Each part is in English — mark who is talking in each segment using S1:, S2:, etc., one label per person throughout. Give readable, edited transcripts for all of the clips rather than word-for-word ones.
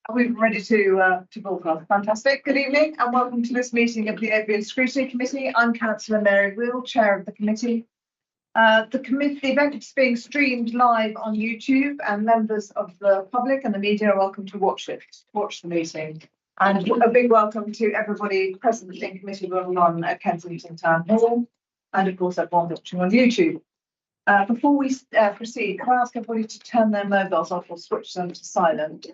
S1: Are we ready to broadcast? Fantastic. Good evening and welcome to this meeting of the Opiate Scrutiny Committee. I'm Councillor Mary Wheel, Chair of the committee. The event is being streamed live on YouTube, and members of the public and the media are welcome to watch the meeting. And a big welcome to everybody present in Committee Room 1 at Kensington Town Hall, and of course everyone watching on YouTube. Before we proceed, can I ask everybody to turn their mobiles off or switch them to silent,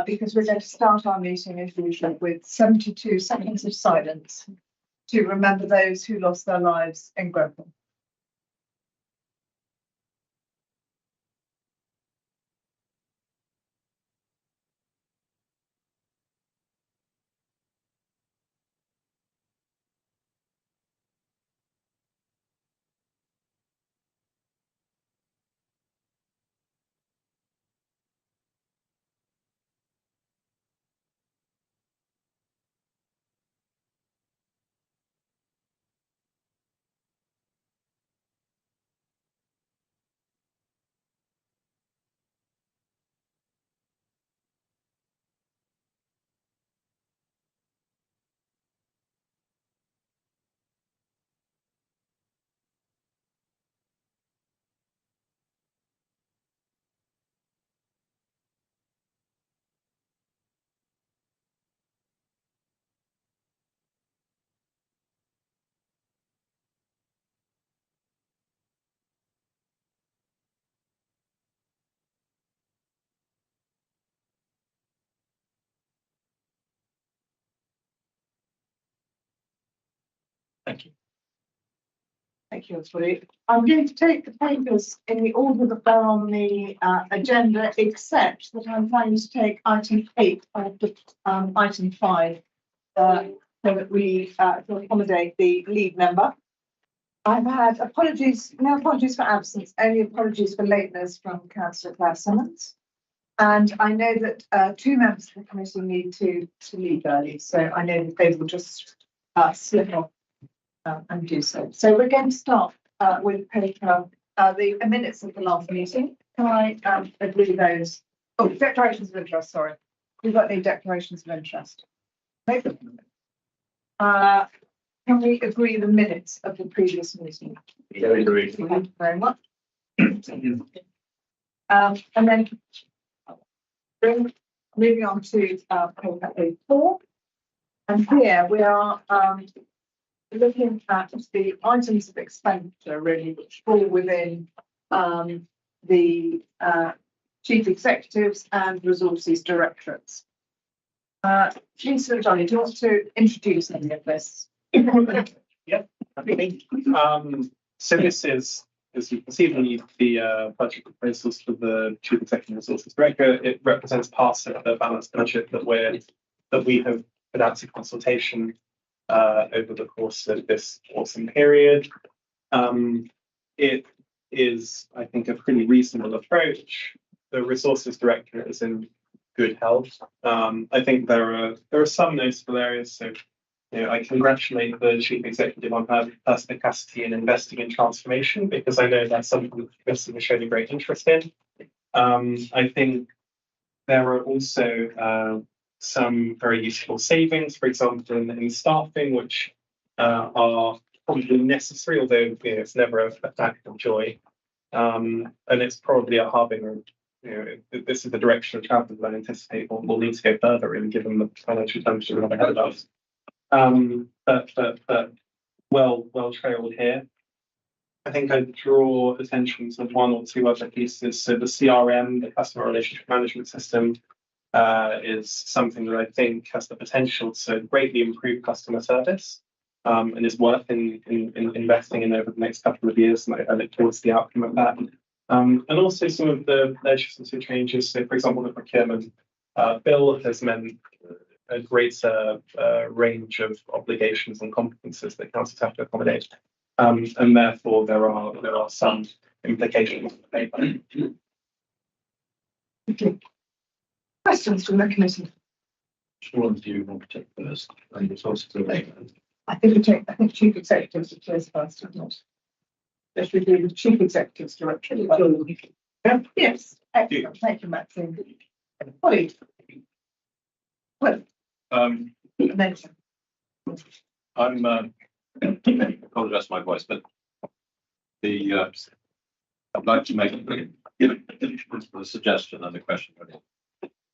S1: because we're going to start our meeting as usual with 72 seconds of silence to remember those who lost their lives in Grenfell.
S2: Thank you.
S1: Thank you, everybody. I'm going to take the papers in the order that they're on the agenda, except that I'm planning to take item 8 after item 5, so that we to accommodate the lead member. I've had no apologies for absence, only apologies for lateness from Councillor Claire Simmons. And I know that 2 members of the committee need to leave early, so I know that they will just slip off and do so. So we're going to start with paper, the minutes of the last meeting. Can I agree those? Oh, declarations of interest, sorry. We've got any declarations of interest? No. Can we agree the minutes of the previous meeting?
S2: Yeah, we agree.
S1: Thank you very much. And then moving on to paper A4. And here we are looking at the items of expenditure, really, which fall within the chief executives and resources directorates. Lisa and Johnny, do you want to introduce any of this?
S2: Yeah. So this is, as you can see, the budget proposals for the chief executive resources director. It represents part of the balanced budget that we have put out to consultation over the course of this autumn period. It is, I think, a pretty reasonable approach. The resources director is in good health. I think there are some noticeable areas. So, I congratulate the chief executive on her perspicacity in investing in transformation, because I know that's something that the committee has shown a great interest in. I think there are also some very useful savings, for example, in staffing, which are probably necessary, although it's never a fact of joy. And it's probably a harbinger. This is the direction of travel that I anticipate we'll need to go further in, given the financial times we have ahead of us. But well trailed here. I think I draw attention to 1 or 2 other pieces. So the CRM, the customer relationship management system, is something that I think has the potential to greatly improve customer service, and is worth in investing in over the next couple of years. And I look towards the outcome of that. And also some of the legislative changes. So, for example, the procurement bill has meant a greater range of obligations and competences that councils have to accommodate, and therefore there are some implications on the paper.
S1: Okay. Questions from the committee?
S2: Which one do you want to take first? And resources director.
S1: I think chief executives are first, isn't it? This would be the chief executives director. Yes, excellent. Thank you, Maxine. Holly. Well, amazing.
S3: I'm apologise for my voice, but the I'd like to make a suggestion and a question really.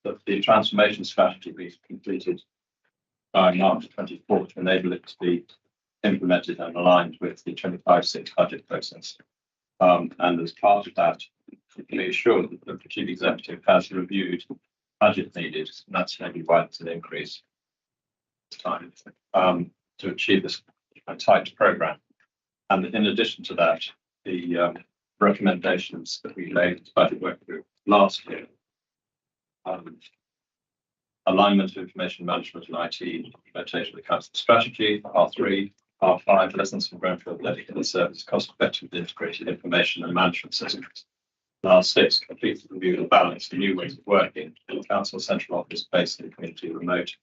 S3: That the transformation strategy be completed by March 24 to enable it to be implemented and aligned with the 25-6 budget process. And as part of that, be assured that the Chief Executive has reviewed budget needed, and that's maybe why it's an increase this time, to achieve this tight programme. And in addition to that, the recommendations that we laid in the budget work group last year, alignment of information management and IT, implementation of the council strategy, R3, R5, lessons from Grenfell, dedicated service, cost-effective integrated information and management systems. R6, complete review and balance the new ways of working in the council central office based in community remote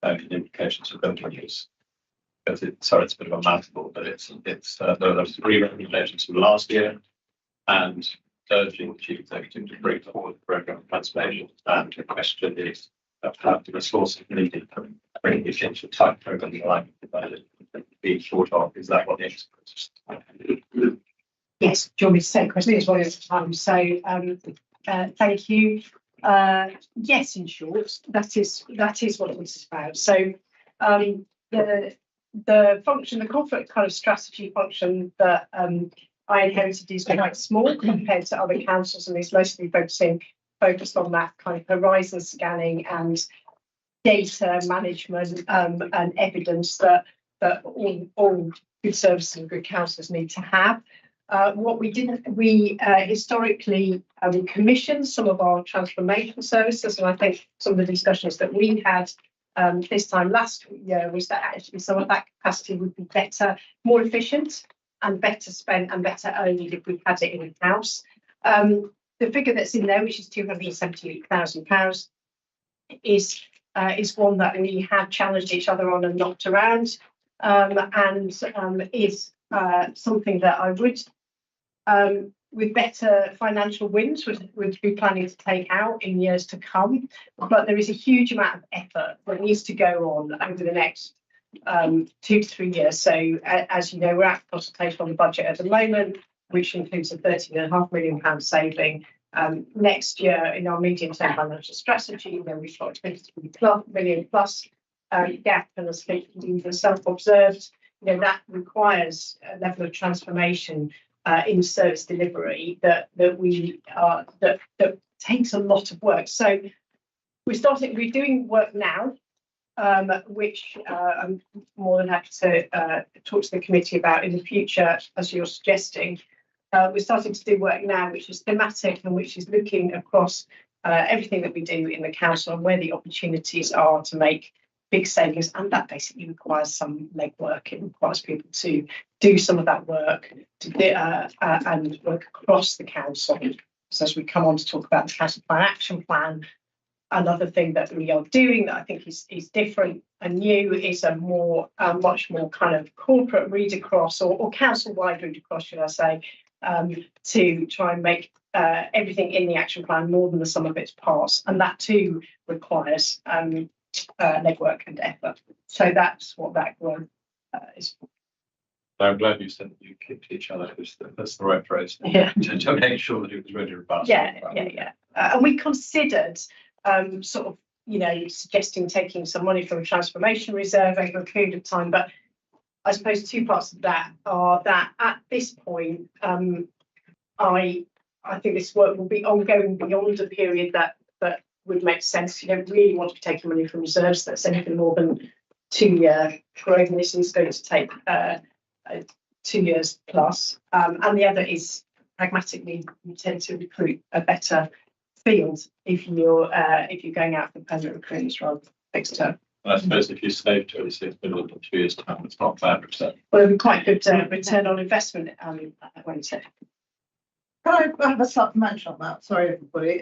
S3: implications of building use. Sorry, it's a bit of a mouthful, but there are 3 recommendations from last year, and urging the Chief Executive to bring forward the programme of transformation. And the question is, have the resources needed to bring it into a tight programme like being short of? Is that what it is?
S4: Yes, do you want me to say questions one at a time? So thank you. Yes, in short, that is what this is about. So the function, the corporate kind of strategy function that I inherited is quite small compared to other councils, and is mostly focused on that kind of horizon scanning and data management and evidence that all good services and good councils need to have. What we did, we historically commissioned some of our transformation services, and I think some of the discussions that we had this time last year was that actually some of that capacity would be better, more efficient, and better spent and better owned if we had it in house. The figure that's in there, which is £278,000, is one that we have challenged each other on and knocked around, and is something that I would, with better financial wins, would be planning to take out in years to come. But there is a huge amount of effort that needs to go on over the next 2 to 3 years. So as you know, we're at consultation on the budget at the moment, which includes a £13.5 million saving. Next year in our medium-term financial strategy, then we've got a £23 million plus gap, and as you've self-observed, that requires a level of transformation in service delivery that takes a lot of work. So we're doing work now, which I'm more than happy to talk to the committee about in the future, as you're suggesting. We're starting to do work now which is thematic and which is looking across everything that we do in the council and where the opportunities are to make big savings, and that basically requires some legwork. It requires people to do some of that work and work across the council. So as we come on to talk about the council plan action plan, another thing that we are doing that I think is different and new is a much more kind of corporate read across or council wide read across, should I say, to try and make everything in the action plan more than the sum of its parts, and that too requires legwork and effort. So that's what that work is for.
S3: I'm glad you said that you kicked each other. That's the right phrase.
S4: Yeah.
S3: To make sure that it was really robust.
S4: Yeah. And we considered sort of, suggesting taking some money from a transformation reserve over a period of time, but I suppose 2 parts of that are that at this point, I think this work will be ongoing beyond a period that would make sense. You don't really want to be taking money from reserves that's anything more than 2-year growth, and this is going to take 2 years plus. And the other is pragmatically, you tend to recruit a better field if you're going out for permanent recruitments rather than fixed term.
S3: I suppose if you save 26 million in 2 years' time, it's not bad return.
S4: Well, it'll be quite good return on investment, won't it?
S1: Can I have a supplementary on that? Sorry, everybody.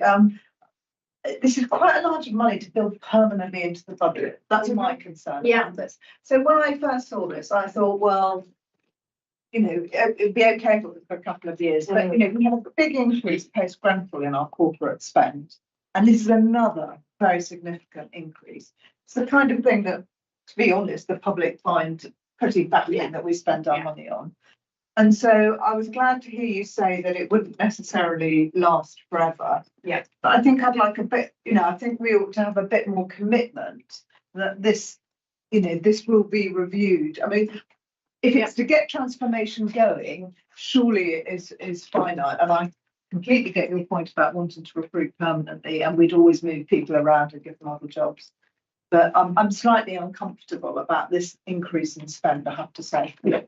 S1: This is quite a large money to build permanently into the budget. That's my concern.
S4: Yeah.
S1: About this. So when I first saw this, I thought, well, it'd be okay for a couple of years, but we have a big increase post Grenfell in our corporate spend, and this is another very significant increase. It's the kind of thing that, to be honest, the public find pretty baffling that we spend our money on. And so I was glad to hear you say that it wouldn't necessarily last forever.
S4: Yeah.
S1: But I think I'd like a bit, I think we ought to have a bit more commitment that this, this will be reviewed. I mean, if it's to get transformation going, surely it is finite. And I completely get your point about wanting to recruit permanently, and we'd always move people around and give them other jobs. But I'm slightly uncomfortable about this increase in spend, I have to say.
S4: Yeah.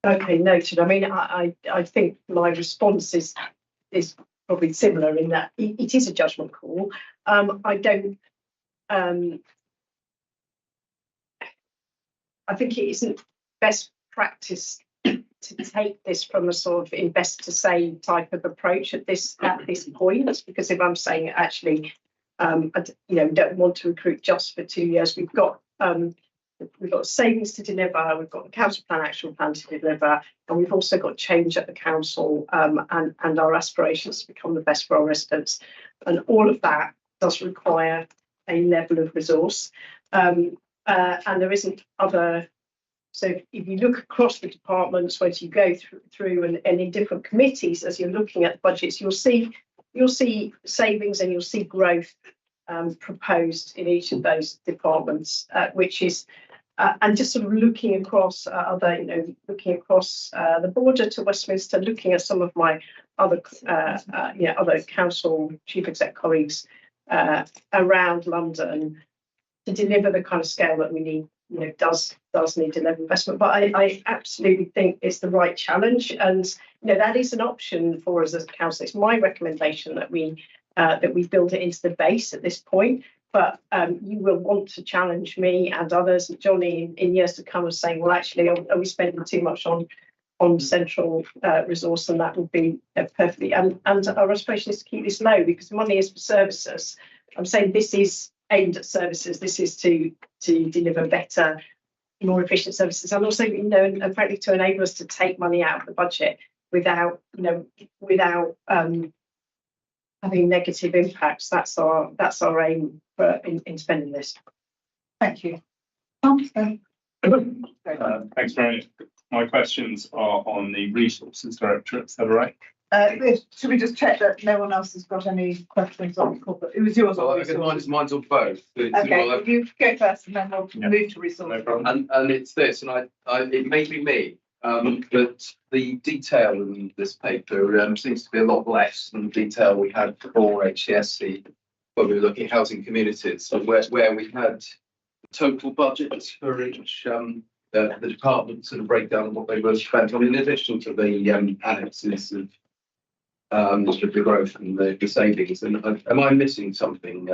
S4: Okay, noted. I mean, I think my response is probably similar in that it is a judgment call. I don't. I think it isn't best practice to take this from a sort of invest to save type of approach at this point, because if I'm saying actually, don't want to recruit just for 2 years, we've got savings to deliver, we've got the council plan, action plan to deliver, and we've also got change at the council, and our aspirations to become the best for our residents, and all of that does require a level of resource, and there isn't other. So if you look across the departments, as you go through and in different committees, as you're looking at the budgets, you'll see savings and you'll see growth proposed in each of those departments, which is and just sort of looking across the border to Westminster, looking at some of my other other council chief exec colleagues around London to deliver the kind of scale that we need. Does need a level of investment, but I absolutely think it's the right challenge, and that is an option for us as a council. It's my recommendation that we build it into the base at this point, but you will want to challenge me and others, Johnny, in years to come, as saying, well, actually, are we spending too much on central resource, and that would be perfectly. And our aspiration is to keep this low because money is for services. I'm saying this is aimed at services. This is to deliver better, more efficient services, and also, and frankly, to enable us to take money out of the budget without having negative impacts. That's our aim in spending this.
S1: Thank you. Tom,
S5: Thanks very much. My questions are on the resources directorate. Is that all right?
S1: Should we just check that no one else has got any questions on corporate? It was yours.
S6: Well, I guess mine's on both.
S1: Okay, well, you go first, and then we'll move to resources.
S5: No problem.
S6: And it's this, and it may be me, but the detail in this paper seems to be a lot less than the detail we had for HCSC when we were looking at housing communities, and where we had total budgets for each the departments and a breakdown of what they were spent on, in addition to the annexes of the growth and the savings. And am I missing something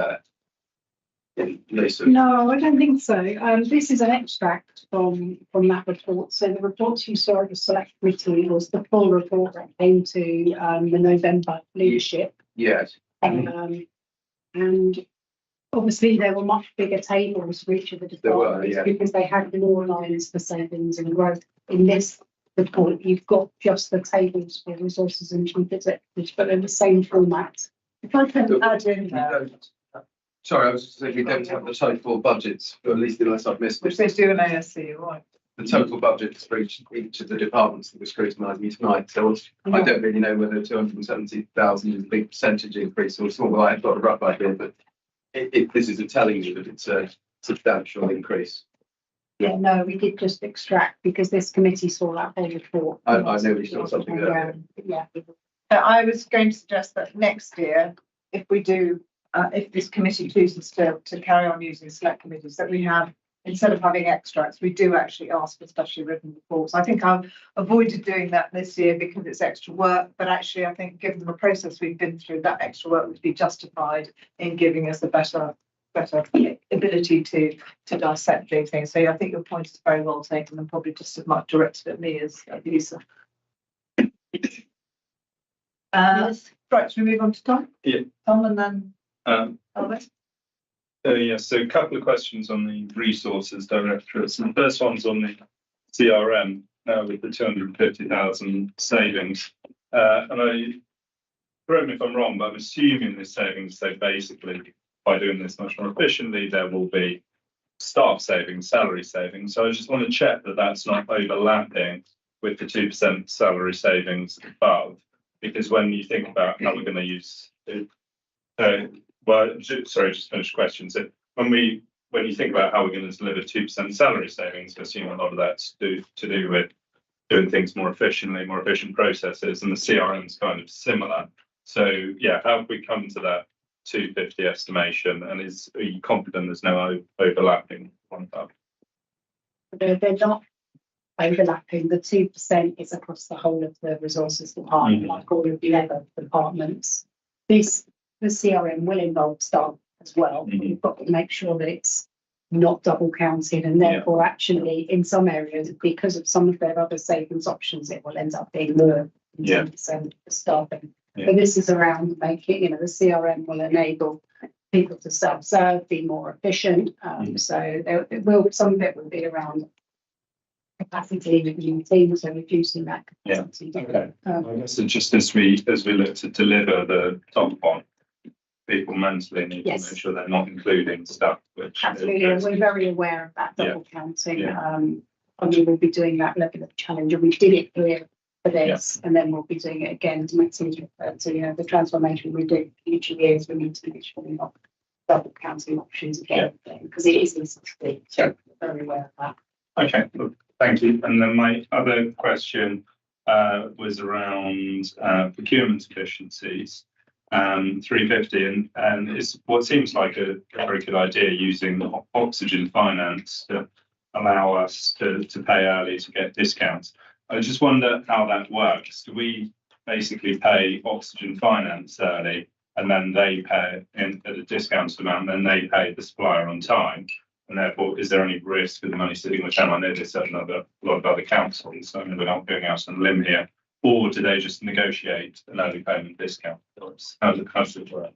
S6: Lisa?
S7: No, I don't think so. This is an extract from that report. So the reports you saw at the select committee was the full report that came to the November leadership.
S6: Yes.
S7: And obviously there were much bigger tables for each of the departments because they had more lines for savings and growth. In this report, you've got just the tables for resources and chief executives, but in the same format.
S1: If I can add in there.
S6: Sorry, I was just saying we don't have the total budgets, or at least unless I've missed
S1: Which
S6: it.
S1: they do in ASC, right?
S6: The total budgets for each of the departments that we're scrutinising tonight. So I don't really know whether 270,000 is a big percentage increase or small. Well, I've got a rough idea, but this isn't telling you that it's a substantial increase.
S7: Yeah, no, we did just extract because this committee saw that whole report.
S6: I know we saw something there.
S7: Yeah.
S1: I was going to suggest that next year, if we do, if this committee chooses to carry on using select committees, that we have, instead of having extracts, we do actually ask for specially written reports. I think I've avoided doing that this year because it's extra work, but actually I think given the process we've been through, that extra work would be justified in giving us a better ability to dissect these things. So I think your point is very well taken and probably just as much directed at me as Lisa.
S7: Yes.
S1: Right, should we move on to Tom?
S5: Yeah.
S1: Tom and then Albert.
S5: So a couple of questions on the resources directorates. And the first one's on the CRM with the 250,000 savings. And correct me if I'm wrong, but I'm assuming the savings, so basically by doing this much more efficiently, there will be staff savings, salary savings. So I just want to check that that's not overlapping with the 2% salary savings above, because when you think about how we're going to use it, just finish questions. When you think about how we're going to deliver 2% salary savings, I assume a lot of that's to do with doing things more efficiently, more efficient processes, and the CRM is kind of similar. So yeah, how have we come to that 250 estimation, and are you confident there's no overlapping on that?
S7: They're not overlapping. The 2% is across the whole of the resources department, like all of the other departments. The CRM will involve staff as well. We've got to make sure that it's not double counted, and therefore actually in some areas, because of some of their other savings options, it will end up being more than 10% for staffing. But this is around making, the CRM will enable people to self-serve, be more efficient. So some of it will be around capacity within teams, so reducing that capacity.
S5: Okay. I guess just as we look to deliver the top one, people mentally need to make sure they're not including stuff which
S7: absolutely, and we're very aware of that double counting. And we will be doing that level of challenge, and we did it here for this, and then we'll be doing it again to make things refer to the transformation we do in future years. We need to make sure we're not double counting options again, because it is easy to be. So we're very aware of that.
S5: Okay, thank you. And then my other question was around procurement efficiencies. 350 and it's what seems like a very good idea, using oxygen finance to allow us to pay early to get discounts. I just wonder how that works. Do we basically pay oxygen finance early, and then they pay at a discounted amount, and then they pay the supplier on time? And therefore, is there any risk with the money sitting with them? I know there's a lot of other councils, so we're not going out on a limb here. Or do they just negotiate an early payment discount? How does it work?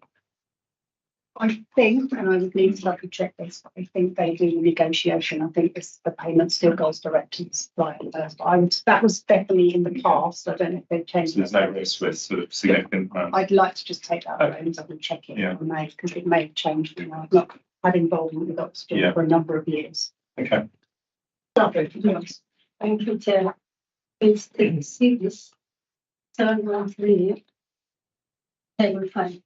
S7: I think, and I would need to double check this, but I think they do negotiation. I think the payment still goes direct to the supplier first. That was definitely in the past. I don't know if they've changed.
S5: So there's no risk with sort of significant amounts.
S7: I'd like to just take that away and double check it because it may have changed. I've not had involvement with oxygen for a number of years.
S5: Okay.
S7: Yes.
S8: Thank you, Chair. Please see this. 713, table 5.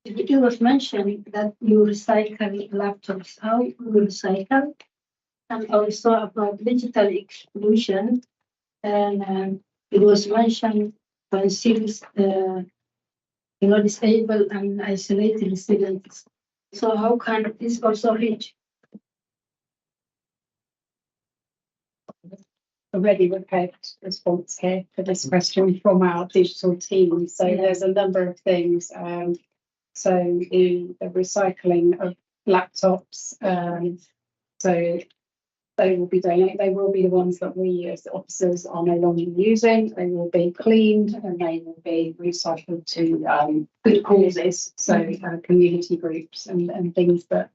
S8: It was mentioned that you recycle laptops. How you recycle, and also about digital exclusion. And it was mentioned by cities, disabled and isolated students. So how can this also reach?
S7: Already prepared response here for this question from our digital team. So there's a number of things. So the recycling of laptops. So they will be donated. They will be the ones that we as officers are no longer using. They will be cleaned and they will be recycled to good causes. So community groups and things that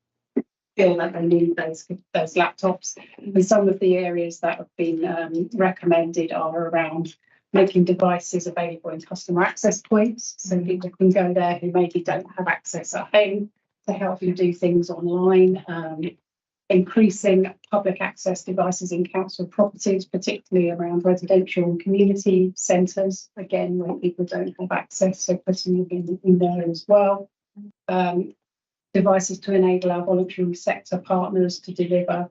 S7: feel that they need those laptops. And some of the areas that have been recommended are around making devices available in customer access points, so people can go there who maybe don't have access at home to help you do things online. Increasing public access devices in council properties, particularly around residential and community centres, again, where people don't have access, so putting them in there as well. Devices to enable our voluntary sector partners to deliver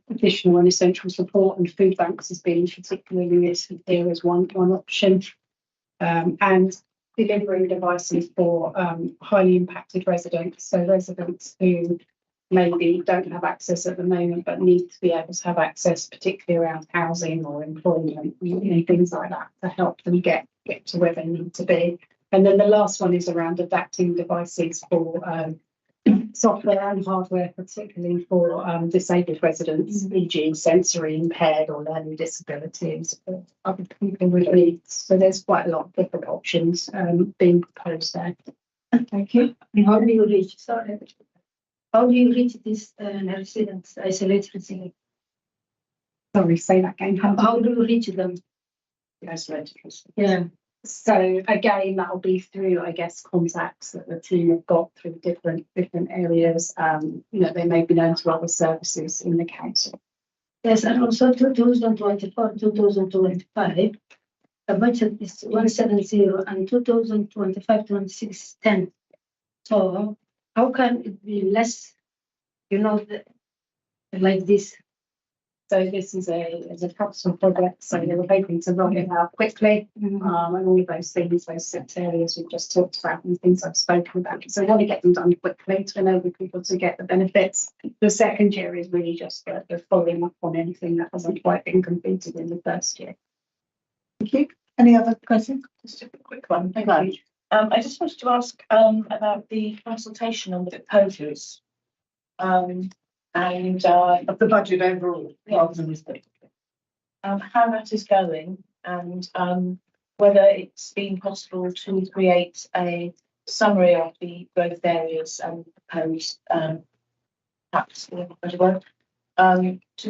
S7: additional and essential support, and food banks has been particularly listed here as one option. And delivering devices for highly impacted residents, so residents who maybe don't have access at the moment but need to be able to have access, particularly around housing or employment, things like that, to help them get to where they need to be. And then the last one is around adapting devices for software and hardware, particularly for disabled residents, e.g. sensory impaired or learning disabilities, or other people with needs. So there's quite a lot of different options being proposed there.
S8: Thank you. And how do you reach? How do you reach these residents, isolated residents?
S7: Sorry, say that again.
S8: How do you reach them?
S7: Isolated residents.
S8: Yeah.
S7: So again, that'll be through, I guess, contacts that the team have got through different areas. You know, they may be known to other services in the council.
S8: Yes, and also 2024, 2025, the budget is 170 and 2025, 26 is 10. So how can it be less, you know, like this?
S7: So this is a capital project, so we're hoping to roll it out quickly. And all of those things, those 6 areas we've just talked about and things I've spoken about. So we want to get them done quickly to enable people to get the benefits. The second year is really just the following up on anything that hasn't quite been completed in the first year.
S1: Thank you. Any other questions? Just a quick one. Thank you.
S9: I just wanted to ask about the consultation on the proposals. And
S1: Of the budget overall, rather than this bit.
S9: how that is going, and whether it's been possible to create a summary of the growth areas and proposed perhaps to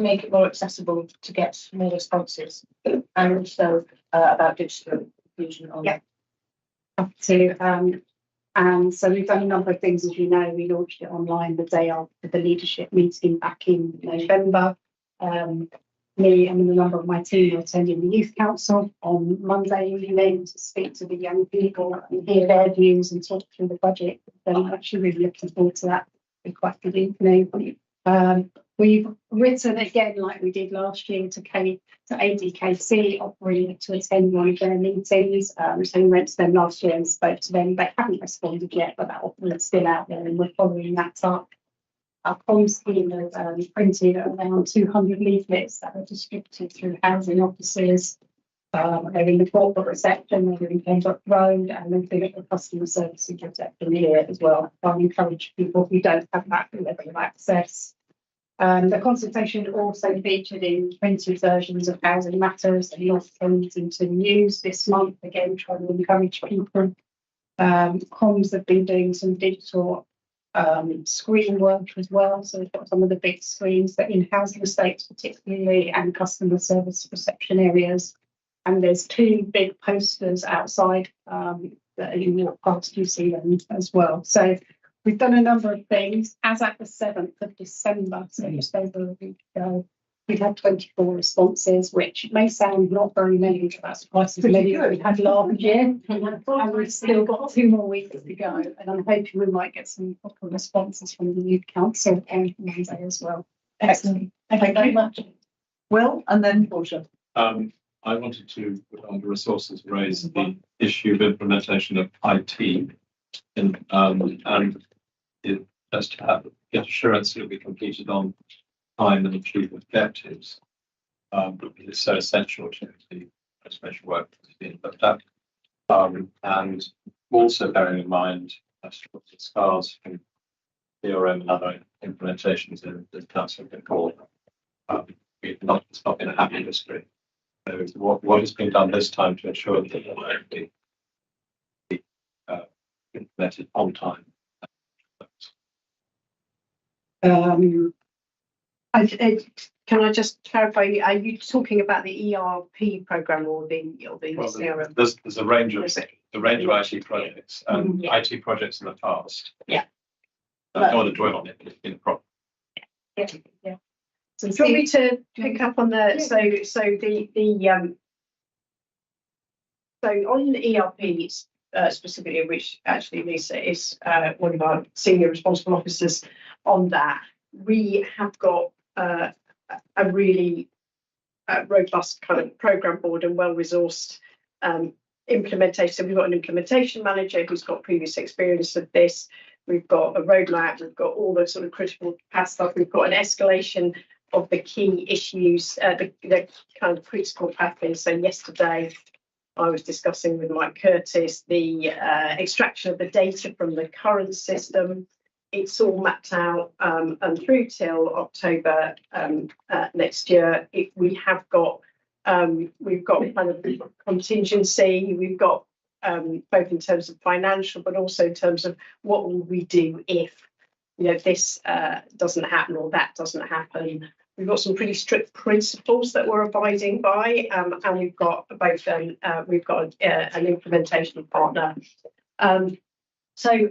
S9: make it more accessible to get more responses, and also about digital inclusion on
S7: Yeah. Up to and so we've done a number of things, as you know. We launched it online the day after the leadership meeting back in November. Me and a number of my team are attending the youth council on Monday evening to speak to the young people and hear their views and talk through the budget. So I'm actually really looking forward to that. It'll be quite a good evening. We've written again, like we did last year, to ADKC, offering to attend one of their meetings. So we went to them last year and spoke to them. They haven't responded yet, but that offer is still out there, and we're following that up. Our comms team have printed around 200 leaflets that are distributed through housing offices. They're in the corporate reception, they're in Pembroke Road, and they've been at the customer services reception here as well. I encourage people who don't have that level of access. The consultation also featured in printed versions of Housing Matters and North Kensington News this month, again trying to encourage people. Comms have been doing some digital screen work as well, so we've got some of the big screens that in housing estates particularly, and customer service reception areas. And there's 2 big posters outside that you walk past, you see them as well. So we've done a number of things. As at the 7th of December, so just over a week ago, we've had 24 responses, which may sound not very many, but that's twice as many as we had last year. And we've still got 2 more weeks to go. And I'm hoping we might get some proper responses from the youth council on Monday as well.
S1: Excellent. Thank you very much. Will, and then Portia.
S3: I wanted to, on the resources, raise the issue of implementation of IT and it just to have get assurance that it'll be completed on time and achieve objectives. It's so essential to the transformation work that's being looked at. And also bearing in mind the scars from DRM and other implementations in the council before. It's not been a happy history. So what has been done this time to ensure that it will be implemented on time?
S4: Can I just clarify? Are you talking about the ERP program or the CRM?
S3: There's a range of IT projects and IT projects in the past.
S4: Yeah.
S3: I don't want to dwell on it, but it's been a problem.
S4: Yeah. So do you want me to pick up on the so on the ERP specifically, which actually Lisa is one of our senior responsible officers on that, we have got a really robust kind of program board and well-resourced implementation. So we've got an implementation manager who's got previous experience of this. We've got a roadmap. We've got all the sort of critical path stuff. We've got an escalation of the key issues, the kind of critical pathways. So yesterday, I was discussing with Mike Curtis the extraction of the data from the current system. It's all mapped out and through till October next year. We've got kind of contingency. We've got both in terms of financial, but also in terms of what will we do if this doesn't happen or that doesn't happen. we've got some pretty strict principles that we're abiding by, and we've got both we've got an implementation partner. So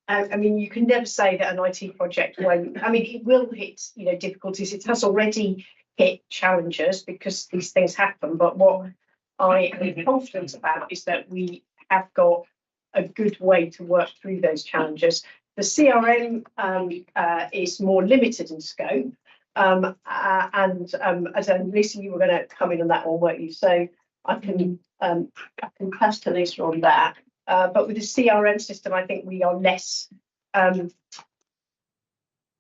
S4: I mean, you can never say that an IT project won't. I mean, it will hit difficulties. It has already hit challenges because these things happen. But what I am confident about is that we have got a good way to work through those challenges. The CRM is more limited in scope, and as Lisa, you were going to come in on that one, weren't you? So I can pass to Lisa on that. But with the CRM system, I think we are less.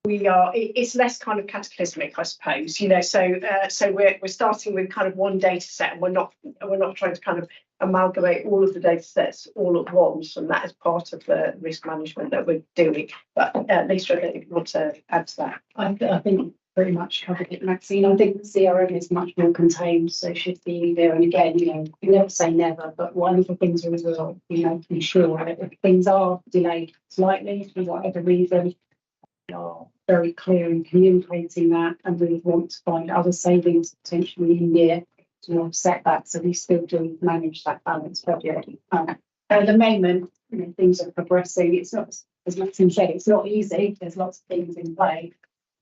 S4: It's less kind of cataclysmic, I suppose. So we're starting with kind of one data set, and we're not trying to kind of amalgamate all of the data sets all at once, and that is part of the risk management that we're doing. But Lisa, I don't know if you want to add to that.
S7: I think pretty much covered it, Maxine. I think the CRM is much more contained, so should be there. And again, you never say never, but one of the things we will be making sure that if things are delayed slightly for whatever reason, we are very clear in communicating that, and we want to find other savings potentially in year to offset that, so we still do manage that balance budget. At the moment, things are progressing. It's not, as Maxine said, it's not easy. There's lots of things in play,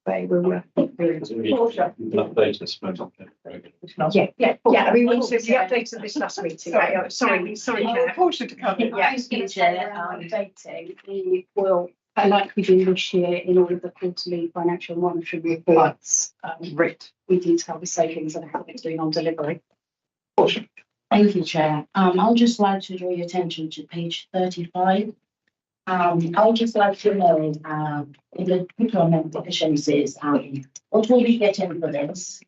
S7: but we're working through it.
S4: Yeah. I mean, we updated this last meeting. Sorry.
S1: Unfortunate to come in.
S7: Updating, we will, like we do this year in all of the quarterly financial monitoring reports, we detail the savings and how it's doing on delivery.
S10: Thank you, Chair. I'll just like to draw your attention to page 35. I would just like to know in the procurement efficiencies, what will we get in for this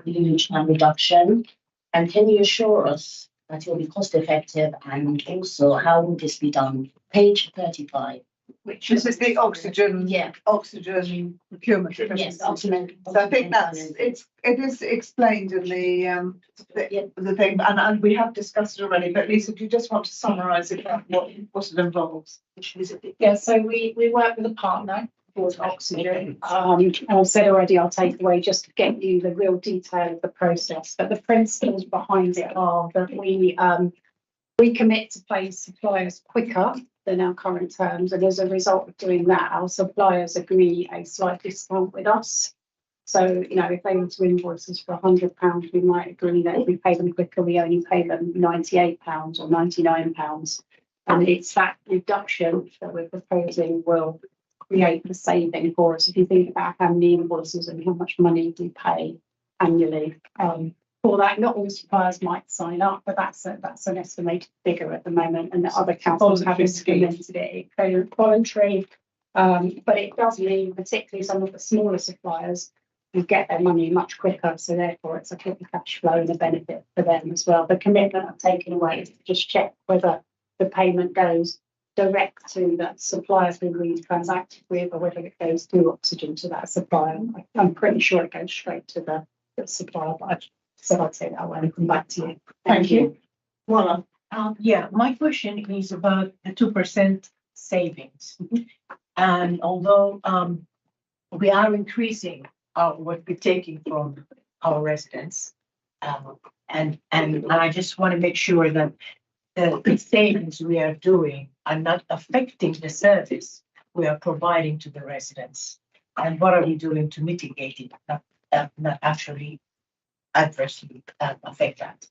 S10: huge reduction? And can you assure us that it will be cost effective, and also how will this be done? Page 35.
S1: Which is the oxygen.
S10: Yeah.
S1: Oxygen procurement.
S10: Yes, oxygen.
S1: So I think it is explained in the thing, and we have discussed it already. But Lisa, do you just want to summarise it, what it involves?
S7: Yeah, so we work with a partner called Oxygen. I've said already, I'll take away just to get you the real detail of the process. But the principles behind it are that we commit to pay suppliers quicker than our current terms, and as a result of doing that, our suppliers agree a slight discount with us. So, if they were to invoice us for £100, we might agree that if we pay them quicker, we only pay them £98 or £99. And it's that reduction that we're proposing will create the saving for us. If you think about how many invoices and how much money we pay annually, for that, not all suppliers might sign up, but that's an estimated figure at the moment, and the other councils have implemented it. It's voluntary, but it does mean particularly some of the smaller suppliers will get their money much quicker, so therefore it's a quicker cash flow and a benefit for them as well. The commitment I've taken away is to just check whether the payment goes direct to that supplier who we transacted with, or whether it goes through Oxygen to that supplier. I'm pretty sure it goes straight to the supplier, but I'd say that when I come back to you.
S1: Thank you. Well,
S9: Yeah, my question is about the 2% savings. And although we are increasing what we're taking from our residents, and I just want to make sure that the savings we are doing are not affecting the service we are providing to the residents. And what are we doing to mitigate it, not actually adversely affect that?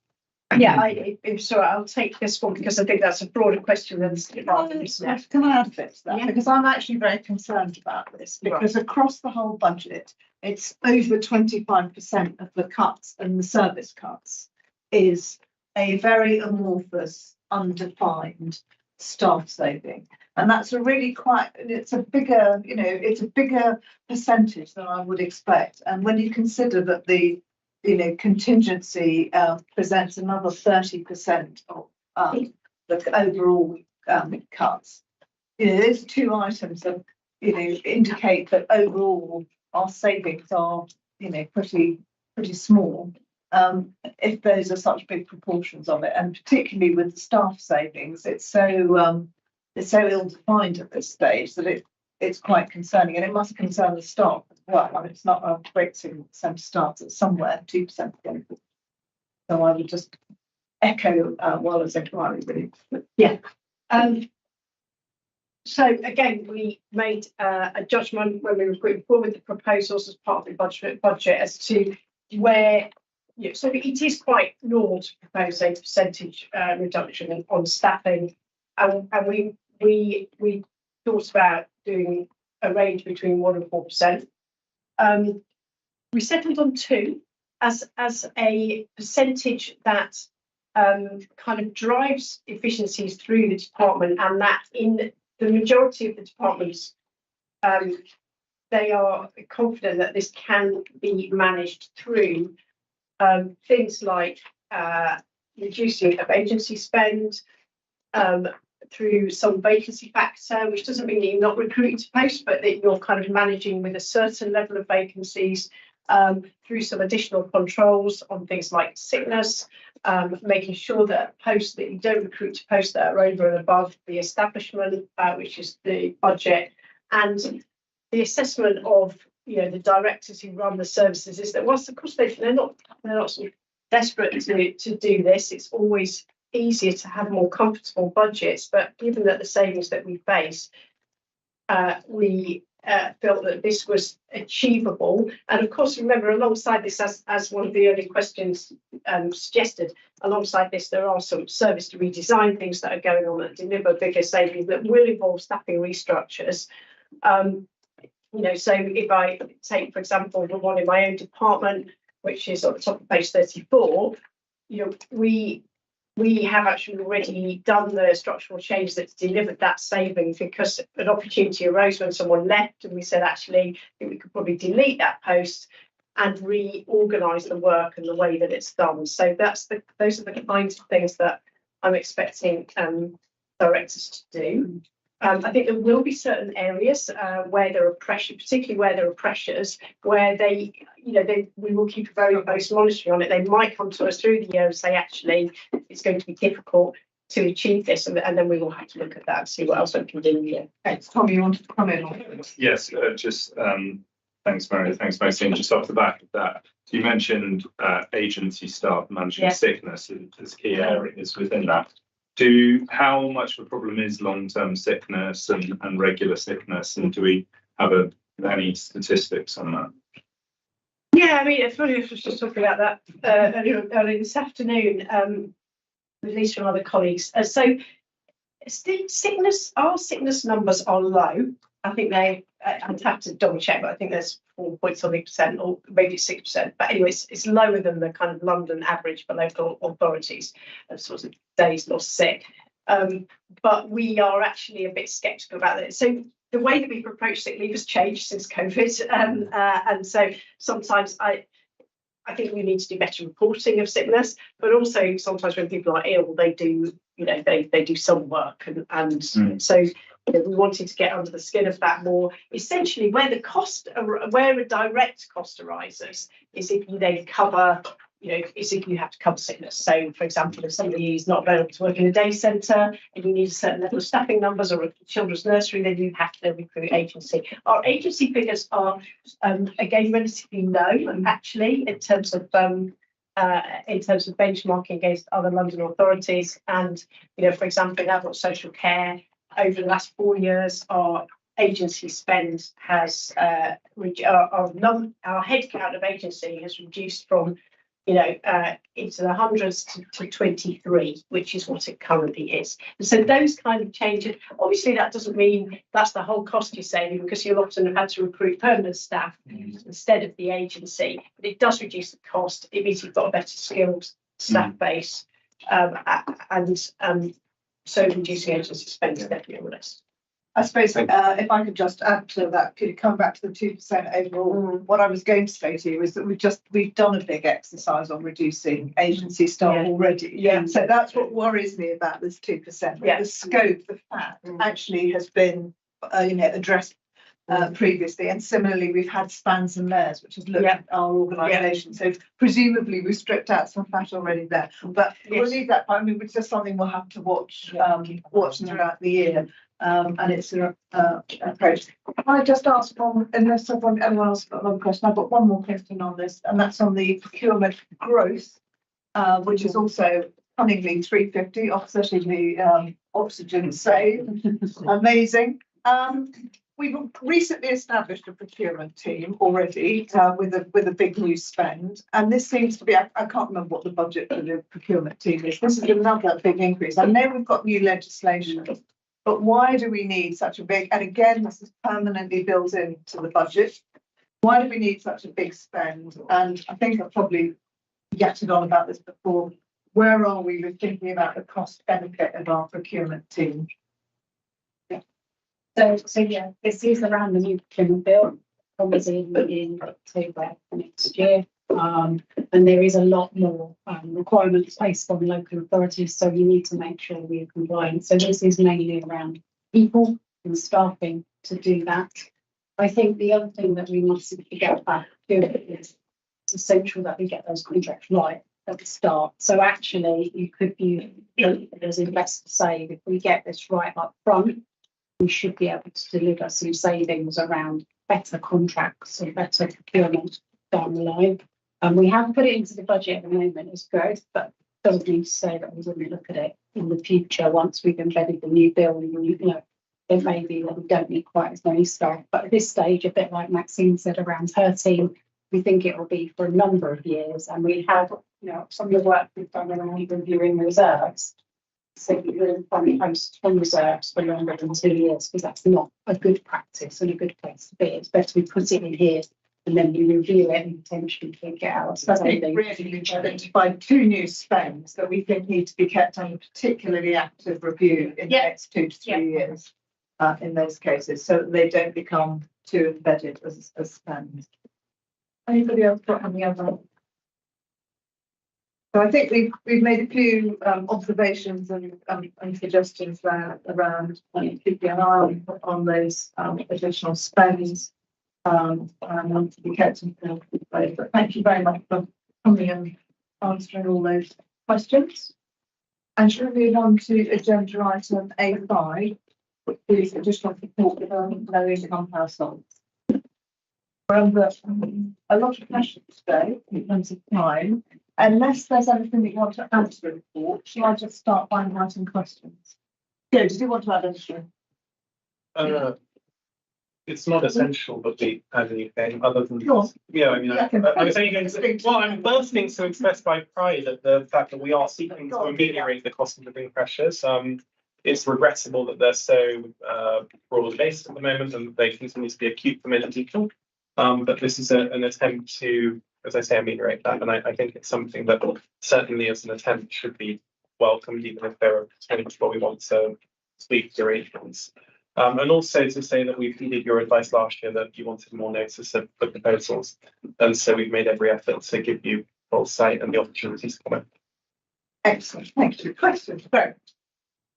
S4: Yeah, I'll take this one because I think that's a broader question than this.
S1: can I add a bit to that?
S4: Yeah.
S1: Because I'm actually very concerned about this, because across the whole budget, it's over 25% of the cuts and the service cuts is a very amorphous, undefined staff saving. And that's it's a bigger percentage than I would expect. And when you consider that the contingency presents another 30% of the overall cuts. Those two items that indicate that overall our savings are pretty small. If those are such big proportions of it, and particularly with the staff savings, it's so ill-defined at this stage that it's quite concerning, and it must concern the staff well, I mean, it's not a great single percent starts at somewhere, 2% again. So I would just echo Wallace's inquiry, really.
S4: So again, we made a judgment when we were putting forward the proposals as part of the budget as to where, so it is quite normal to propose a percentage reduction on staffing. And we thought about doing a range between 1% and 4%. We settled on 2 as a percentage that kind of drives efficiencies through the department, and that in the majority of the departments, they are confident that this can be managed through things like reducing of agency spend, through some vacancy factor, which doesn't mean that you're not recruiting to posts, but that you're kind of managing with a certain level of vacancies, through some additional controls on things like sickness, making sure that posts that you don't recruit to posts that are over and above the establishment, which is the budget, and the assessment of the directors who run the services is that whilst of course they're not sort of desperate to do this, it's always easier to have more comfortable budgets, but given that the savings that we face, we felt that this was achievable. And of course, remember, alongside this, as one of the early questions suggested, alongside this, there are some service to redesign things that are going on that deliver bigger savings that will involve staffing restructures. So if I take, for example, the one in my own department, which is on the top of page 34, we have actually already done the structural change that's delivered that saving, because an opportunity arose when someone left and we said, actually, I think we could probably delete that post and reorganise the work and the way that it's done. So those are the kinds of things that I'm expecting directors to do. I think there will be certain areas where there are pressures, particularly where there are pressures, where we will keep a very close monitoring on it. They might come to us through the year and say, actually, it's going to be difficult to achieve this, and then we will have to look at that and see what else we can do here.
S1: Thanks, Tom, you wanted to comment on it?
S5: Yes, thanks, Mary. Thanks, Maxine. Just off the back of that, so you mentioned agency staff managing sickness as key areas within that. How much of a problem is long-term sickness and regular sickness, and do we have any statistics on that?
S4: Yeah, I mean, it's funny, I was just talking about that earlier this afternoon with Lisa and other colleagues. So our sickness numbers are low. I think I'd have to double check, but I think there's 4.something% or maybe 6%. But anyway, it's lower than the kind of London average for local authorities of sort of days lost sick. But we are actually a bit sceptical about it. So the way that we've approached sick leave has changed since COVID. And so sometimes I think we need to do better reporting of sickness, but also sometimes when people are ill, they do, they do some work. And so we wanted to get under the skin of that more. Essentially, where a direct cost arises is if you then cover, is if you have to cover sickness. So, for example, if somebody is not available to work in a day centre and you need a certain level of staffing numbers, or a children's nursery, then you have to recruit agency. Our agency figures are, again, relatively low, actually, in terms of benchmarking against other London authorities. And, for example, in adult social care, over the last 4 years, our agency spend has our headcount of agency has reduced from into the hundreds to 23, which is what it currently is. And so those kind of changes, obviously that doesn't mean that's the whole cost you're saving, because you'll often have had to recruit permanent staff instead of the agency, but it does reduce the cost. It means you've got a better skilled staff base, so reducing agency spend is definitely on the list.
S1: I suppose if I could just add to that, could you come back to the 2% overall? What I was going to say to you is that we've done a big exercise on reducing agency staff already.
S4: Yeah.
S1: So that's what worries me about this 2%.
S4: Yeah.
S1: The scope, the fact actually has been addressed previously, and similarly we've had spans and layers, which has looked at our organisation. So presumably we've stripped out some fat already there, but we'll leave that. I mean, it's just something we'll have to watch throughout the year. And it's an approach. Can I just ask one, unless anyone else got another question, I've got one more question on this, and that's on the procurement growth, which is also cunningly 350, offsetting the oxygen save. Amazing. We've recently established a procurement team already with a big new spend, and this seems to be, I can't remember what the budget for the procurement team is. This is another big increase. I know we've got new legislation, but why do we need such a big, and again, this is permanently built into the budget. Why do we need such a big spend? And I think I've probably yattered on about this before. Where are we with thinking about the cost benefit of our procurement team?
S7: So yeah, this is around the new procurement bill, obviously in October next year. And there is a lot more requirements placed on local authorities, so you need to make sure we're compliant. So this is mainly around people and staffing to do that. I think the other thing that we mustn't forget about procurement is it's essential that we get those contracts right at the start. So actually, you could view it as investor save if we get this right up front. We should be able to deliver some savings around better contracts and better procurement down the line. And we have put it into the budget at the moment as growth, but doesn't mean to say that we wouldn't look at it in the future once we've embedded the new bill. It may be that we don't need quite as many staff, but at this stage, a bit like Maxine said around her team, we think it will be for a number of years. And we have, some of the work we've done around reviewing reserves. So we really fund post from reserves for longer than 2 years, because that's not a good practice and a good place to be. It's better we put it in here and then we review it and potentially take it out. So
S1: I think really we've identified 2 new spends that we think need to be kept under particularly active review in the next 2 to 3 years in those cases, so that they don't become too embedded as spends. Anybody else got any other? So I think we've made a few observations and suggestions there around keeping an eye on those additional spends and to be kept informed. But thank you very much for coming and answering all those questions. And shall we move on to agenda item A5, which is additional support for low income households. We're under a lot of pressure today in terms of time. Unless there's anything that you want to add to the report, shall I just start by inviting questions? Go, did you want to add anything?
S2: It's not essential, but we add anything other than,
S1: Sure.
S2: yeah, I mean, I was only going to, well, I'm bursting to express my pride at the fact that we are seeking to ameliorate the cost of living pressures. It's regrettable that they're so broad based at the moment and they continue to be acute for many people. But this is an attempt to, as I say, ameliorate that. And I think it's something that certainly as an attempt should be welcomed, even if there are potential where we want to tweak the arrangements. And also to say that we heeded your advice last year that you wanted more notice of the proposals. And so we've made every effort to give you full sight and the opportunity to comment.
S1: Excellent, thank you. Questions? Great.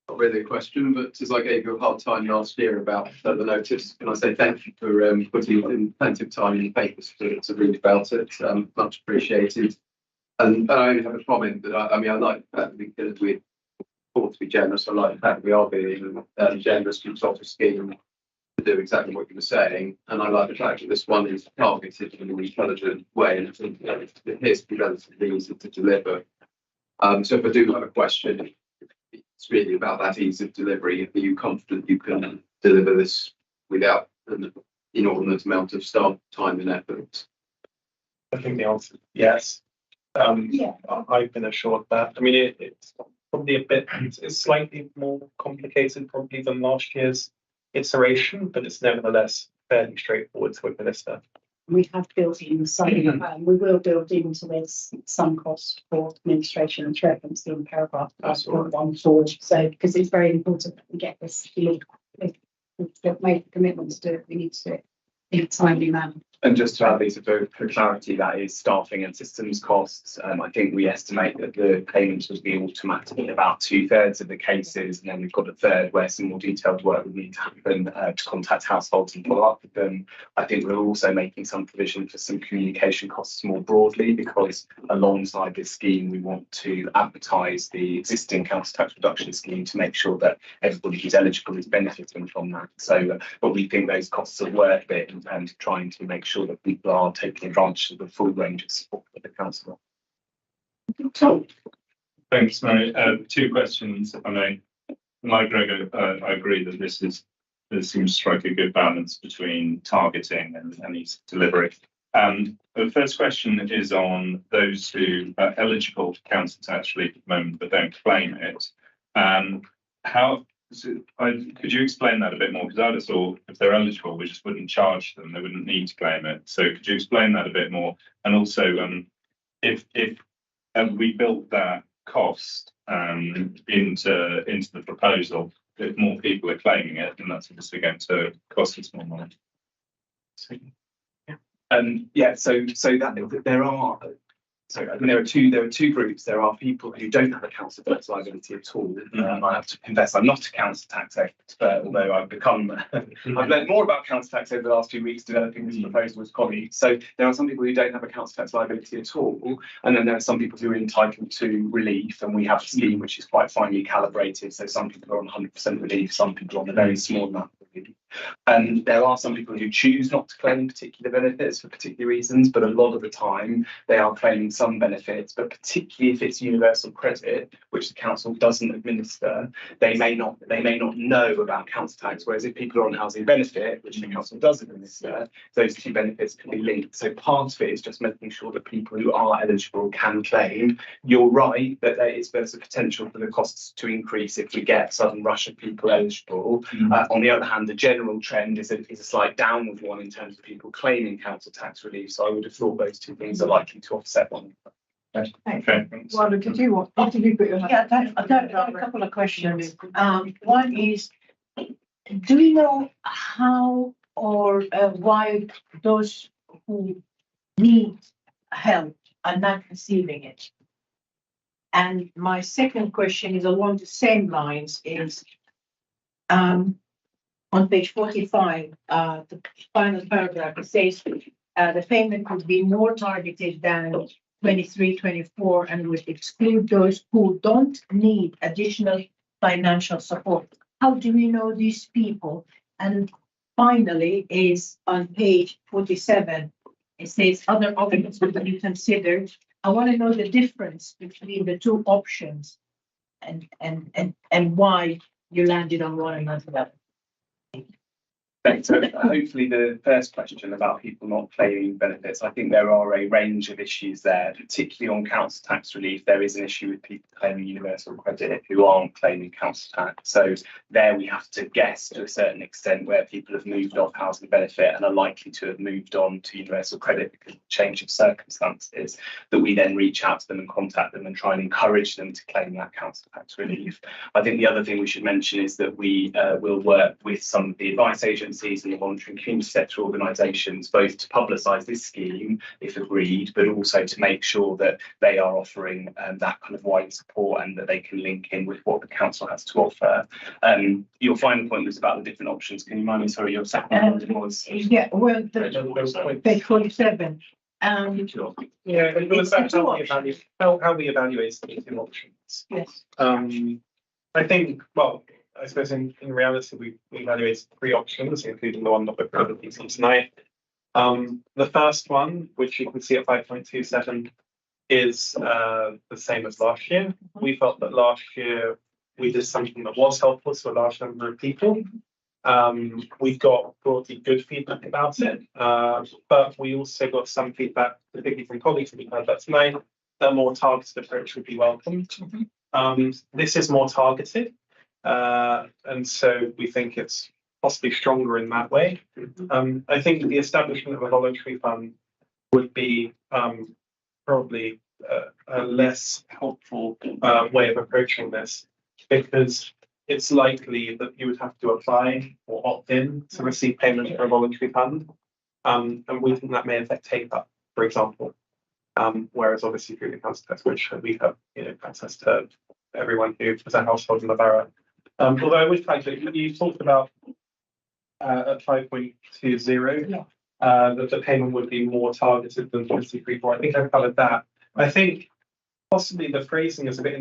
S6: Not really a question, but as I gave you a hard time last year about the notice, can I say thank you for putting in plenty of time in the papers to read about it. Much appreciated. And I only have a comment that I like that because we thought to be generous. I like the fact that we are being generous to sort of scheme to do exactly what you were saying. And I like the fact that this one is targeted in an intelligent way, and I think it appears to be relatively easy to deliver. So if I do have a question, it's really about that ease of delivery. Are you confident you can deliver this without an inordinate amount of staff time and effort?
S2: I think the answer is yes. I've been assured that. I mean, it's probably it's slightly more complicated probably than last year's iteration, but it's nevertheless fairly straightforward to administer.
S7: We have built in some, we will build into this some cost for administration and reference in paragraph 1.14. So, because it's very important that we get this, if we've made the commitment to do it, we need to do it in a timely manner.
S11: And just to add these for clarity, that is staffing and systems costs. I think we estimate that the payments would be automatic in about 2/3 of the cases, and then we've got a third where some more detailed work would need to happen to contact households and follow up with them. I think we're also making some provision for some communication costs more broadly, because alongside this scheme, we want to advertise the existing council tax reduction scheme to make sure that everybody who's eligible is benefiting from that. So, but we think those costs are worth it in terms of trying to make sure that people are taking advantage of the full range of support that the council.
S5: Thanks, Mary. Two questions, if I may. Like Gregor, I agree that this seems to strike a good balance between targeting and ease of delivery. The first question is on those who are eligible for council tax relief at the moment but don't claim it. Could you explain that a bit more? Because I just thought if they're eligible, we just wouldn't charge them; they wouldn't need to claim it. So could you explain that a bit more? And also, if we built that cost into the proposal, if more people are claiming it, then that's obviously going to cost us more money.
S11: Yeah, so that there are. So I think there are two groups. There are people who don't have a council tax liability at all. I have to confess, I'm not a council tax expert, although I've learned more about council tax over the last few weeks developing this proposal with colleagues. So there are some people who don't have a council tax liability at all, and then there are some people who are entitled to relief, and we have a scheme which is quite finely calibrated. So some people are on 100% relief, some people are on a very small amount of relief. And there are some people who choose not to claim particular benefits for particular reasons, but a lot of the time they are claiming some benefits, but particularly if it's universal credit, which the council doesn't administer, they may not know about council tax. Whereas if people are on housing benefit, which the council does administer, those two benefits can be linked. So part of it is just making sure that people who are eligible can claim. You're right that there's a potential for the costs to increase if we get a sudden rush of people eligible. On the other hand, the general trend is a slight downward one in terms of people claiming council tax relief. So I would have thought those two things are likely to offset one another.
S5: Okay.
S1: Well, did you want? What did you put your hand?
S9: Yeah, I've got a couple of questions. One is, do we know how or why those who need help are not receiving it? And my second question is along the same lines is, on page 45, the final paragraph, it says the payment could be more targeted than 23-24 and would exclude those who don't need additional financial support. How do we know these people? And finally is on page 47, it says other options will be considered. I want to know the difference between the two options and why you landed on one and not the other.
S11: Thanks. So hopefully the first question about people not claiming benefits, I think there are a range of issues there, particularly on council tax relief. There is an issue with people claiming universal credit who aren't claiming council tax. So there we have to guess to a certain extent where people have moved off housing benefit and are likely to have moved on to universal credit because of change of circumstances, that we then reach out to them and contact them and try and encourage them to claim that council tax relief. I think the other thing we should mention is that we will work with some of the advice agencies and the voluntary and community sector organisations, both to publicise this scheme, if agreed, but also to make sure that they are offering that kind of wide support and that they can link in with what the council has to offer. Your final point was about the different options. Can you remind me, sorry, your second one was?
S9: Yeah, well, page 47.
S2: Yeah, it was about how we evaluate the two options.
S9: Yes.
S2: I think, well, I suppose in reality, we evaluated 3 options, including the one that we're probably seeing tonight. The first one, which you can see at 5.27, is the same as last year. We felt that last year we did something that was helpful to a large number of people. We got broadly good feedback about it, but we also got some feedback, particularly from colleagues that we heard that tonight, that a more targeted approach would be welcomed. This is more targeted. And so we think it's possibly stronger in that way. I think the establishment of a voluntary fund would be probably a less helpful way of approaching this, because it's likely that you would have to apply or opt in to receive payment for a voluntary fund. And we think that may affect take up, for example. Whereas obviously through the council tax register, we have access to everyone who is a household in the borough. Although I would flag that you talked about at 5.20, that the payment would be more targeted than 23.4. I think I've covered that. I think possibly the phrasing is a bit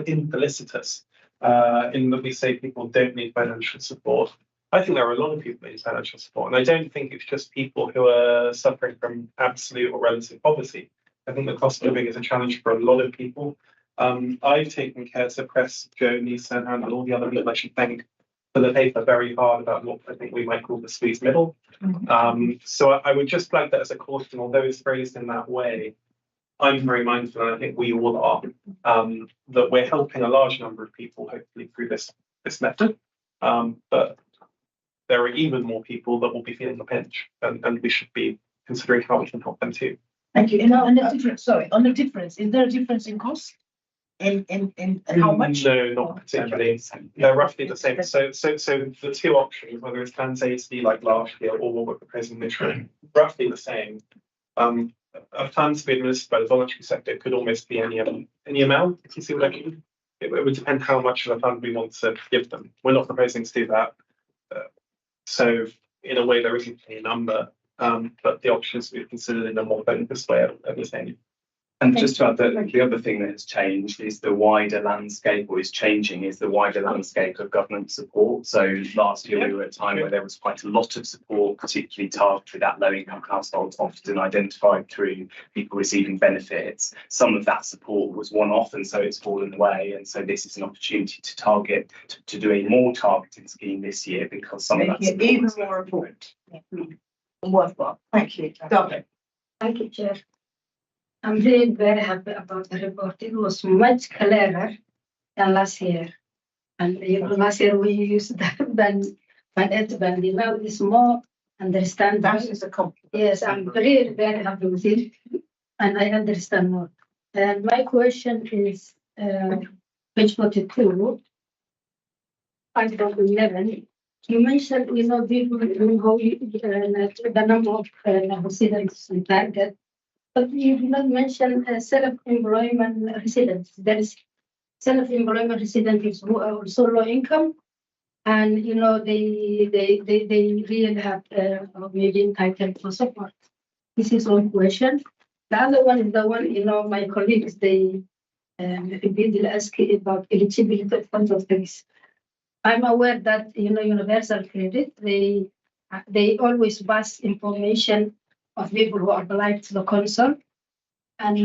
S2: infelicitous in that we say people don't need financial support. I think there are a lot of people who need financial support, and I don't think it's just people who are suffering from absolute or relative poverty. I think the cost of living is a challenge for a lot of people. I've taken care to press Joe, Nisa, and all the other people I should thank for the paper very hard about what I think we might call the squeeze middle. So I would just flag that as a caution, although it's phrased in that way. I'm very mindful, and I think we all are, that we're helping a large number of people, hopefully, through this method. But there are even more people that will be feeling the pinch, and we should be considering how we can help them too.
S10: Thank you.
S9: On the difference, on the difference, is there a difference in cost? And how much?
S2: No, not particularly. They're roughly the same. So the two options, whether it's plans A to be like last year or what we're proposing this year, roughly the same. A plan to be administered by the voluntary sector could almost be any amount, if you see what I mean. It would depend how much of a fund we want to give them. We're not proposing to do that. So in a way, there isn't a number, but the options we've considered in a more focused way are the same.
S11: And just to add that the other thing that has changed is the wider landscape, or is changing, is the wider landscape of government support. So last year we were at a time where there was quite a lot of support, particularly targeted at low-income households, often identified through people receiving benefits. Some of that support was one-off, and so it's fallen away. And so this is an opportunity to target, to do a more targeted scheme this year, because some of that support
S1: even more important. Worthwhile. Thank you. Dublin.
S8: Thank you, Chair. I'm really very happy about the report. It was much clearer than last year. And last year we used that than now it's more understanding.
S1: That is a compliment.
S8: Yes, I'm very, very happy with it. And I understand more. And my question is page 42, 5.11. You mentioned, people how the number of residents and target. But you did not mention self-employment residents. There is self-employment residents who are also low income, and they really have maybe entitled for support. This is one question. The other one is the one my colleagues they will ask about eligibility of funds of things. I'm aware that Universal Credit they always pass information of people who apply to the council, and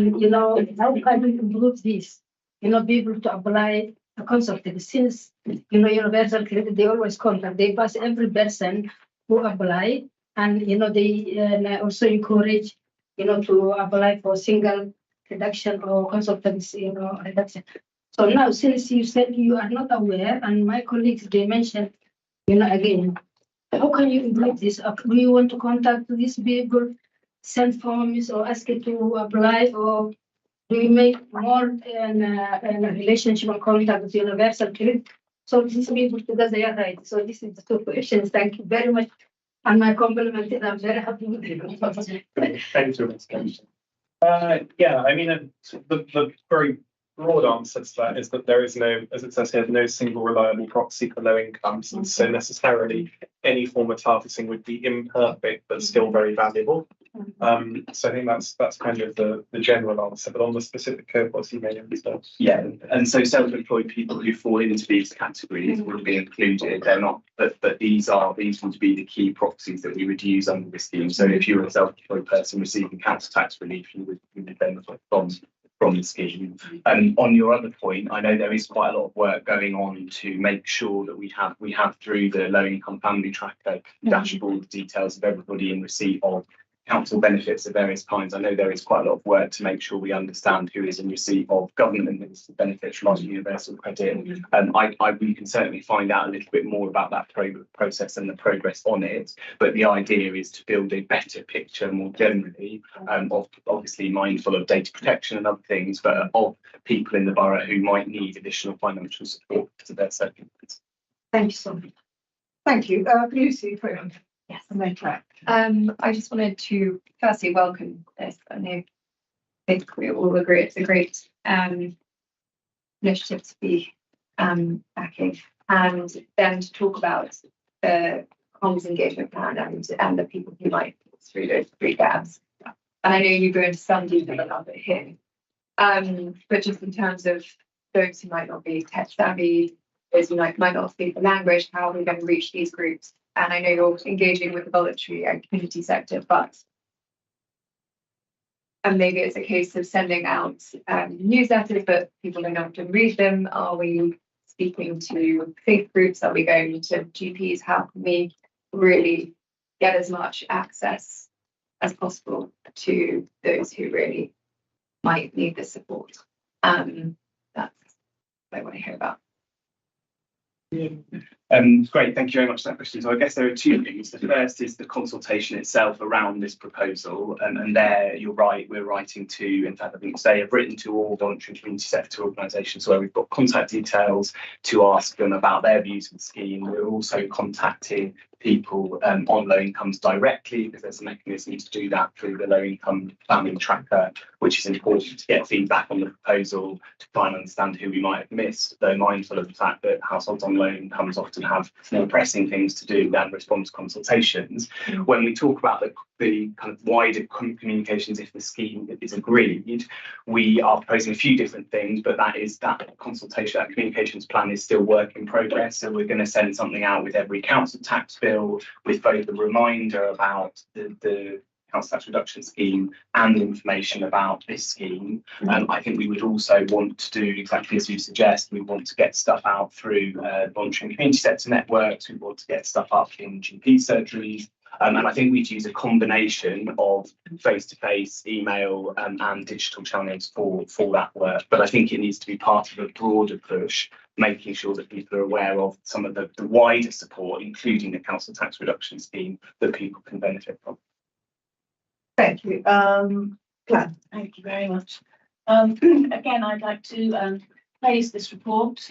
S8: how can we improve this? People to apply the council since Universal Credit they always contact, they pass every person who apply, and they also encourage to apply for single reduction or consultancy reduction. So now since you said you are not aware, and my colleagues they mentioned again. How can you improve this? Do you want to contact these people, send forms, or ask it to apply, or do you make more in a relationship or contact with Universal Credit? So these people, because they are right. So this is the two questions. Thank you very much. And my compliment is I'm very happy with you.
S2: Thank you. Yeah, I mean, the very broad answer to that is that there is no, as it says here, no single reliable proxy for low incomes, and so necessarily any form of targeting would be imperfect but still very valuable. So I think that's kind of the general answer, but on the specific cohorts you may understand.
S11: Yeah, and so self-employed people who fall into these categories will be included. They're not, but these would be the key proxies that we would use under this scheme. So if you're a self-employed person receiving council tax relief, you would benefit from the scheme. And on your other point, I know there is quite a lot of work going on to make sure that we have through the low income family tracker dashboard details of everybody in receipt of council benefits of various kinds. I know there is quite a lot of work to make sure we understand who is in receipt of government administered benefits like universal credit. We can certainly find out a little bit more about that process and the progress on it. But the idea is to build a better picture more generally, of obviously mindful of data protection and other things, but of people in the borough who might need additional financial support to their circumstances.
S8: Thank you so much.
S1: Thank you. Lucy,
S12: Yes.
S1: Okay.
S12: I just wanted to firstly welcome this. I think we all agree it's a great initiative to be backing, and then to talk about the comms engagement plan and the people who might put through those 3 gaps. And I know you go into some detail about it here, but just in terms of those who might not be tech savvy, those who might not speak the language, how are we going to reach these groups? And I know you're engaging with the voluntary and community sector, and maybe it's a case of sending out newsletters, but people don't often read them. Are we speaking to faith groups? Are we going to GPs? How can we really get as much access as possible to those who really might need the support? That's what I want to hear about.
S11: Great, thank you very much for that question. So I guess there are 2 things. The first is the consultation itself around this proposal, and there you're right, we're writing to, in fact I think they have written to all voluntary community sector organisations where we've got contact details to ask them about their views of the scheme. We're also contacting people on low incomes directly, because there's a mechanism to do that through the low income family tracker, which is important to get feedback on the proposal to try and understand who we might have missed, though mindful of the fact that households on low incomes often have more pressing things to do than respond to consultations. When we talk about the kind of wider communications, if the scheme is agreed, we are proposing a few different things, but that consultation, that communications plan is still work in progress. So we're going to send something out with every council tax bill, with both a reminder about the council tax reduction scheme and information about this scheme. I think we would also want to do exactly as you suggest. We want to get stuff out through voluntary and community sector networks. We want to get stuff up in GP surgeries. And I think we'd use a combination of face-to-face, email and digital channels for that work. But I think it needs to be part of a broader push, making sure that people are aware of some of the wider support, including the council tax reduction scheme, that people can benefit from.
S1: Thank you. Claire.
S9: Thank you very much. Again, I'd like to praise this report.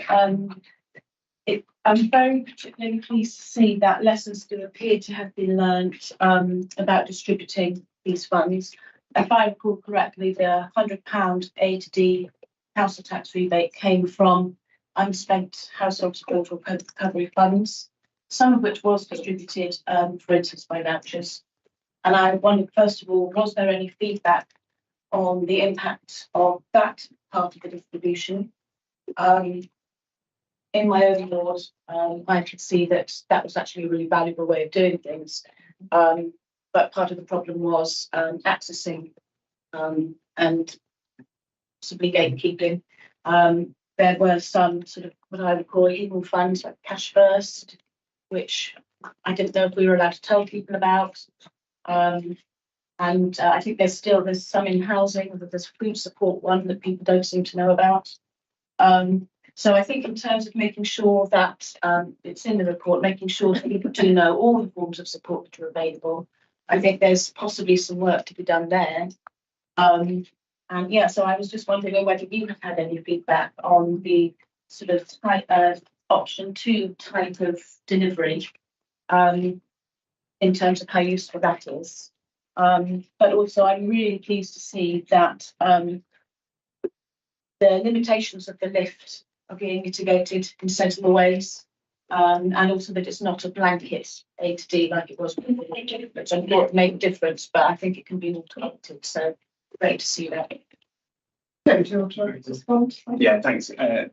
S9: I'm very particularly pleased to see that lessons do appear to have been learned about distributing these funds. If I recall correctly, the £100 A to D council tax rebate came from unspent household support or recovery funds, some of which was distributed, for instance, by vouchers. And I wondered, first of all, was there any feedback on the impact of that part of the distribution? In my own laws, I could see that was actually a really valuable way of doing things. But part of the problem was accessing and possibly gatekeeping. There were some sort of what I would call hidden funds like Cash First, which I didn't know if we were allowed to tell people about. And I think there's some in housing, there's a food support one that people don't seem to know about. So I think in terms of making sure that it's in the report, making sure that people do know all the forms of support that are available, I think there's possibly some work to be done there. And yeah, so I was just wondering whether you have had any feedback on the sort of option 2 type of delivery, in terms of how useful that is. But also I'm really pleased to see that the limitations of the lift are being mitigated in sensible ways, and also that it's not a blanket A to D like it was before, which I thought made a difference, but I think it can be more targeted, so great to see that.
S11: Yeah, thanks,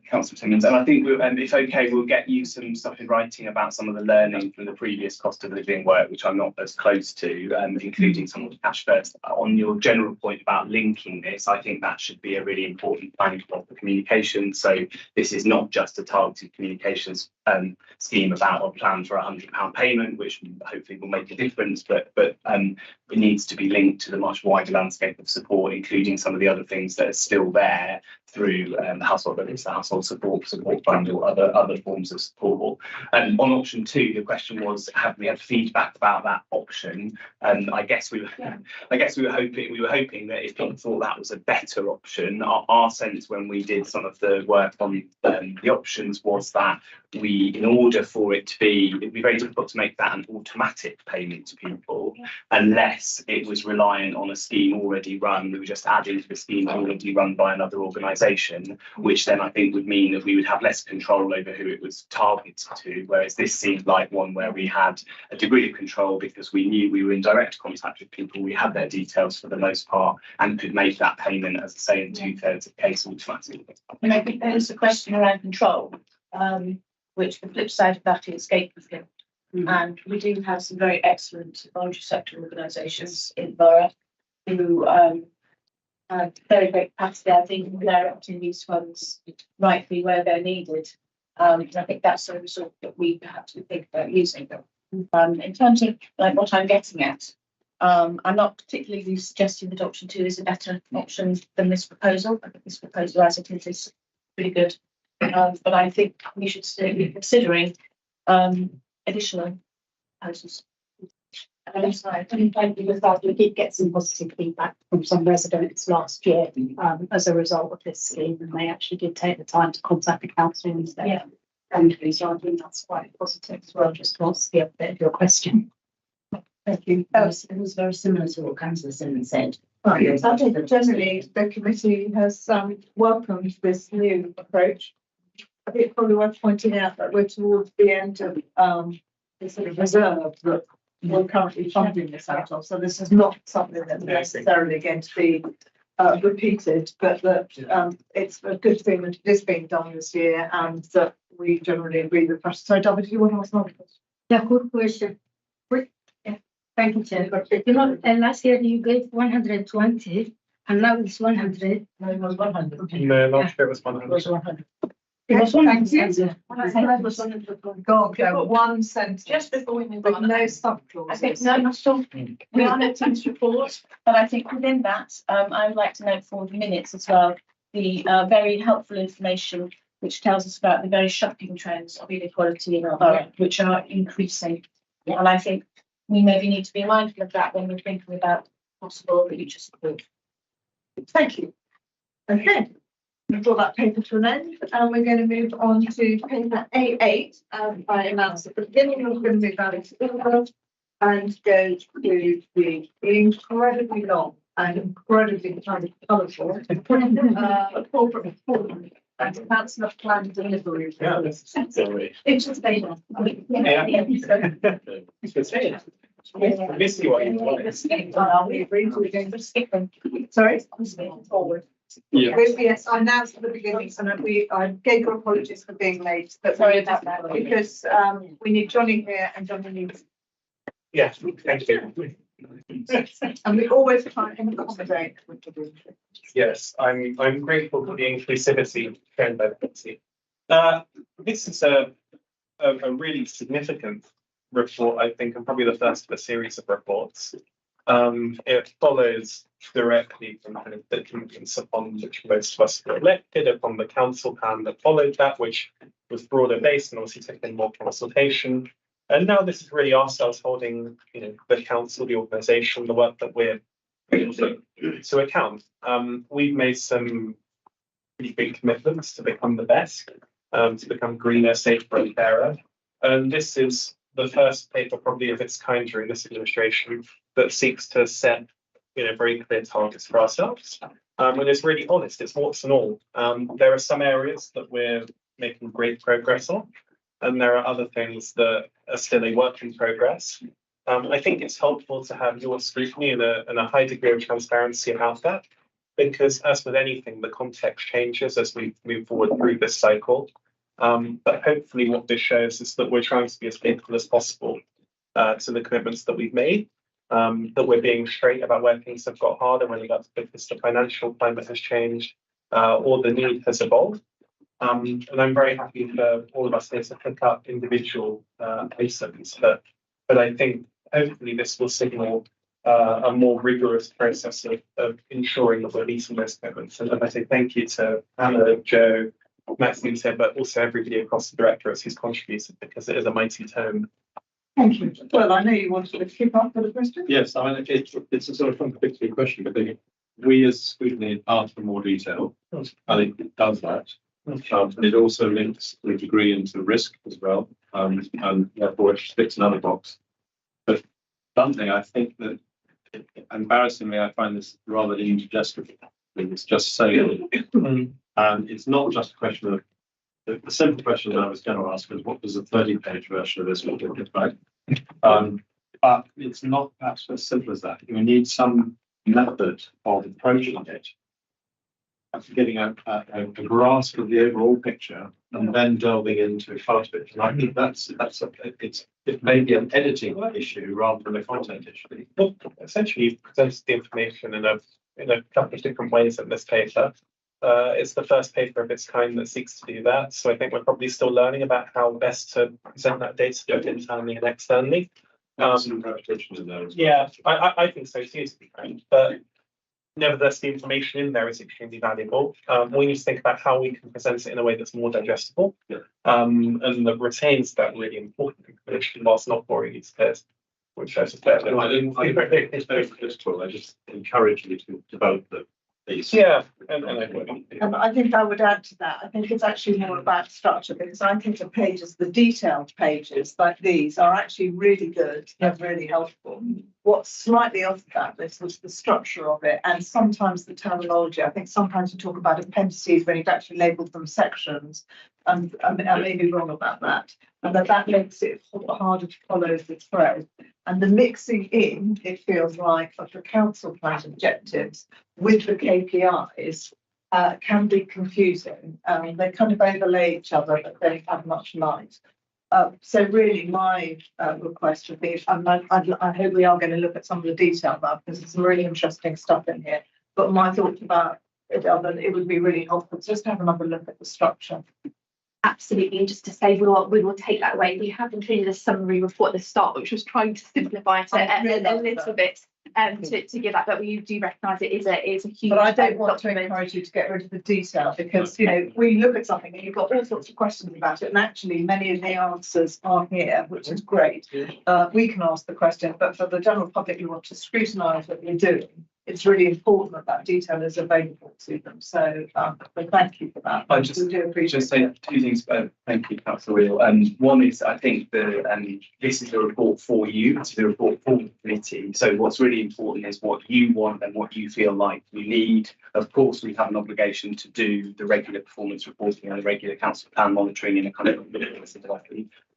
S11: Councillor Timmins. And I think if okay, we'll get you some stuff in writing about some of the learning from the previous cost of living work, which I'm not as close to, including some of the Cash First. On your general point about linking this, I think that should be a really important planning block for communication. So this is not just a targeted communications scheme about a plan for £100 payment, which hopefully will make a difference, but it needs to be linked to the much wider landscape of support, including some of the other things that are still there through the household, whether it's the household support fund or other forms of support. And on option 2, the question was, have we had feedback about that option? And I guess we were hoping that if people thought that was a better option, our sense when we did some of the work on the options was that in order for it to be, it'd be very difficult to make that an automatic payment to people unless it was reliant on a scheme already run. We were just adding to the scheme already run by another organisation, which then I think would mean that we would have less control over who it was targeted to, whereas this seemed like one where we had a degree of control because we knew we were in direct contact with people, we had their details for the most part, and could make that payment, as I say, in 2/3 of the case automatically.
S9: And I think there is a question around control, which the flip side of that is gatekeeping. And we do have some very excellent voluntary sector organisations in the borough who have very great capacity, I think, in directing these funds rightly where they're needed. And I think that's a result that we perhaps would think about using them. In terms of like what I'm getting at, I'm not particularly suggesting that option 2 is a better option than this proposal. I think this proposal as it is pretty good. But I think we should still be considering additional proposals.
S7: We did get some positive feedback from some residents last year as a result of this scheme, and they actually did take the time to contact the council instead.
S9: Yeah.
S7: And so I think that's quite positive as well, just to answer the other bit of your question.
S10: Thank you. It was very similar to what Councillor Simmons said.
S1: Right, I think generally the committee has welcomed this new approach. I think it's probably worth pointing out that we're towards the end of the sort of reserve that we're currently funding this out of. So this is not something that's necessarily going to be repeated, but that it's a good thing that it is being done this year and that we generally agree with that. So, David, do you want to ask another question?
S8: Yeah, good question. Yeah, thank you, Chair. You know, last year you gave 120 and now it's 100.
S9: No, it was 100.
S2: No, last year it was 100.
S9: It was 100.
S8: It was 100.
S1: It was 100. God, go 1 sentence.
S9: Just before we move
S1: With
S9: on.
S1: no subclauses.
S9: I think, no, not still, we are noting this report, but I think within that, I would like to note for the minutes as well, the very helpful information which tells us about the very shocking trends of inequality in our borough, which are increasing. And I think we maybe need to be mindful of that when we're thinking about possible future support.
S1: Thank you. Okay, we've brought that paper to an end, and we're going to move on to paper A8. I announced at the beginning, we're going to move out into order and go to the incredibly long and incredibly kind of colourful corporate form and council of plan delivery.
S2: Yeah, that's sorry.
S1: It's just they
S2: I missed you while you were on.
S1: we agreed we were going to skip them. Sorry, I'm skipping forward.
S2: Yeah.
S1: Yes, I announced at the beginning, and I gave your apologies for being late, but
S9: Sorry about that.
S1: because we need Johnny here and Johnny needs,
S2: Yeah, thank you.
S1: and we always try and accommodate with the room.
S2: Yes, I'm grateful for the inclusivity shown by the committee. This is a really significant report, I think, and probably the first of a series of reports. It follows directly from kind of the commitments upon which most of us were elected, upon the council plan that followed that, which was broader based and obviously took in more consultation. And now this is really ourselves holding, the council, the organisation, the work that we're to account. We've made some pretty big commitments to become the best, to become greener, safer and fairer. And this is the first paper probably of its kind during this administration that seeks to set, very clear targets for ourselves. And it's really honest, it's warts and all. There are some areas that we're making great progress on, and there are other things that are still a work in progress. I think it's helpful to have your scrutiny and a high degree of transparency about that, because as with anything, the context changes as we move forward through this cycle. But hopefully what this shows is that we're trying to be as faithful as possible to the commitments that we've made, that we're being straight about where things have got harder, whether that's because the financial climate has changed or the need has evolved. And I'm very happy for all of us here to pick up individual items, but I think hopefully this will signal a more rigorous process of ensuring that we're meeting those commitments. And I say thank you to Anna, Joe, Maxine said, but also everybody across the directorates who's contributed, because it is a mighty tome.
S1: Thank you. Well, I know you wanted to keep up with the question.
S3: Yes, I mean, it's a sort of contradictory question, but we as Scrutiny ask for more detail. I think it does that. And it also links to a degree into risk as well, and therefore it fits another box. But bluntly, I think that embarrassingly, I find this rather indigestible. It's just saying, and it's not just a question of the simple question that I was going to ask was what was the 30-page version of this look like? But it's not perhaps as simple as that. You need some method of approaching it, getting a grasp of the overall picture, and then delving into part of it. And I think it may be an editing issue rather than a content issue.
S2: Well, essentially, you've presented the information in a couple of different ways in this paper. It's the first paper of its kind that seeks to do that. So I think we're probably still learning about how best to present that data both internally and externally.
S3: Some repetition in there as well.
S2: Yeah, I think so too, to be frank. But nevertheless, the information in there is extremely valuable. We need to think about how we can present it in a way that's more digestible, and that retains that really important information whilst not boring its pairs. Which I suspect.
S3: It's very difficult. I just encourage you to develop these.
S2: Yeah,
S1: And I think I would add to that, I think it's actually more about structure, because I think the pages, the detailed pages like these are actually really good and really helpful. What's slightly off about this was the structure of it, and sometimes the terminology. I think sometimes you talk about appendices when you've actually labelled them sections, and I may be wrong about that, and that makes it harder to follow the thread. And the mixing in, it feels like, of the council plan objectives with the KPIs can be confusing. They kind of overlay each other, but they have much light. So really my request would be, I hope we are going to look at some of the detail now, because there's some really interesting stuff in here. But my thoughts about it would be really helpful just to have another look at the structure.
S12: Absolutely, and just to say we will take that away. We have included a summary report at the start, which was trying to simplify it a little bit to give that, but we do recognise it is a huge.
S1: But I don't want to encourage you to get rid of the detail, because we look at something and you've got all sorts of questions about it, and actually many of the answers are here, which is great. We can ask the question, but for the general public who want to scrutinise what you're doing, it's really important that detail is available to them. So thank you for that.
S11: I just
S1: do appreciate
S11: say two things. Thank you, Councillor Wheel. One is, I think this is a report for you. It's a report for the committee. So what's really important is what you want and what you feel like you need. Of course, we have an obligation to do the regular performance reporting and the regular council plan monitoring in a kind of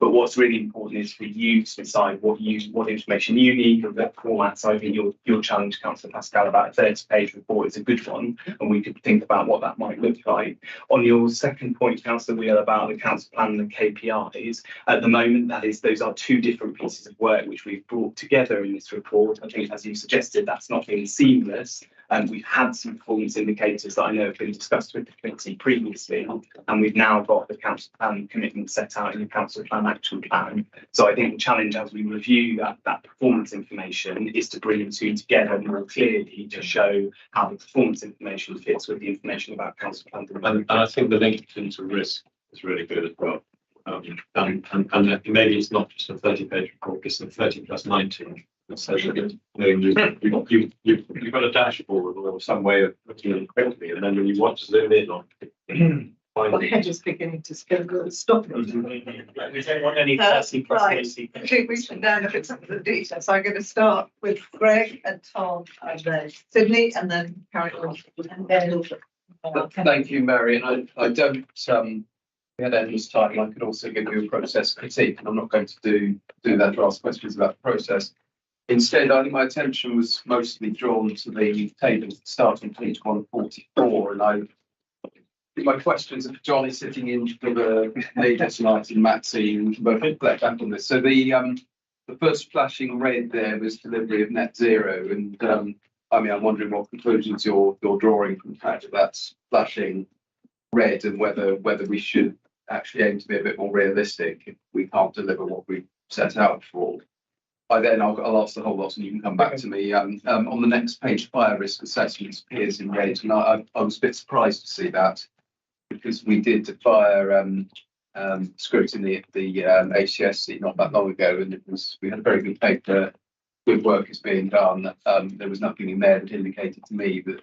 S11: but what's really important is for you to decide what information you need and what format. So I think your challenge, Councillor Pascal, about a 30-page report is a good one, and we could think about what that might look like. On your second point, Councillor Wheel, about the council plan and the KPIs, at the moment those are two different pieces of work which we've brought together in this report. I think, as you suggested, that's not been seamless. And we've had some performance indicators that I know have been discussed with the committee previously, and we've now got the council plan commitment set out in the council plan action plan. So I think the challenge as we review that performance information is to bring the two together more clearly to show how the performance information fits with the information about council plan.
S3: And I think the link into risk is really good as well. And maybe it's not just a 30-page report, it's a 30 plus 90. So you've got a dashboard or some way of looking at it quickly, and then when you want to zoom in on
S1: My head is beginning to spin. Stop it.
S2: We don't want any 30 plus
S1: Right.
S2: 90.
S1: I think we should now look at some of the details. So I'm going to start with Greg and Tom and then Sydney, and then carry on. And then
S6: Thank you, Mary. And I don't, we had endless time. I could also give you a process critique, and I'm not going to do that to ask questions about the process. Instead, I think my attention was mostly drawn to the tables that start on page 144, and my questions are for Johnny sitting in for the leader tonight and Maxine, both reflect back on this. So the first flashing red there was delivery of net zero, and I mean, I'm wondering what conclusions you're drawing from the fact that that's flashing red, and whether we should actually aim to be a bit more realistic if we can't deliver what we set out for. I'll ask the whole lot and you can come back to me. On the next page, fire risk assessments appears in red, and I was a bit surprised to see that because we did the fire scrutiny at the HCSC not that long ago, and we had a very good paper. Good work is being done. There was nothing in there that indicated to me that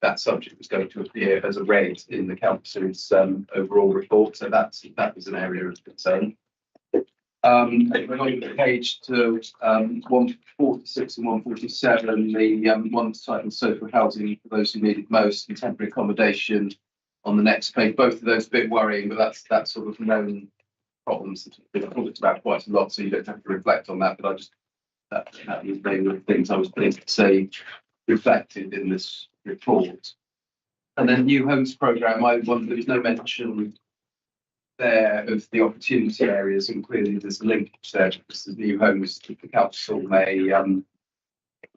S6: that subject was going to appear as a red in the council's overall report. So that was an area of concern. Going on the page to 146 and 147, the one titled social housing for those who need it most and temporary accommodation on the next page. Both of those a bit worrying, but that's sort of known problems that have been talked about quite a lot, so you don't have to reflect on that. But that was maybe the things I was pleased to say reflected in this report. And then new homes programme, I wonder there was no mention there of the opportunity areas, and clearly there's a linkage there because the new homes that the council may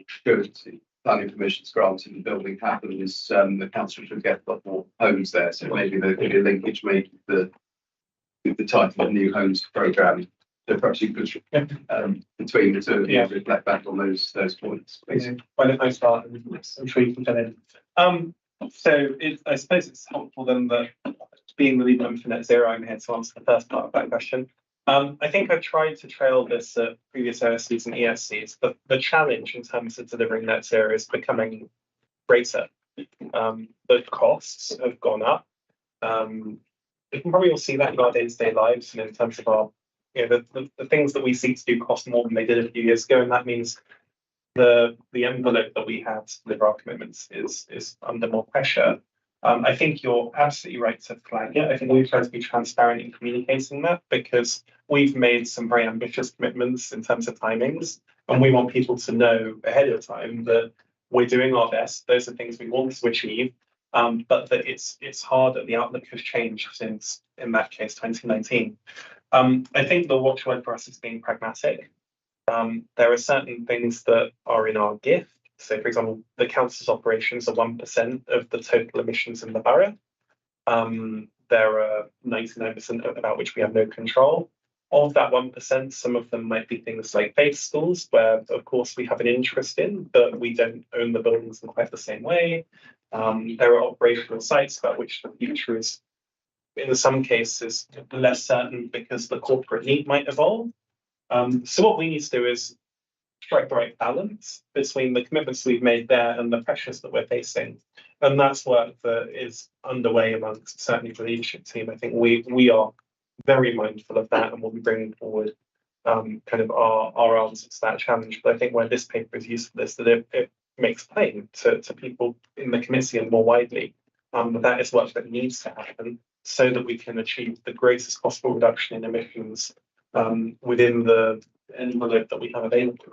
S6: should planning permissions granted and building happens, the council should get a lot more homes there. So maybe there could be a linkage made with the title of new homes programme. So perhaps you could between the two of you reflect back on those points, please.
S2: Why don't I start? I'm sure you can fill in. I suppose it's helpful then that being the lead member for net zero, I'm here to answer the first part of that question. I think I've tried to trail this at previous OSCs and ESCs. The challenge in terms of delivering net zero is becoming greater. The costs have gone up. We can probably all see that in our day-to-day lives and in terms of our, the things that we seek to do cost more than they did a few years ago, and that means the envelope that we have to deliver our commitments is under more pressure. I think you're absolutely right to flag it. I think we've tried to be transparent in communicating that because we've made some very ambitious commitments in terms of timings, and we want people to know ahead of time that we're doing our best. Those are things we want to achieve, but that it's hard that the outlook has changed since, in that case, 2019. I think the watchword for us is being pragmatic. There are certain things that are in our gift. So, for example, the council's operations are 1% of the total emissions in the borough. There are 99% about which we have no control. Of that 1%, some of them might be things like faith schools, where, of course, we have an interest in, but we don't own the buildings in quite the same way. There are operational sites about which the future is, in some cases, less certain because the corporate need might evolve. So what we need to do is strike the right balance between the commitments we've made there and the pressures that we're facing. And that's work that is underway amongst certainly the leadership team. I think we are very mindful of that and we'll be bringing forward kind of our answers to that challenge. But I think where this paper is useful is that it makes plain to people in the committee and more widely that is work that needs to happen so that we can achieve the greatest possible reduction in emissions within the envelope that we have available.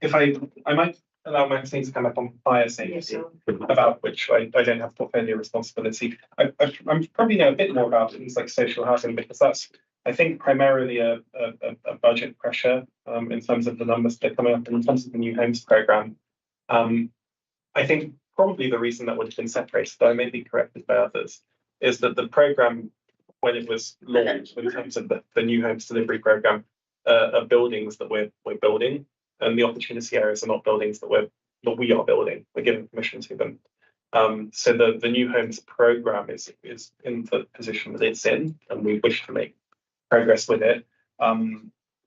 S2: If I might allow Maxine to come up on fire safety, about which I don't have portfolio responsibility. I'm probably know a bit more about things like social housing because that's, I think, primarily a budget pressure in terms of the numbers that are coming up in terms of the new homes programme. I think probably the reason that would have been separated, though I may be corrected by others, is that the programme, when it was launched in terms of the new homes delivery programme, are buildings that we're building. And the opportunity areas are not buildings that we are building. We're giving permission to them. So the new homes programme is in the position that it's in, and we wish to make progress with it.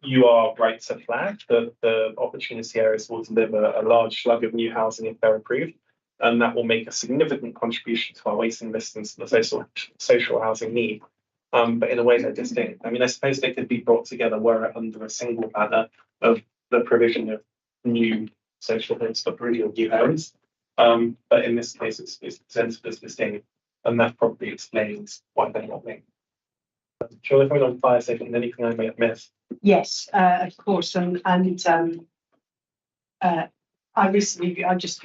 S2: You are right to flag that the opportunity areas will deliver a large slug of new housing if they're approved, and that will make a significant contribution to our waiting list and the social housing need. But in a way they're distinct. I mean, I suppose they could be brought together were it under a single banner of the provision of new social homes for provision of new homes. But in this case, it's presented as distinct, and that probably explains why they're not linked. Shall coming on fire safety and anything I may have missed?
S4: Yes, of course, and I just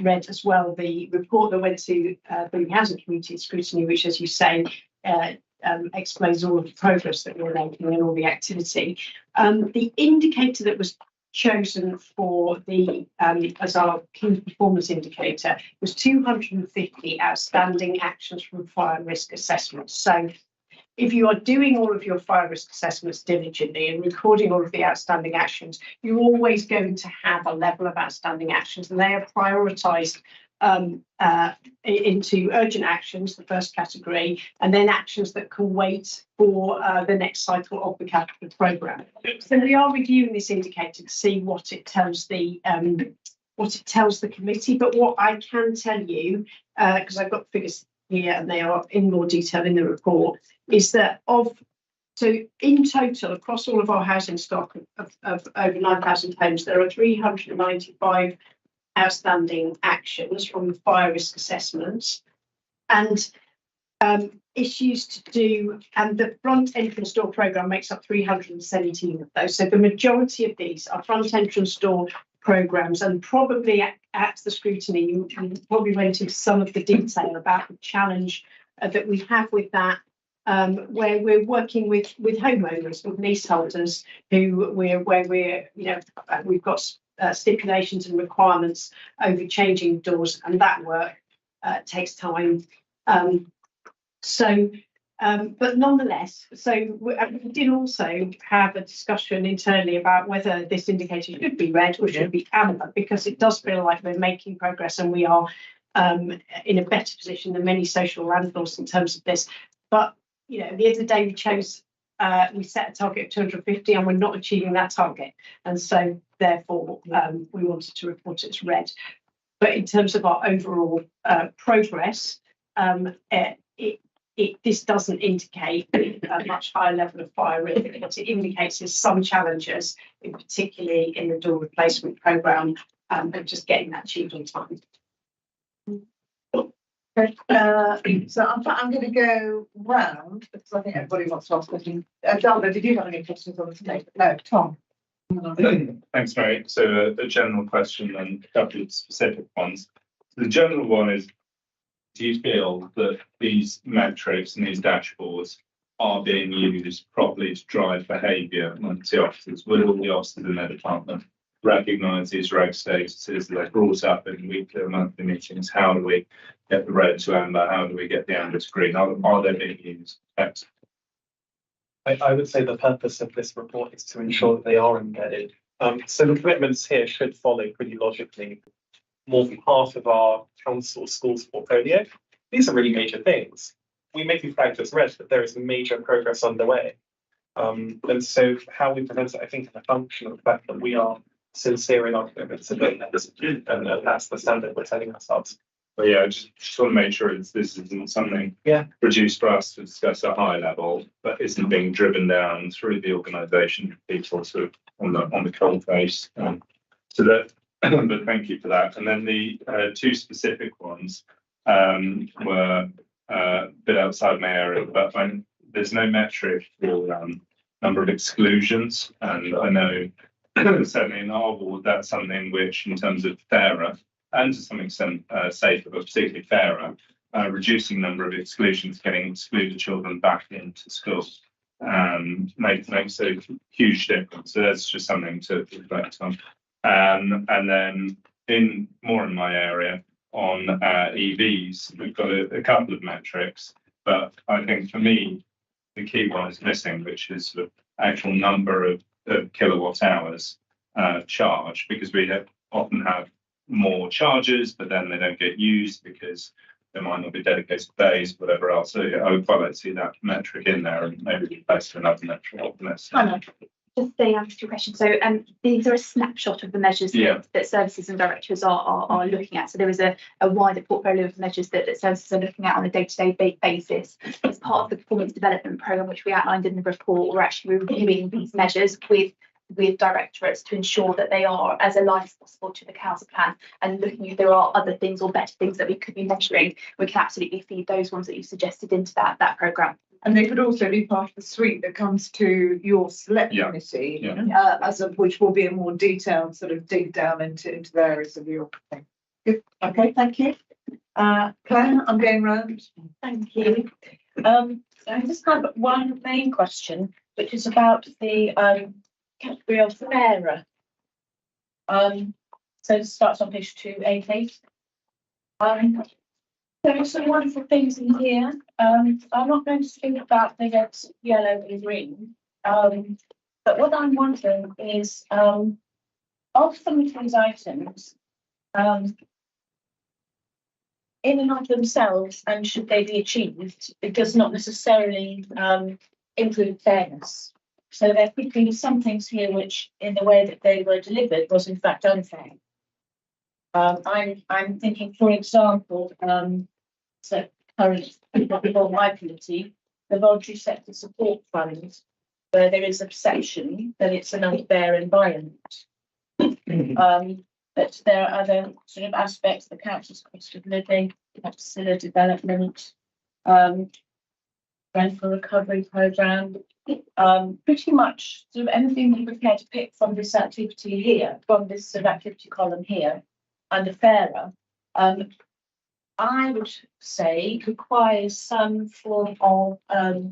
S4: read as well the report that went to the Housing Community Scrutiny, which, as you say, explains all of the progress that we're making and all the activity. The indicator that was chosen for the as our key performance indicator was 250 outstanding actions from fire risk assessments. So if you are doing all of your fire risk assessments diligently and recording all of the outstanding actions, you're always going to have a level of outstanding actions, and they are prioritised into urgent actions, the first category, and then actions that can wait for the next cycle of the capital programme. So we are reviewing this indicator to see what it tells the committee. But what I can tell you, because I've got figures here and they are in more detail in the report, is that so in total across all of our housing stock of over 9,000 homes, there are 395 outstanding actions from the fire risk assessments, and issues to do, and the front entrance door programme makes up 317 of those. So the majority of these are front entrance door programmes, and probably at the scrutiny, you probably went into some of the detail about the challenge that we have with that, where we're working with homeowners, with leaseholders, we've got stipulations and requirements over changing doors, and that work takes time. But nonetheless, so we did also have a discussion internally about whether this indicator should be red or should be amber, because it does feel like we're making progress and we are in a better position than many social landlords in terms of this. But at the end of the day, we set a target of 250 and we're not achieving that target, and so therefore we wanted to report it as red. But in terms of our overall progress, this doesn't indicate a much higher level of fire risk. What it indicates is some challenges, particularly in the door replacement programme, and just getting that achieved on time.
S1: So I'm going to go round because I think everybody wants to ask questions. Dana, did you have any questions on the table? No, Tom.
S5: Thanks, Mary. So a general question and a couple of specific ones. The general one is, do you feel that these metrics and these dashboards are being used properly to drive behaviour amongst the officers? Will all the officers in their department recognise these reg statuses that are brought up in weekly or monthly meetings? How do we get the red to amber? How do we get the amber to green? Are they being used?
S2: I would say the purpose of this report is to ensure that they are embedded. So the commitments here should follow pretty logically. More than half of our council schools portfolio, these are really major things. We may be flagged as red, but there is major progress underway. And so how we present it, I think, is a function of the fact that we are sincere in our commitments to doing this, and that's the standard we're setting ourselves.
S5: But yeah, I just want to make sure this isn't something produced for us to discuss at a high level, but isn't being driven down through the organisation, people sort of on the cold face. But thank you for that. And then the two specific ones were a bit outside my area, but there's no metric for number of exclusions, and I know certainly in our ward that's something which, in terms of fairer and to some extent safer, but particularly fairer, reducing number of exclusions, getting excluded children back into school makes a huge difference. So that's just something to reflect on. And then in my area on EVs, we've got a couple of metrics, but I think for me, the key one is missing, which is the actual number of kilowatt hours charged, because we often have more charges, but then they don't get used because there might not be dedicated bays, whatever else. So I would quite like to see that metric in there and maybe replace with another metric.
S12: Just to answer your question, so these are a snapshot of the measures that services and directors are looking at. So there is a wider portfolio of measures that services are looking at on a day-to-day basis. As part of the performance development programme, which we outlined in the report, we're actually reviewing these measures with directorates to ensure that they are as aligned as possible to the council plan, and looking if there are other things or better things that we could be measuring. We can absolutely feed those ones that you suggested into that programme.
S1: And they could also be part of the suite that comes to your select committee, which will be a more detailed sort of dig down into the areas of your thing. Good. Okay, thank you. Claire, I'm going round.
S9: Thank you. So I just have one main question, which is about the category of fairer. So it starts on page 288. There are some wonderful things in here. I'm not going to speak about the red, yellow and green. But what I'm wondering is, of some of these items, in and of themselves, and should they be achieved, it does not necessarily improve fairness. So there could be some things here which, in the way that they were delivered, was in fact unfair. I'm thinking, for example, so current or my committee, the voluntary sector support fund, where there is a perception that it's an unfair environment. But there are other sort of aspects, the council's cost of living, facility development, rental recovery programme, pretty much sort of anything that you care to pick from this activity here, from this sort of activity column here, under fairer, I would say requires some form of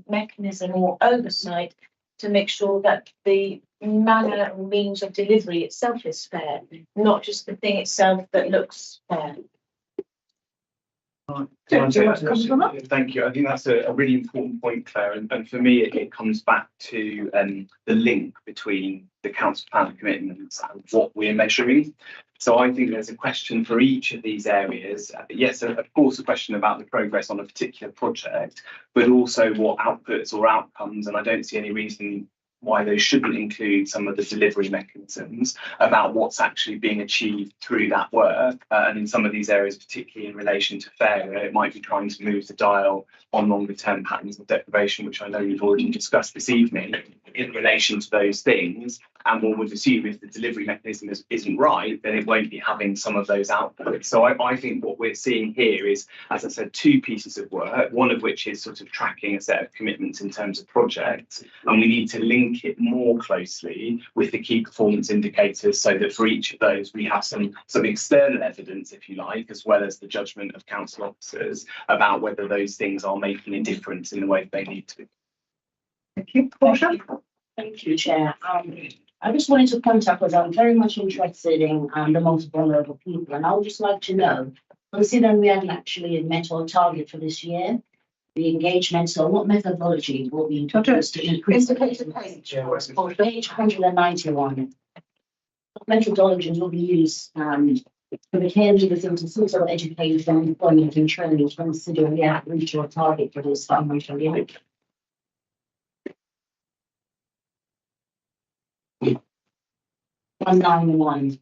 S9: mechanism or oversight to make sure that the manner and means of delivery itself is fair, not just the thing itself that looks fair.
S11: Thank you. I think that's a really important point, Claire. And for me, it comes back to the link between the council plan commitments and what we're measuring. So I think there's a question for each of these areas. Yes, of course, a question about the progress on a particular project, but also what outputs or outcomes. And I don't see any reason why those shouldn't include some of the delivery mechanisms about what's actually being achieved through that work. And in some of these areas, particularly in relation to fair, it might be trying to move the dial on longer term patterns of deprivation, which I know you've already discussed this evening in relation to those things. And one would assume if the delivery mechanism isn't right, then it won't be having some of those outputs. So I think what we're seeing here is, as I said, two pieces of work, one of which is sort of tracking a set of commitments in terms of projects. And we need to link it more closely with the key performance indicators so that for each of those, we have some external evidence, if you like, as well as the judgment of council officers about whether those things are making a difference in the way they need to.
S1: Thank you. Portia?
S10: Thank you, Chair. I just wanted to point out, because I'm very much interested in the most vulnerable people, and I would just like to know, considering we haven't actually met our target for this year, the engagement, so what methodology will be introduced to increase the page 191. What methodologies will be used for the care leaders into social education, employment and training, considering we haven't reached our target for this financial year? 191.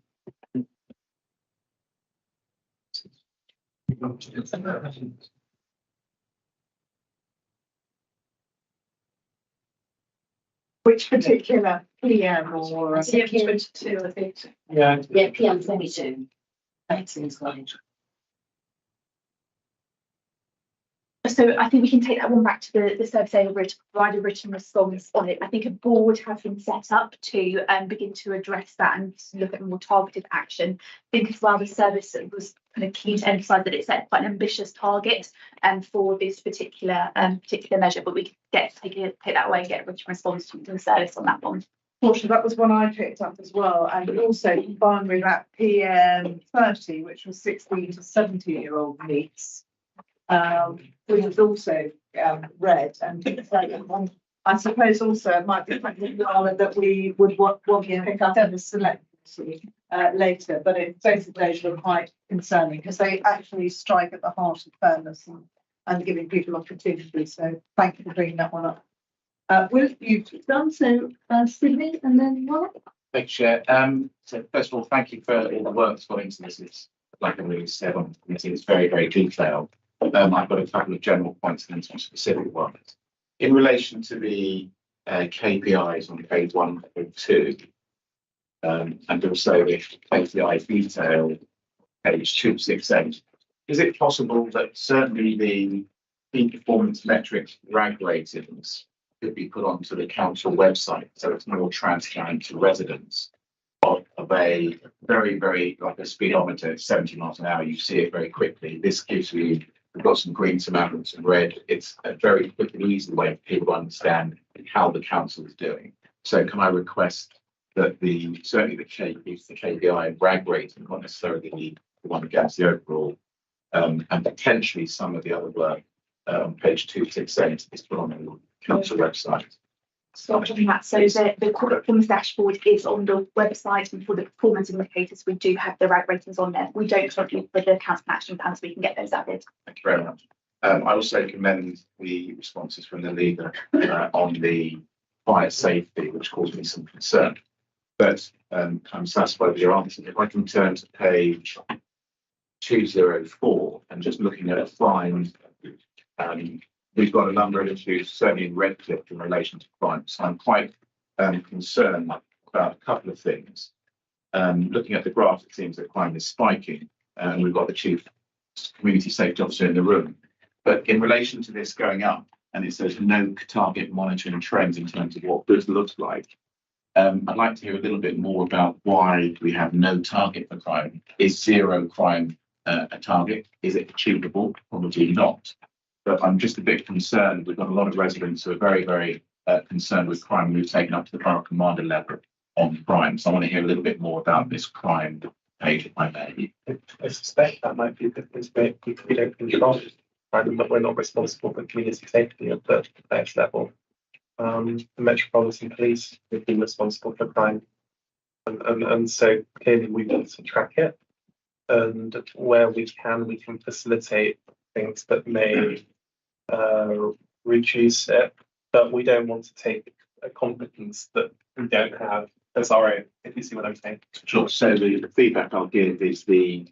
S1: Which particular PM or?
S4: PM 22, I think.
S2: Yeah.
S10: Yeah, PM 22. Excellent slide.
S12: So I think we can take that one back to the service area to provide a written response on it. I think a board has been set up to begin to address that and look at more targeted action. I think as well the service was kind of keen to emphasise that it set quite an ambitious target for this particular measure, but we could take that away and get a written response from the service on that one.
S1: Portia, that was one I picked up as well, and also combined with that PM 30, which was 16 to 17-year-old needs. Which was also read, and I suppose also it might be something that we would want to pick up in the select later, but both of those were quite concerning because they actually strike at the heart of fairness and giving people opportunity. So thank you for bringing that one up. Will, you've done so, Sydney, and then what?
S3: Thanks, Chair. So first of all, thank you for all the work that's gone into this. It's like I really said on the committee, it's very, very detailed. I've got a couple of general points and then some specific ones. In relation to the KPIs on page 1.2, and also the KPI detail, page 268, is it possible that certainly the key performance metrics RAG ratings could be put onto the council website so it's more transparent to residents of a very, very, like a speedometer, 70 miles an hour, you see it very quickly. This gives you, we've got some green, some amber, some red. It's a very quick and easy way for people to understand how the council is doing. So can I request that certainly the KPI and RAG rating, not necessarily the one against the overall
S13: And potentially some of the other work on page 268 is put on the council website.
S14: So the corporate performance dashboard is on the website, and for the performance indicators, we do have the right ratings on there. We don't currently for the council action plans, we can get those added.
S13: Thank you very much. I also commend the responses from the leader on the fire safety, which caused me some concern. But I'm satisfied with your answer. If I can turn to page 204 and just looking at a crime, we've got a number of issues, certainly in Redcliffe, in relation to crime. So I'm quite concerned about a couple of things. Looking at the graph, it seems that crime is spiking, and we've got the chief community safety officer in the room. But in relation to this going up, and it says no target monitoring trends in terms of what good looks like, I'd like to hear a little bit more about why we have no target for crime. Is zero crime a target? Is it achievable? Probably not. But I'm just a bit concerned. We've got a lot of residents who are very, very concerned with crime. We've taken up to the borough commander level on crime. So I want to hear a little bit more about this crime page, if I may.
S2: I suspect that might be because we don't control crime, but we're not responsible for community safety at the highest level. The Metropolitan Police would be responsible for crime, and so clearly we want to track it, and where we can facilitate things that may reduce it, but we don't want to take a competence that we don't have as our own, if you see what I'm saying.
S13: Sure. So the feedback I'll give is the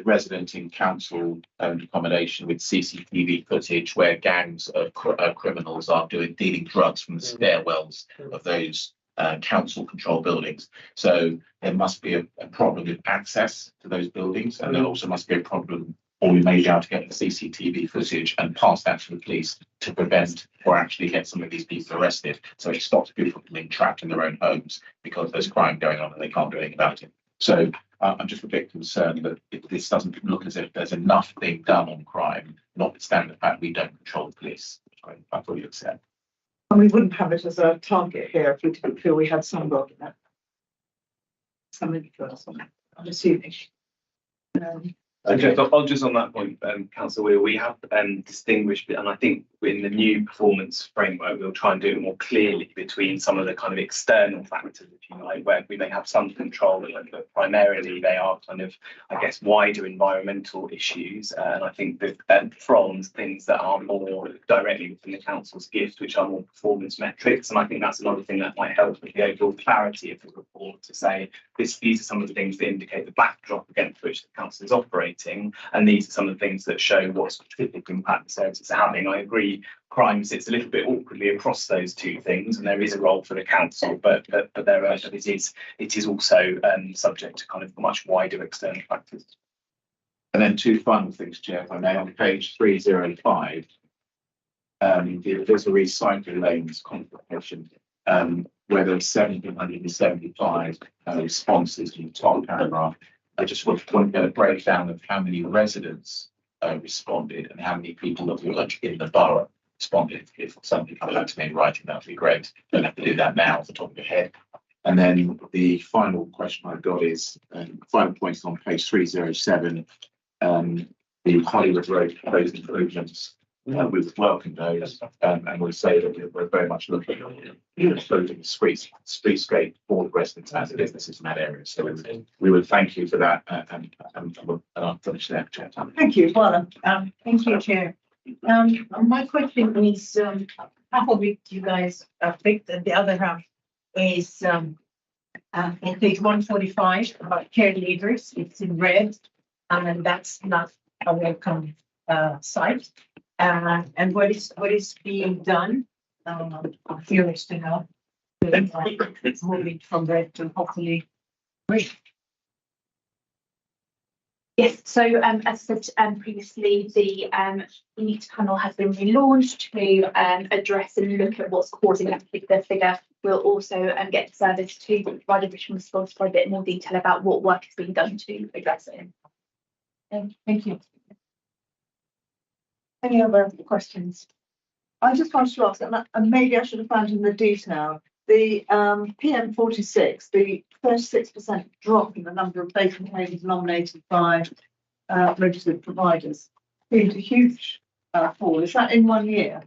S13: resident in council owned accommodation with CCTV footage where gangs of criminals are dealing drugs from the stairwells of those council control buildings. So there must be a problem with access to those buildings, and there also must be a problem, or we may be able to get the CCTV footage and pass that to the police to prevent or actually get some of these people arrested. So it stops people from being trapped in their own homes because there's crime going on and they can't do anything about it. So I'm just a bit concerned that this doesn't look as if there's enough being done on crime, notwithstanding the fact we don't control the police, which I fully accept.
S1: And we wouldn't have it as a target here if we didn't feel we had some role in it. Some influence on it, I'm assuming.
S11: Just on that point, Councillor, we have distinguished, and I think in the new performance framework, we'll try and do it more clearly between some of the kind of external factors, if you like, where we may have some control, but primarily they are kind of, I guess, wider environmental issues. And I think that from things that are more directly within the council's gift, which are more performance metrics. And I think that's another thing that might help with the overall clarity of the report, to say these are some of the things that indicate the backdrop against which the council is operating. And these are some of the things that show what specific impact the services are having. I agree, crime sits a little bit awkwardly across those two things, and there is a role for the council, but it is also subject to kind of much wider external factors.
S13: And then two final things, Chair, if I may. On page 305, there's a recycling lanes complication, where there's 1,775 responses in the top paragraph. I just want to get a breakdown of how many residents responded and how many people that work in the borough responded. If somebody comes out to me in writing, that would be great. Don't have to do that now off the top of your head. And then the final question I've got is, final points on page 307, the Hollywood Road proposed improvements. We would welcome those, and we'll say that we're very much looking at improving the streetscape for the residents and the businesses in that area. So we would thank you for that, and I'll finish there, Chair.
S1: Thank you, Paula.
S9: Thank you, Chair. My question is, half of it you guys picked, and the other half is on page 145 about care leaders. It's in red, and that's not a welcome sight. And what is being done? I'm curious to know. It's moving from red to hopefully green.
S14: Yes, so as said previously, the elite panel has been relaunched to address and look at what's causing that particular figure. We'll also get the service to provide a written response for a bit more detail about what work is being done to address it.
S9: Thank you.
S1: Any other questions? I just wanted to ask, and maybe I should have found in the detail, the PM46, the 36% drop in the number of vacant homes nominated by registered providers. Seemed a huge fall. Is that in 1 year?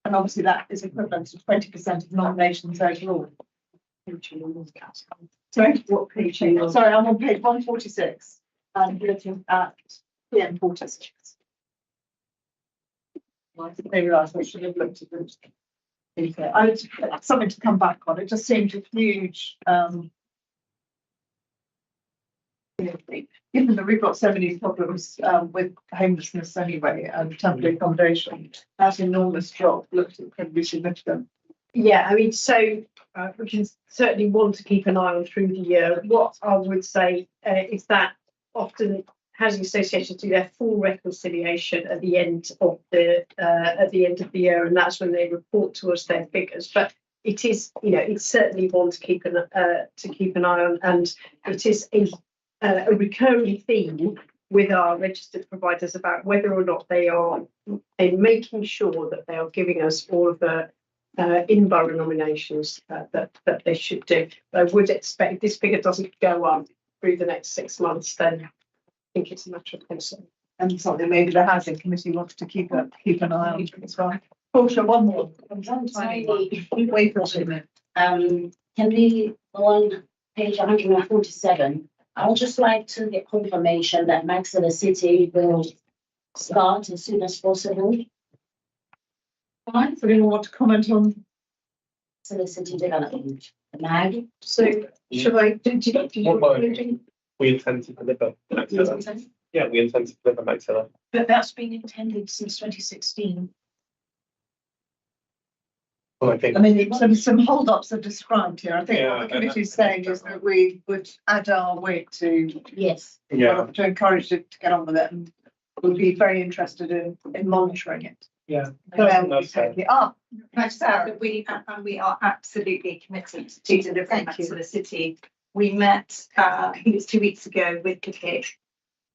S1: And obviously that is equivalent to 20% of nominations overall. Sorry, what page? Sorry, I'm on page 146. And looking at PM 46. I didn't realise I should have looked at them. I would something to come back on. It just seemed a huge. Given that we've got so many problems with homelessness anyway and temporary accommodation, that enormous drop looked incredibly significant.
S4: Yeah, I mean, so we can certainly want to keep an eye on through the year. What I would say is that often housing associations do their full reconciliation at the end of the year, and that's when they report to us their figures. But it is, it's certainly one to keep an eye on, and it is a recurring theme with our registered providers about whether or not they are making sure that they are giving us all of the in-borough nominations that they should do. I would expect if this figure doesn't go up through the next 6 months, then I think it's a matter of concern.
S1: And something maybe the housing committee wants to keep an eye on as well. Portia, one more.
S10: Wait for a minute. Can we go on page 147? I would just like to get confirmation that Maxilla City will start as soon as possible.
S1: Fine, so anyone want to comment on
S10: Maxilla City development, the MAG?
S4: So should I?
S2: We intend to deliver Maxilla. Yeah, we intend to deliver Maxilla.
S9: But that's been intended since 2016.
S2: Well, I think.
S1: I mean, some hold-ups are described here. I think
S2: Yeah,
S1: what the committee is saying is that we would add our weight to
S10: Yes.
S2: Yeah.
S1: to encourage it to get on with it, and we'll be very interested in monitoring it.
S2: Yeah.
S1: That's fair.
S15: Thanks, Sarah. We are absolutely committed to delivering that to the city. We met, I think it was 2 weeks ago with the kid.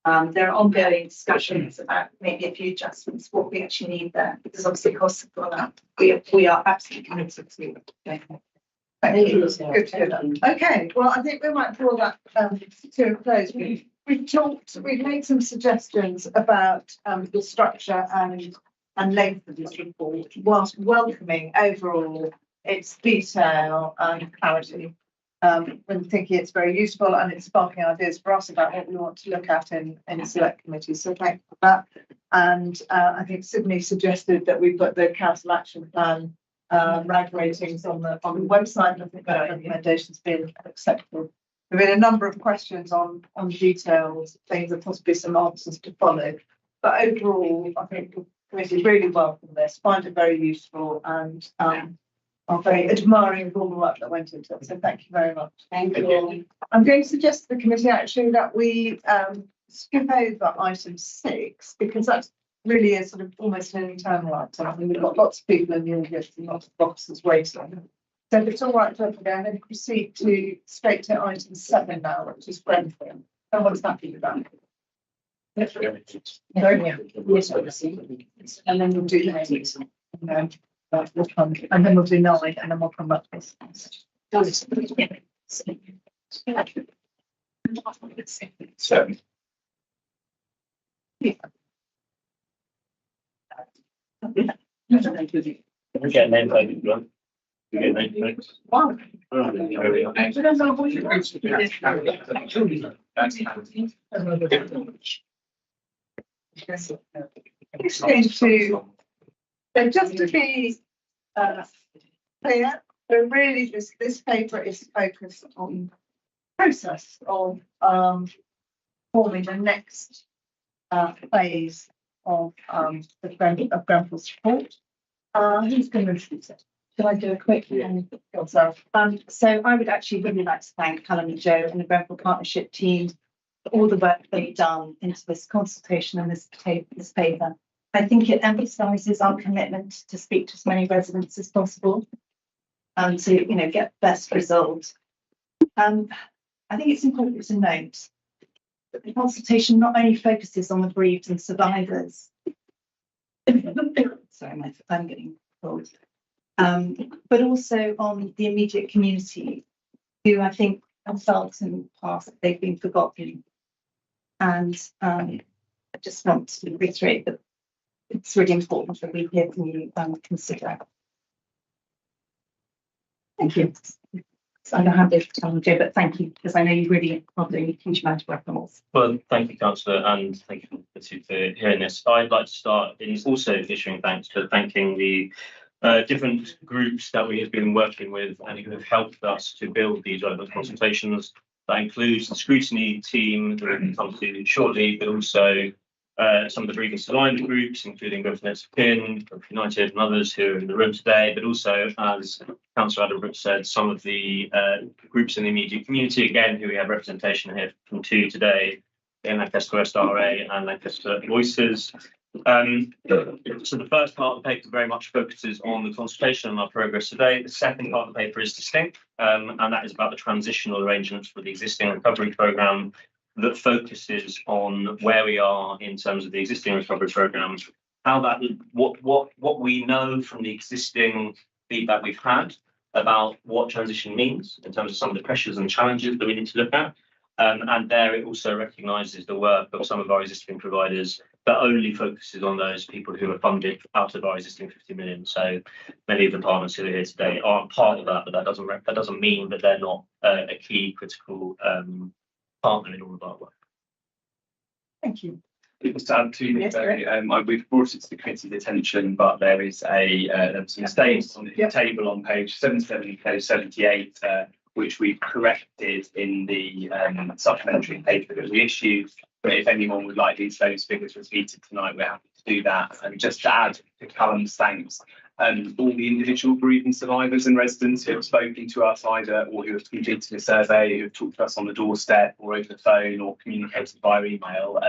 S15: There are ongoing discussions about maybe a few adjustments, what we actually need there, because obviously costs have gone up. We are absolutely committed to it.
S1: Thank you. Good to hear that. Okay, well, I think we might draw that to a close. We've made some suggestions about the structure and length of this report, whilst welcoming overall its detail and clarity. When thinking it's very useful and it's sparking ideas for us about what we want to look at in select committees. So thank you for that. And I think Sydney suggested that we put the council action plan RAG ratings on the website, and I think that recommendation's been acceptable. There have been a number of questions on details, things and possibly some answers to follow. But overall, I think the committee really welcome this, find it very useful, and are very admiring of all the work that went into it. So thank you very much.
S10: Thank you.
S1: I'm going to suggest to the committee actually that we skip over item 6, because that really is sort of almost an internal item. I mean, we've got lots of people in the audience and lots of boxes waiting. So if it's all right, I'm going to proceed straight to item 7 now, which is Grenfell. And what's that be about?
S10: Yes,
S1: And then we'll do 8. And then we'll do 9, and then we'll come back to this.
S13: So,
S2: We get name tag, John. We get name tags.
S1: It's going to, so just to be clear, so really this paper is focused on process of forming the next phase of Grenfell support. Who's going to introduce it?
S8: Shall I do a quick?
S1: So
S8: So I would actually really like to thank Helen and Joe and the Grenfell Partnership team for all the work they've done into this consultation and this paper. I think it emphasises our commitment to speak to as many residents as possible and to, get best results. I think it's important to note that the consultation not only focuses on the bereaved and survivors. Sorry, I'm getting cold. But also on the immediate community, who I think have felt in the past that they've been forgotten
S15: And I just want to reiterate that it's really important that we hear from you and consider. Thank you. So I'm going to hand over to Joe, but thank you, because I know you've really probably a huge amount of work on this.
S16: Well, thank you, Councillor, and thank you for hearing this. I'd like to start in also issuing thanks for thanking the different groups that we have been working with and who have helped us to build these relevant consultations. That includes the Scrutiny team that we can come to shortly, but also some of the Grievance Aligned groups, including Governance Pin, United and others who are in the room today, but also, as Councillor Addenbrooke said, some of the groups in the immediate community, again, who we have representation here from two today, in Lancaster West RA and Lancaster Voices. So the first part of the paper very much focuses on the consultation and our progress today. The second part of the paper is distinct, and that is about the transitional arrangements for the existing recovery programme that focuses on where we are in terms of the existing recovery programme, how that, what we know from the existing feedback we've had about what transition means in terms of some of the pressures and challenges that we need to look at. And there it also recognises the work of some of our existing providers that only focuses on those people who are funded out of our existing 50 million. So many of the partners who are here today aren't part of that, but that doesn't mean that they're not a key critical partner in all of our work.
S15: Thank you.
S11: Just to add to
S15: Yes,
S11: we've brought it to the committee's attention, but there is some mistakes on the table on page 77, page 78, which we've corrected in the supplementary paper that we issued. But if anyone would like those figures repeated tonight, we're happy to do that. And just to add to Callum's thanks, all the individual bereavement survivors and residents who have spoken to us either or who have completed a survey, who have talked to us on the doorstep or over the phone or communicated via email.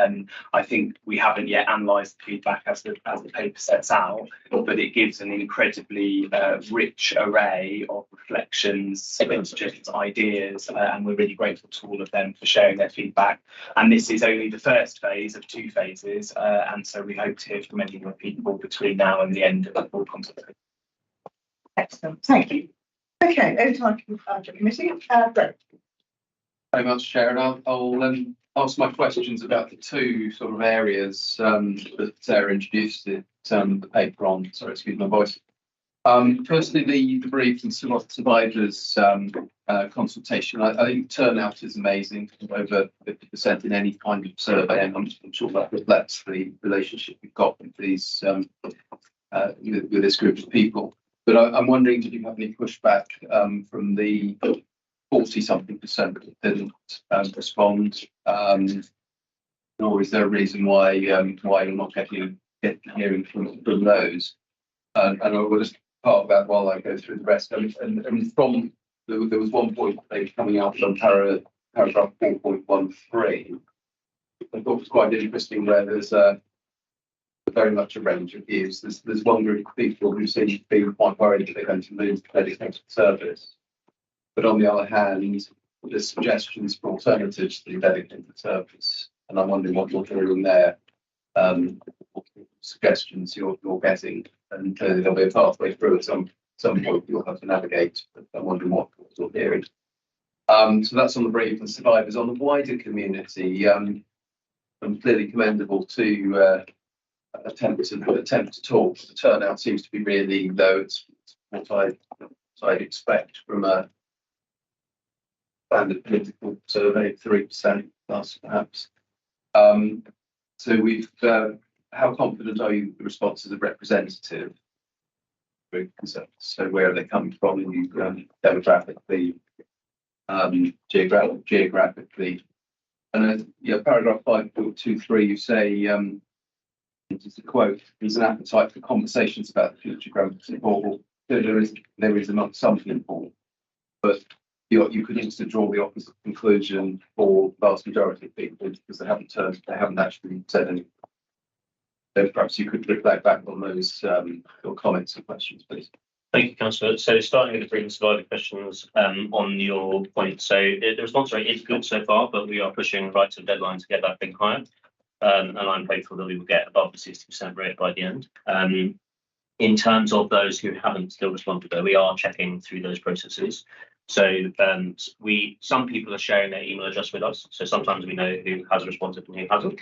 S11: I think we haven't yet analysed the feedback as the paper sets out, but it gives an incredibly rich array of reflections, suggestions, ideas, and we're really grateful to all of them for sharing their feedback. And this is only the first phase of two phases, and so we hope to hear from many more people between now and the end of the full consultation.
S1: Excellent, thank you. Okay, over to our committee. Greg.
S6: Very much, Chair, and I'll ask my questions about the two sort of areas that Sarah introduced the paper on. Sorry, excuse my voice. Firstly, the bereaved survivors consultation. I think turnout is amazing, over 50% in any kind of survey, and I'm sure that reflects the relationship we've got with these with this group of people. But I'm wondering, did you have any pushback from the 40-something% that didn't respond, or is there a reason why you're not getting hearing from those? And I will just part of that while I go through the rest. And from there was one point coming out from paragraph 4.13. I thought it was quite interesting, where there's very much a range of views. There's one group of people who seem to be quite worried that they're going to lose the dedicated service. But on the other hand, there's suggestions for alternatives to the dedicated service. And I'm wondering what you're hearing there, what suggestions you're getting. And clearly there'll be a pathway through at some point you'll have to navigate. But I'm wondering what you're hearing. So that's on the bereaved and survivors. On the wider community, clearly commendable to attempt to talk. The turnout seems to be really low. It's what I'd expect from a standard political survey, 3% plus perhaps. So we've how confident are you the responses are representative? So where are they coming from, demographically, geographically? And paragraph 5.23, you say, this is a quote, there's an appetite for conversations about the future growth support. There is among some people, but you could also draw the opposite conclusion for the vast majority of people, because they haven't actually said anything. So perhaps you could reflect back on those your comments and questions, please.
S16: Thank you, Councillor. So starting with the bereaved survivor questions on your point. So the response rate is good so far, but we are pushing right to the deadline to get that thing higher. And I'm hopeful that we will get above the 60% rate by the end. In terms of those who haven't still responded, though, we are checking through those processes. So some people are sharing their email address with us. So sometimes we know who has responded and who hasn't.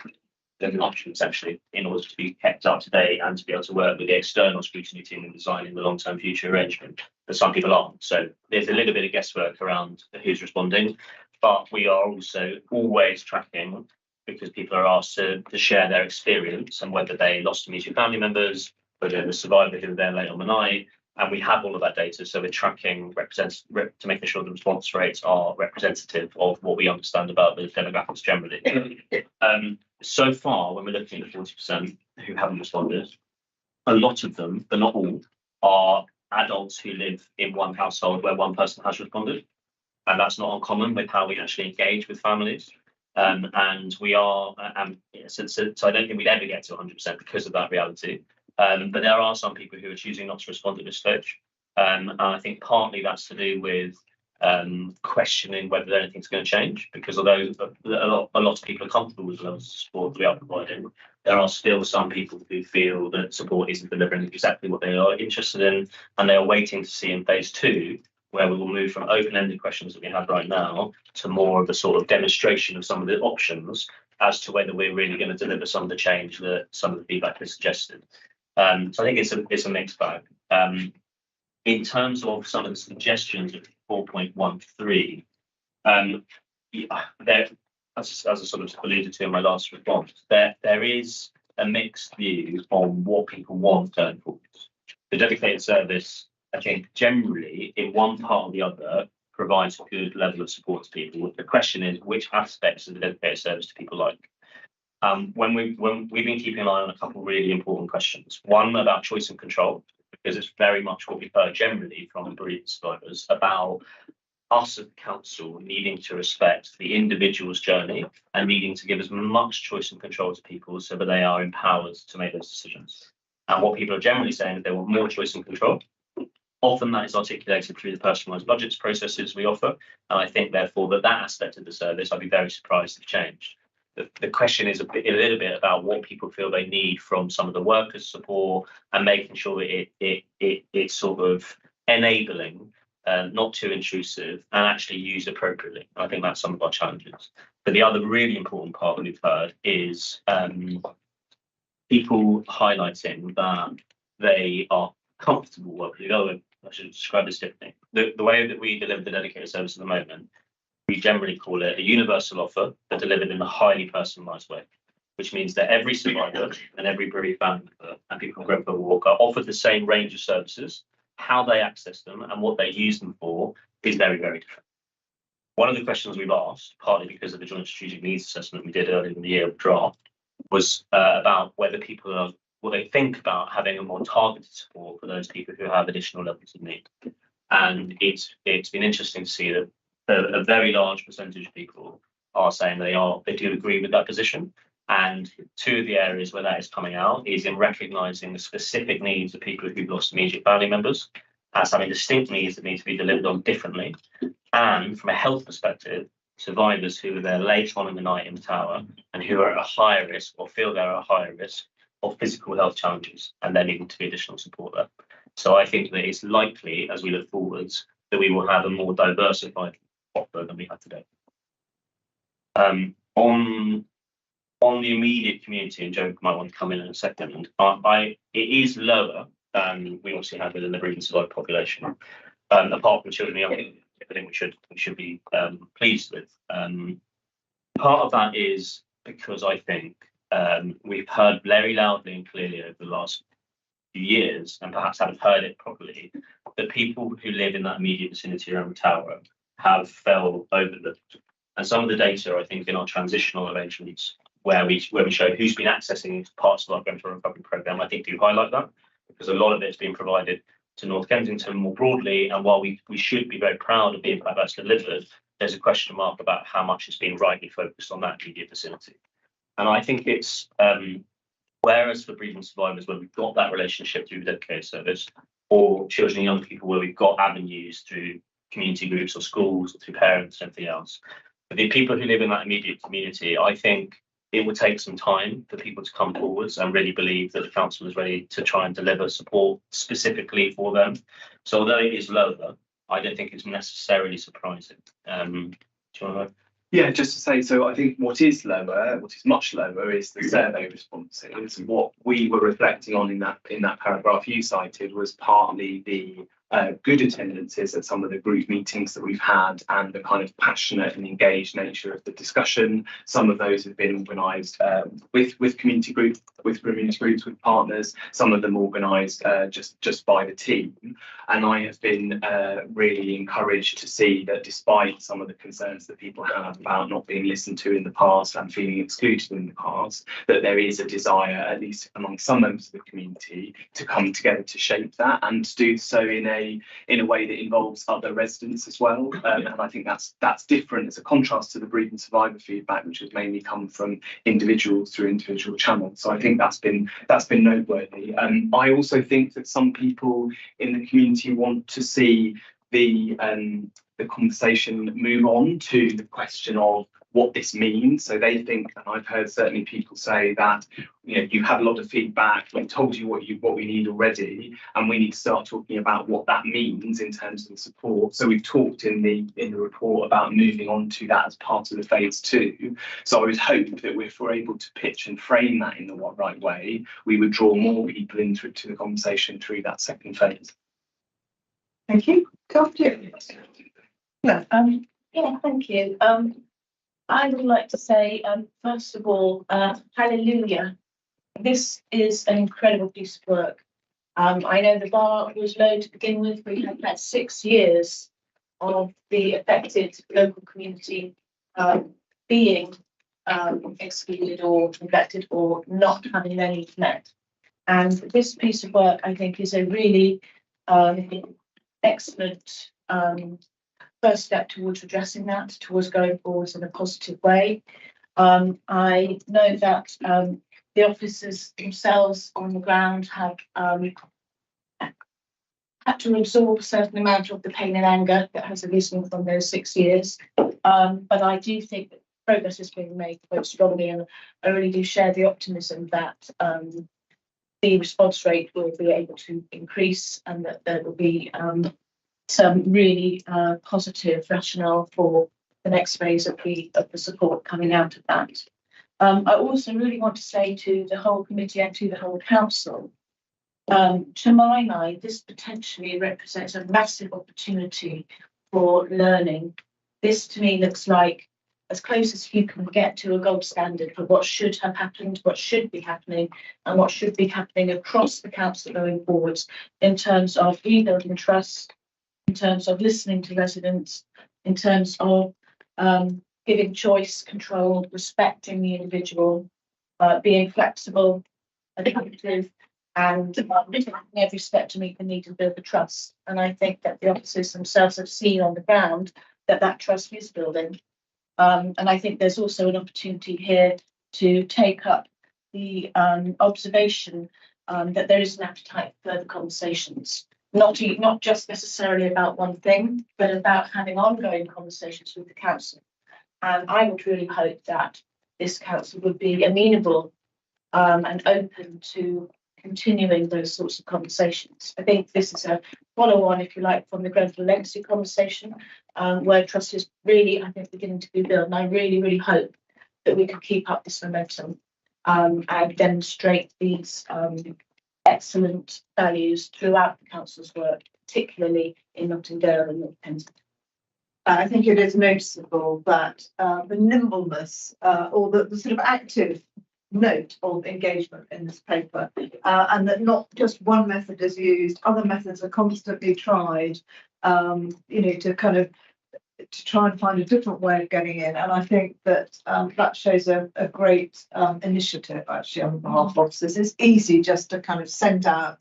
S16: There's an option essentially in order to be kept up to date and to be able to work with the external scrutiny team in designing the long-term future arrangement. But some people aren't. So there's a little bit of guesswork around who's responding, but we are also always tracking because people are asked to share their experience and whether they lost immediate family members, whether the survivor who were there late on the night. And we have all of that data, so we're tracking to making sure the response rates are representative of what we understand about the demographics generally. So far, when we're looking at the 40% who haven't responded, a lot of them, but not all, are adults who live in one household where one person has responded. And that's not uncommon with how we actually engage with families. And we are, so I don't think we'd ever get to 100% because of that reality. But there are some people who are choosing not to respond at this stage. And I think partly that's to do with questioning whether anything's going to change, because although a lot of people are comfortable with the levels of support that we are providing, there are still some people who feel that support isn't delivering exactly what they are interested in, and they are waiting to see in phase 2, where we will move from open-ended questions that we have right now to more of a sort of demonstration of some of the options as to whether we're really going to deliver some of the change that some of the feedback has suggested. So I think it's a mixed bag. In terms of some of the suggestions of 4.13, there, as I sort of alluded to in my last response, there is a mixed view on what people want going forward. The dedicated service, I think, generally, in one part or the other, provides a good level of support to people. The question is, which aspects of the dedicated service do people like? When we've been keeping an eye on a couple of really important questions. One about choice and control, because it's very much what we've heard generally from bereavement survivors about us as council needing to respect the individual's journey and needing to give as much choice and control to people so that they are empowered to make those decisions. And what people are generally saying is they want more choice and control. Often that is articulated through the personalised budgets processes we offer. And I think, therefore, that aspect of the service, I'd be very surprised if changed. The question is a little bit about what people feel they need from some of the workers' support and making sure that it's sort of enabling, not too intrusive, and actually used appropriately. I think that's some of our challenges. But the other really important part that we've heard is people highlighting that they are comfortable working. I should describe this differently. The way that we deliver the dedicated service at the moment, we generally call it a universal offer, but delivered in a highly personalised way, which means that every survivor and every bereaved family member and people from Grenfell Walk are offered the same range of services. How they access them and what they use them for is very, very different. One of the questions we've asked, partly because of the joint strategic needs assessment we did earlier in the year draft, was about whether people are, what they think about having a more targeted support for those people who have additional levels of need. And it's been interesting to see that a very large percentage of people are saying they do agree with that position. And two of the areas where that is coming out is in recognising the specific needs of people who've lost immediate family members as having distinct needs that need to be delivered on differently. And from a health perspective, survivors who are there late on in the night in the tower and who are at a higher risk or feel they're at a higher risk of physical health challenges and there needing to be additional support there. So I think that it's likely, as we look forwards, that we will have a more diversified offer than we have today. On the immediate community, and Joe might want to come in a second, it is lower than we obviously had within the bereavement survivor population. Apart from children and young people, I think we should be pleased with. Part of that is because I think we've heard very loudly and clearly over the last few years, and perhaps haven't heard it properly, that people who live in that immediate vicinity around the tower have felt overlooked. And some of the data, I think, in our transitional arrangements, where we show who's been accessing parts of our Grenfell Recovery Programme, I think do highlight that, because a lot of it's been provided to North Kensington more broadly. And while we should be very proud of the impact that's delivered, there's a question mark about how much has been rightly focused on that immediate vicinity. And I think it's, whereas for bereavement survivors, where we've got that relationship through the dedicated service, or children and young people where we've got avenues through community groups or schools or through parents and everything else, for the people who live in that immediate community, I think it will take some time for people to come forwards and really believe that the council is ready to try and deliver support specifically for them. So although it is lower, I don't think it's necessarily surprising. Do you want to?
S11: Yeah, just to say, so I think what is much lower is the survey responses. What we were reflecting on in that paragraph you cited was partly the good attendances at some of the group meetings that we've had and the kind of passionate and engaged nature of the discussion. Some of those have been organised with community groups, with partners. Some of them organised just by the team. And I have been really encouraged to see that despite some of the concerns that people have about not being listened to in the past and feeling excluded in the past, that there is a desire, at least among some members of the community, to come together to shape that and to do so in a way that involves other residents as well. And I think that's different as a contrast to the bereavement survivor feedback, which has mainly come from individuals through individual channels. So I think that's been noteworthy. I also think that some people in the community want to see the conversation move on to the question of what this means. So they think, and I've heard certainly people say that, you know, you had a lot of feedback, we've told you what we need already, and we need to start talking about what that means in terms of the support. So we've talked in the report about moving on to that as part of the phase 2. So I would hope that if we're able to pitch and frame that in the right way, we would draw more people into the conversation through that second phase.
S1: Thank you.
S9: Yeah, thank you. I would like to say, first of all, hallelujah. This is an incredible piece of work. I know the bar was low to begin with. We had had 6 years of the affected local community being excluded or neglected or not having their needs met. And this piece of work, I think, is a really excellent first step towards addressing that, towards going forwards in a positive way. I know that the officers themselves on the ground have had to absorb a certain amount of the pain and anger that has arisen from those 6 years. But I do think that progress is being made quite strongly, and I really do share the optimism that the response rate will be able to increase and that there will be some really positive rationale for the next phase of the support coming out of that. I also really want to say to the whole committee and to the whole council, to my mind, this potentially represents a massive opportunity for learning. This to me looks like as close as you can get to a gold standard for what should have happened, what should be happening, and what should be happening across the council going forwards in terms of rebuilding trust, in terms of listening to residents, in terms of giving choice, control, respecting the individual, being flexible, adaptive, and taking every step to meet the need and build the trust. And I think that the officers themselves have seen on the ground that that trust is building. And I think there's also an opportunity here to take up the observation that there is an appetite for further conversations. Not just necessarily about one thing, but about having ongoing conversations with the council. And I would really hope that this council would be amenable and open to continuing those sorts of conversations. I think this is a follow-on, if you like, from the Grenfell Legacy conversation, where trust is really, I think, beginning to be built. And I really, really hope that we can keep up this momentum and demonstrate these excellent values throughout the council's work, particularly in Nottingdale and North Kensington.
S1: I think it is noticeable that the nimbleness or the sort of active note of engagement in this paper, and that not just one method is used, other methods are constantly tried, to try and find a different way of getting in. And I think that that shows a great initiative actually on behalf of officers. It's easy just to kind of send out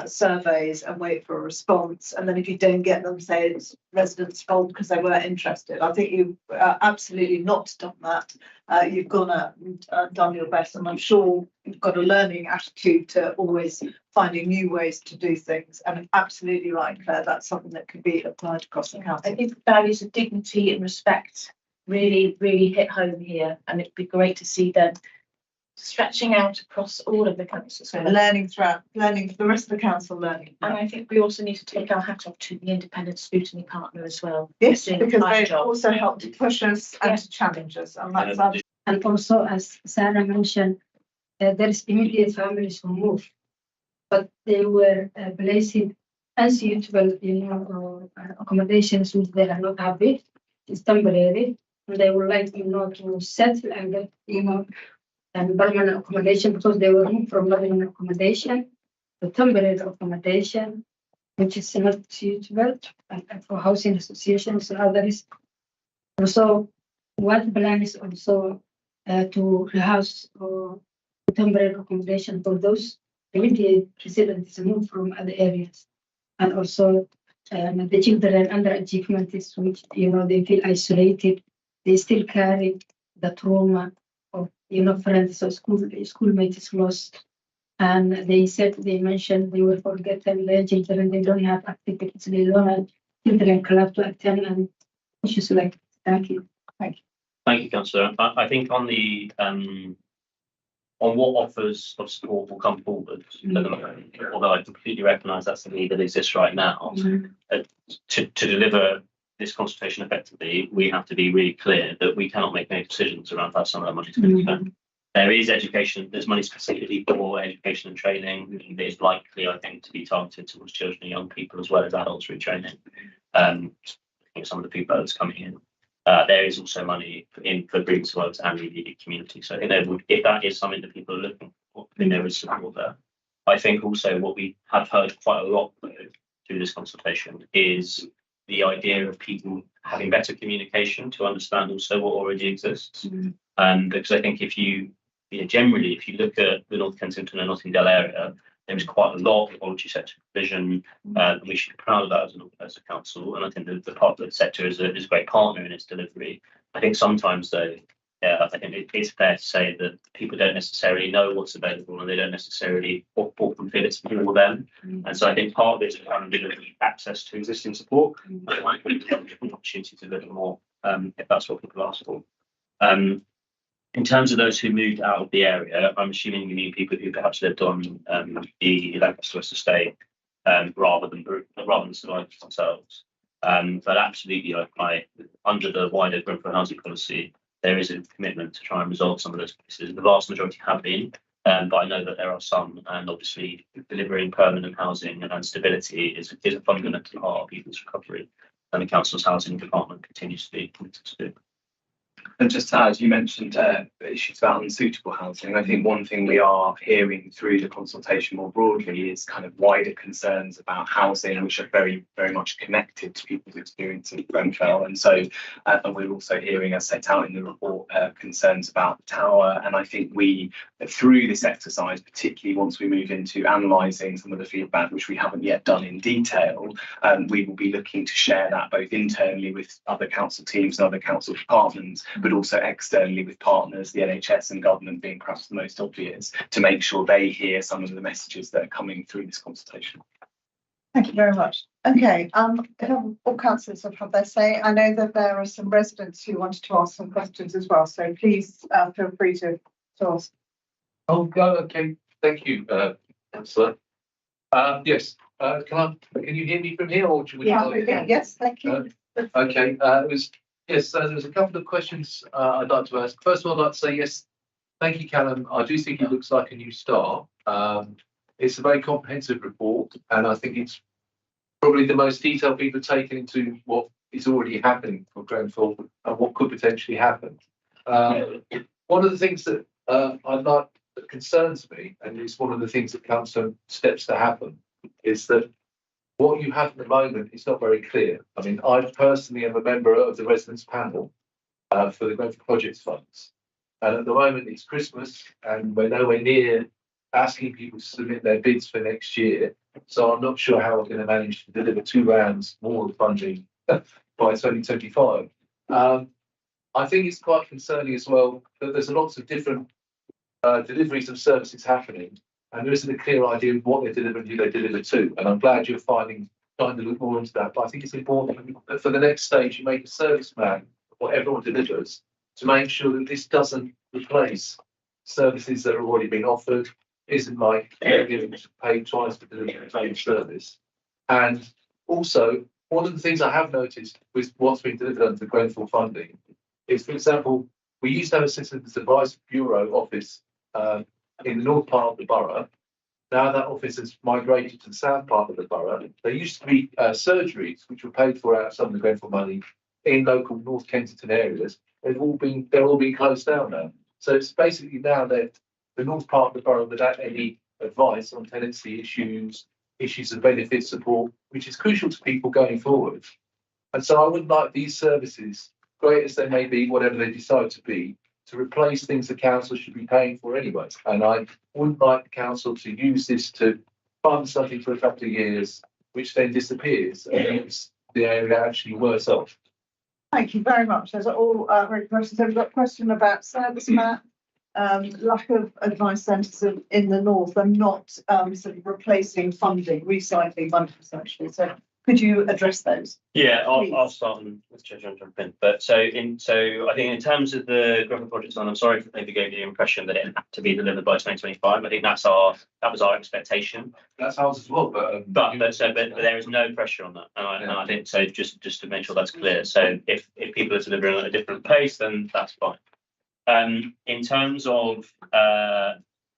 S1: surveys and wait for a response, and then if you don't get them, say it's residents' fault because they weren't interested. I think you've absolutely not done that. You've gone out and done your best, and I'm sure you've got a learning attitude to always finding new ways to do things. And absolutely right, Claire, that's something that could be applied across the council.
S9: I think the values of dignity and respect really, really hit home here, and it'd be great to see them stretching out across all of the councils.
S1: learning for the rest of the council learning.
S9: And I think we also need to take our hat off to the independent scrutiny partner as well.
S1: Yes,
S9: Doing a
S1: because
S9: nice
S1: they
S9: job.
S1: also help to push us and to challenge us. And that's our
S8: And also, as Sarah mentioned, there is immediate families who moved, but they were placed in unsuitable, accommodations which they are not happy. It's temporary, and they would like, to settle and get, and permanent accommodation because they were moved from permanent accommodation to temporary accommodation, which is not suitable for housing associations and others. Also, what plan is also to rehouse or temporary accommodation for those immediate residents moved from other areas, and also the children under achievements, which they feel isolated. They still carry the trauma of friends or schoolmates lost, and they mentioned they will forget their children. They don't have activities. They don't have children club to attend and issues like. Thank you.
S16: Thank you, Councillor. I think on the on what offers of support will come forward at the moment, although I completely recognise that's the need that exists right now. To deliver this consultation effectively, we have to be really clear that we cannot make any decisions around how some of that money is going to be spent. There is education, there's money specifically for education and training. It is likely, I think, to be targeted towards children and young people as well as adults retraining. Some of the people that's coming in. There is also money in for groups works and the immediate community. So I think there would, if that is something that people are looking for, then there is support there. I think also what we have heard quite a lot through this consultation is the idea of people having better communication to understand also what already exists. Because I think if you generally, if you look at the North Kensington and Notting Hill area, there is quite a lot of voluntary sector provision. We should be proud of that as a council, and I think the public sector is a great partner in its delivery. I think sometimes though, I think it's fair to say that people don't necessarily know what's available, and they don't necessarily often feel it's for them. And so I think part of it is kind of access to existing support, but it might be an opportunity to deliver more if that's what people ask for. In terms of those who moved out of the area, I'm assuming you mean people who perhaps lived on the Lancaster West estate rather than survivors themselves. But absolutely, under the wider Grenfell housing policy, there is a commitment to try and resolve some of those cases. The vast majority have been, but I know that there are some, and obviously delivering permanent housing and stability is a fundamental part of people's recovery, and the council's housing department continues to be committed to do.
S11: And just to add, you mentioned issues about unsuitable housing. I think one thing we are hearing through the consultation more broadly is kind of wider concerns about housing, which are very, very much connected to people's experience in Grenfell. And so, and we're also hearing, as set out in the report, concerns about the tower. And I think we, through this exercise, particularly once we move into analysing some of the feedback, which we haven't yet done in detail, we will be looking to share that both internally with other council teams and other council departments, but also externally with partners, the NHS and government being perhaps the most obvious, to make sure they hear some of the messages that are coming through this consultation.
S1: Thank you very much. Okay, all councillors have had their say. I know that there are some residents who wanted to ask some questions as well, so please feel free to ask.
S17: Oh, okay. Thank you, Councillor. Yes. Can you hear me from here, or should we?
S1: Yes, thank you.
S17: Okay. Yes, there was a couple of questions I'd like to ask. First of all, I'd like to say yes, thank you, Callum. I do think it looks like a new start. It's a very comprehensive report, and I think it's probably the most detailed people taken into what is already happening for Grenfell and what could potentially happen. One of the things that that concerns me, and it's one of the things that comes from steps to happen, is that what you have at the moment is not very clear. I mean, I personally am a member of the residents panel for the Grenfell Projects Funds. And at the moment it's Christmas and we're nowhere near asking people to submit their bids for next year. So I'm not sure how we're going to manage to deliver 2 rounds more of funding by 2025. I think it's quite concerning as well that there's lots of different deliveries of services happening, and there isn't a clear idea of what they're delivering, who they deliver to. And I'm glad you're trying to look more into that. But I think it's important that for the next stage, you make a service plan of what everyone delivers to make sure that this doesn't replace services that have already been offered. Isn't like getting paid twice for delivering the same service. And also, one of the things I have noticed with what's been delivered under the Grenfell funding is, for example, we used to have a Citizens Advice Bureau office in the north part of the borough. Now that office has migrated to the south part of the borough. There used to be surgeries which were paid for out of some of the Grenfell money in local North Kensington areas. They're all being closed down now. So it's basically now that the north part of the borough without any advice on tenancy issues of benefit support, which is crucial to people going forward. And so I would like these services, great as they may be, whatever they decide to be, to replace things the council should be paying for anyway. And I wouldn't like the council to use this to fund something for a couple of years, which then disappears and makes the area actually worse off.
S1: Thank you very much. Those are all great questions. I've got a question about service map, lack of advice centres in the north and not sort of replacing funding, recycling funding essentially. So could you address those?
S16: Yeah, I'll start with Chair John jump in. But so I think in terms of the Grenfell project, and I'm sorry if maybe gave you the impression that it had to be delivered by 2025. I think that was our expectation.
S17: That's ours as well, but
S16: there is no pressure on that, and I think so. Just to make sure that's clear. So if people are delivering at a different pace, then that's fine. In terms of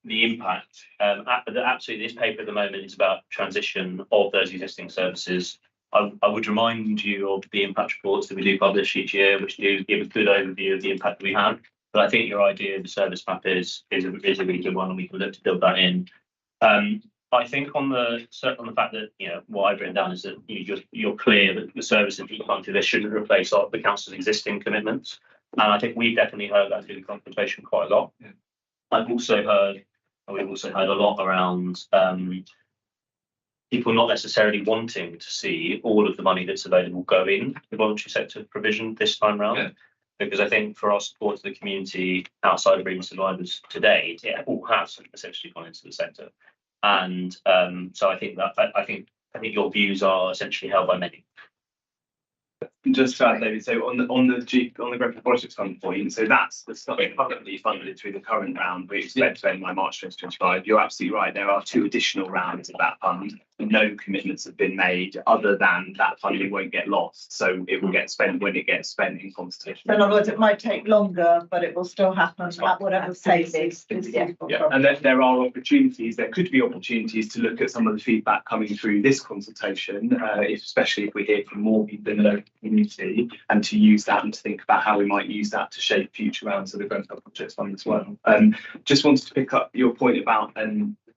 S16: the impact, absolutely, this paper at the moment is about transition of those existing services. I would remind you of the impact reports that we do publish each year, which do give a good overview of the impact that we have. But I think your idea of the service map is a really good one, and we can look to build that in. I think on the fact that what I've written down is that you're clear that the services that you come to this shouldn't replace the council's existing commitments, and I think we've definitely heard that through the consultation quite a lot. Yeah. We've also heard a lot around people not necessarily wanting to see all of the money that's available go in the voluntary sector provision this time round. Yeah. Because I think for our support to the community outside of bereavement survivors to date, it all has essentially gone into the sector. And so I think your views are essentially held by many.
S11: Just to add, David, so on the Grenfell Project Fund point, so that's the stuff currently funded through the current round. We expect to end by March 2025. You're absolutely right. There are 2 additional rounds of that fund. No commitments have been made other than that funding won't get lost. So it will get spent when it gets spent in consultation.
S1: So in other words, it might take longer, but it will still happen at whatever pace is suitable.
S11: Yeah, and there are opportunities. There could be opportunities to look at some of the feedback coming through this consultation, especially if we hear from more people in the local community, and to use that and to think about how we might use that to shape future rounds of the Grenfell Project Fund as well. Just wanted to pick up your point about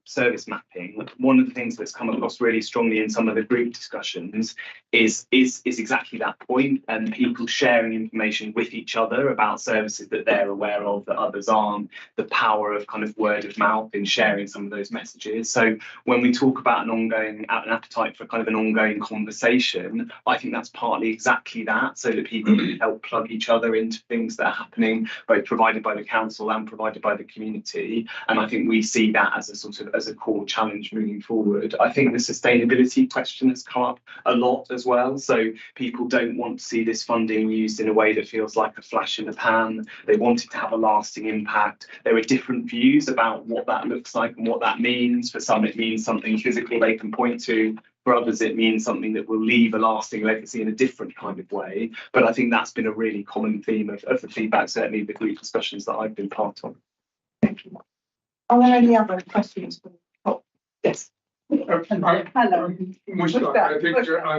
S11: service mapping. One of the things that's come across really strongly in some of the group discussions is exactly that point, and people sharing information with each other about services that they're aware of that others aren't, the power of kind of word of mouth in sharing some of those messages. So when we talk about an appetite for kind of an ongoing conversation, I think that's partly exactly that, so that people can help plug each other into things that are happening, both provided by the council and provided by the community. And I think we see that as a core challenge moving forward. I think the sustainability question has come up a lot as well. So people don't want to see this funding used in a way that feels like a flash in the pan. They want it to have a lasting impact. There are different views about what that looks like and what that means. For some, it means something physical they can point to. For others, it means something that will leave a lasting legacy in a different kind of way. But I think that's been a really common theme of the feedback, certainly the group discussions that I've been part of.
S1: Thank you. Are there any other questions? Yes.
S18: Hello. I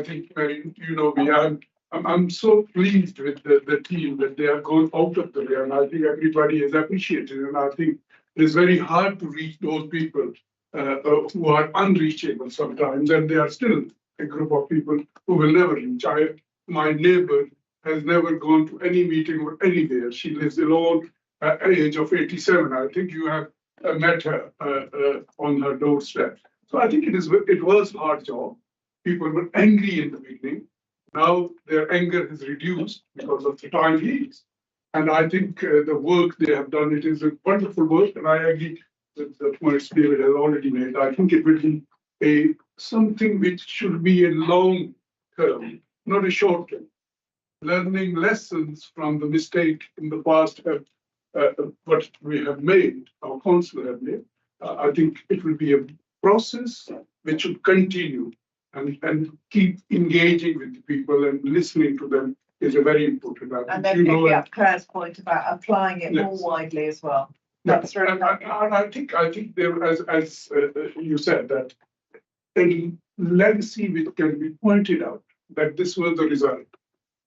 S18: think I'm so pleased with the team that they are going out of the way, and I think everybody is appreciated. And I think it is very hard to reach those people who are unreachable sometimes, and they are still a group of people who will never reach. My neighbor has never gone to any meeting or anywhere. She lives alone at the age of 87. I think you have met her on her doorstep. So I think it was a hard job. People were angry in the beginning. Now their anger has reduced because of the time needs. And I think the work they have done, it is a wonderful work. And I agree with the points David has already made. I think it will be something which should be a long term, not a short term. Learning lessons from the mistake in the past have what we have made, our council have made. I think it will be a process which will continue and keep engaging with the people and listening to them is a very important.
S1: And then picking up Claire's point about applying it more widely as well. That's really
S18: and I think there, as you said, that a legacy which can be pointed out that this was the result,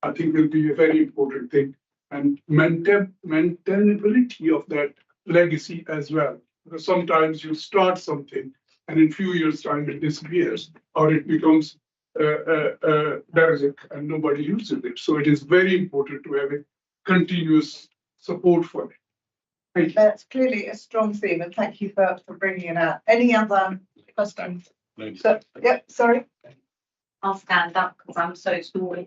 S18: I think will be a very important thing, and maintainability of that legacy as well. Because sometimes you start something and in few years' time it disappears or it becomes basic and nobody uses it. So it is very important to have a continuous support for it.
S1: That's clearly a strong theme, and thank you for bringing it out. Any other questions? So, yep, sorry.
S19: I'll stand up because I'm so small.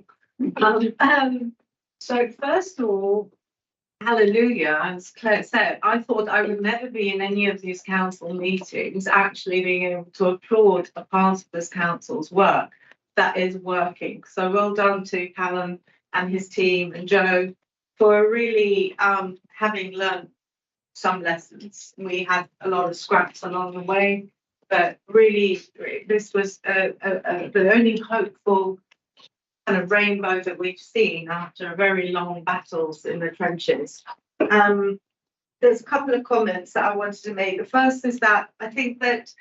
S19: So first of all, hallelujah, as Claire said, I thought I would never be in any of these council meetings actually being able to applaud a part of this council's work that is working. So well done to Callum and his team and Joe for really having learned some lessons. We had a lot of scraps along the way, but really this was the only hopeful kind of rainbow that we've seen after very long battles in the trenches. There's a couple of comments that I wanted to make. The first is that I think that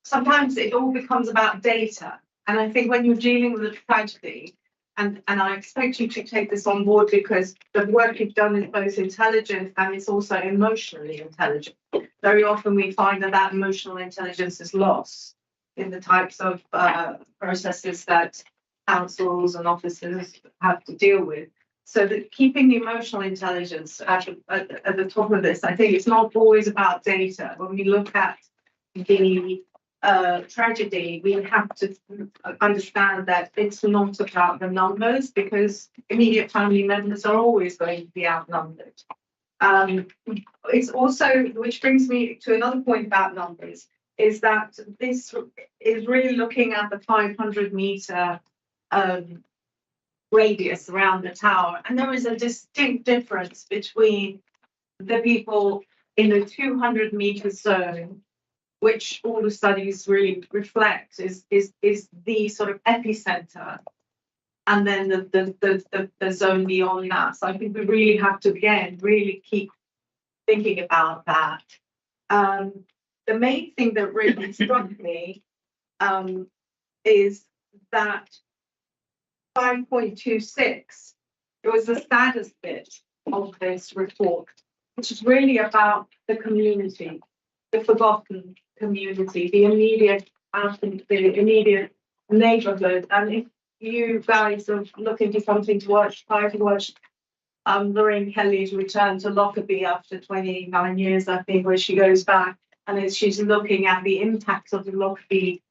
S19: sometimes it all becomes about data. And I think when you're dealing with a tragedy, and I expect you to take this on board because the work you've done is both intelligent and it's also emotionally intelligent. Very often we find that emotional intelligence is lost in the types of processes that councils and officers have to deal with. So that keeping the emotional intelligence at the top of this, I think it's not always about data. When we look at the tragedy, we have to understand that it's not about the numbers because immediate family members are always going to be outnumbered. It's also, which brings me to another point about numbers, is that this is really looking at the 500-meter radius around the tower. And there is a distinct difference between the people in the 200-meter zone, which all the studies really reflect is the sort of epicenter, and then the zone beyond that. So I think we really have to, again, really keep thinking about that. The main thing that really struck me is that 5.26, it was the saddest bit of this report, which is really about the community, the forgotten community, the immediate neighborhood. And if you guys are looking for something to watch, try to watch Lorraine Kelly's return to Lockerbie after 29 years, I think, where she goes back and she's looking at the impact of the Lockerbie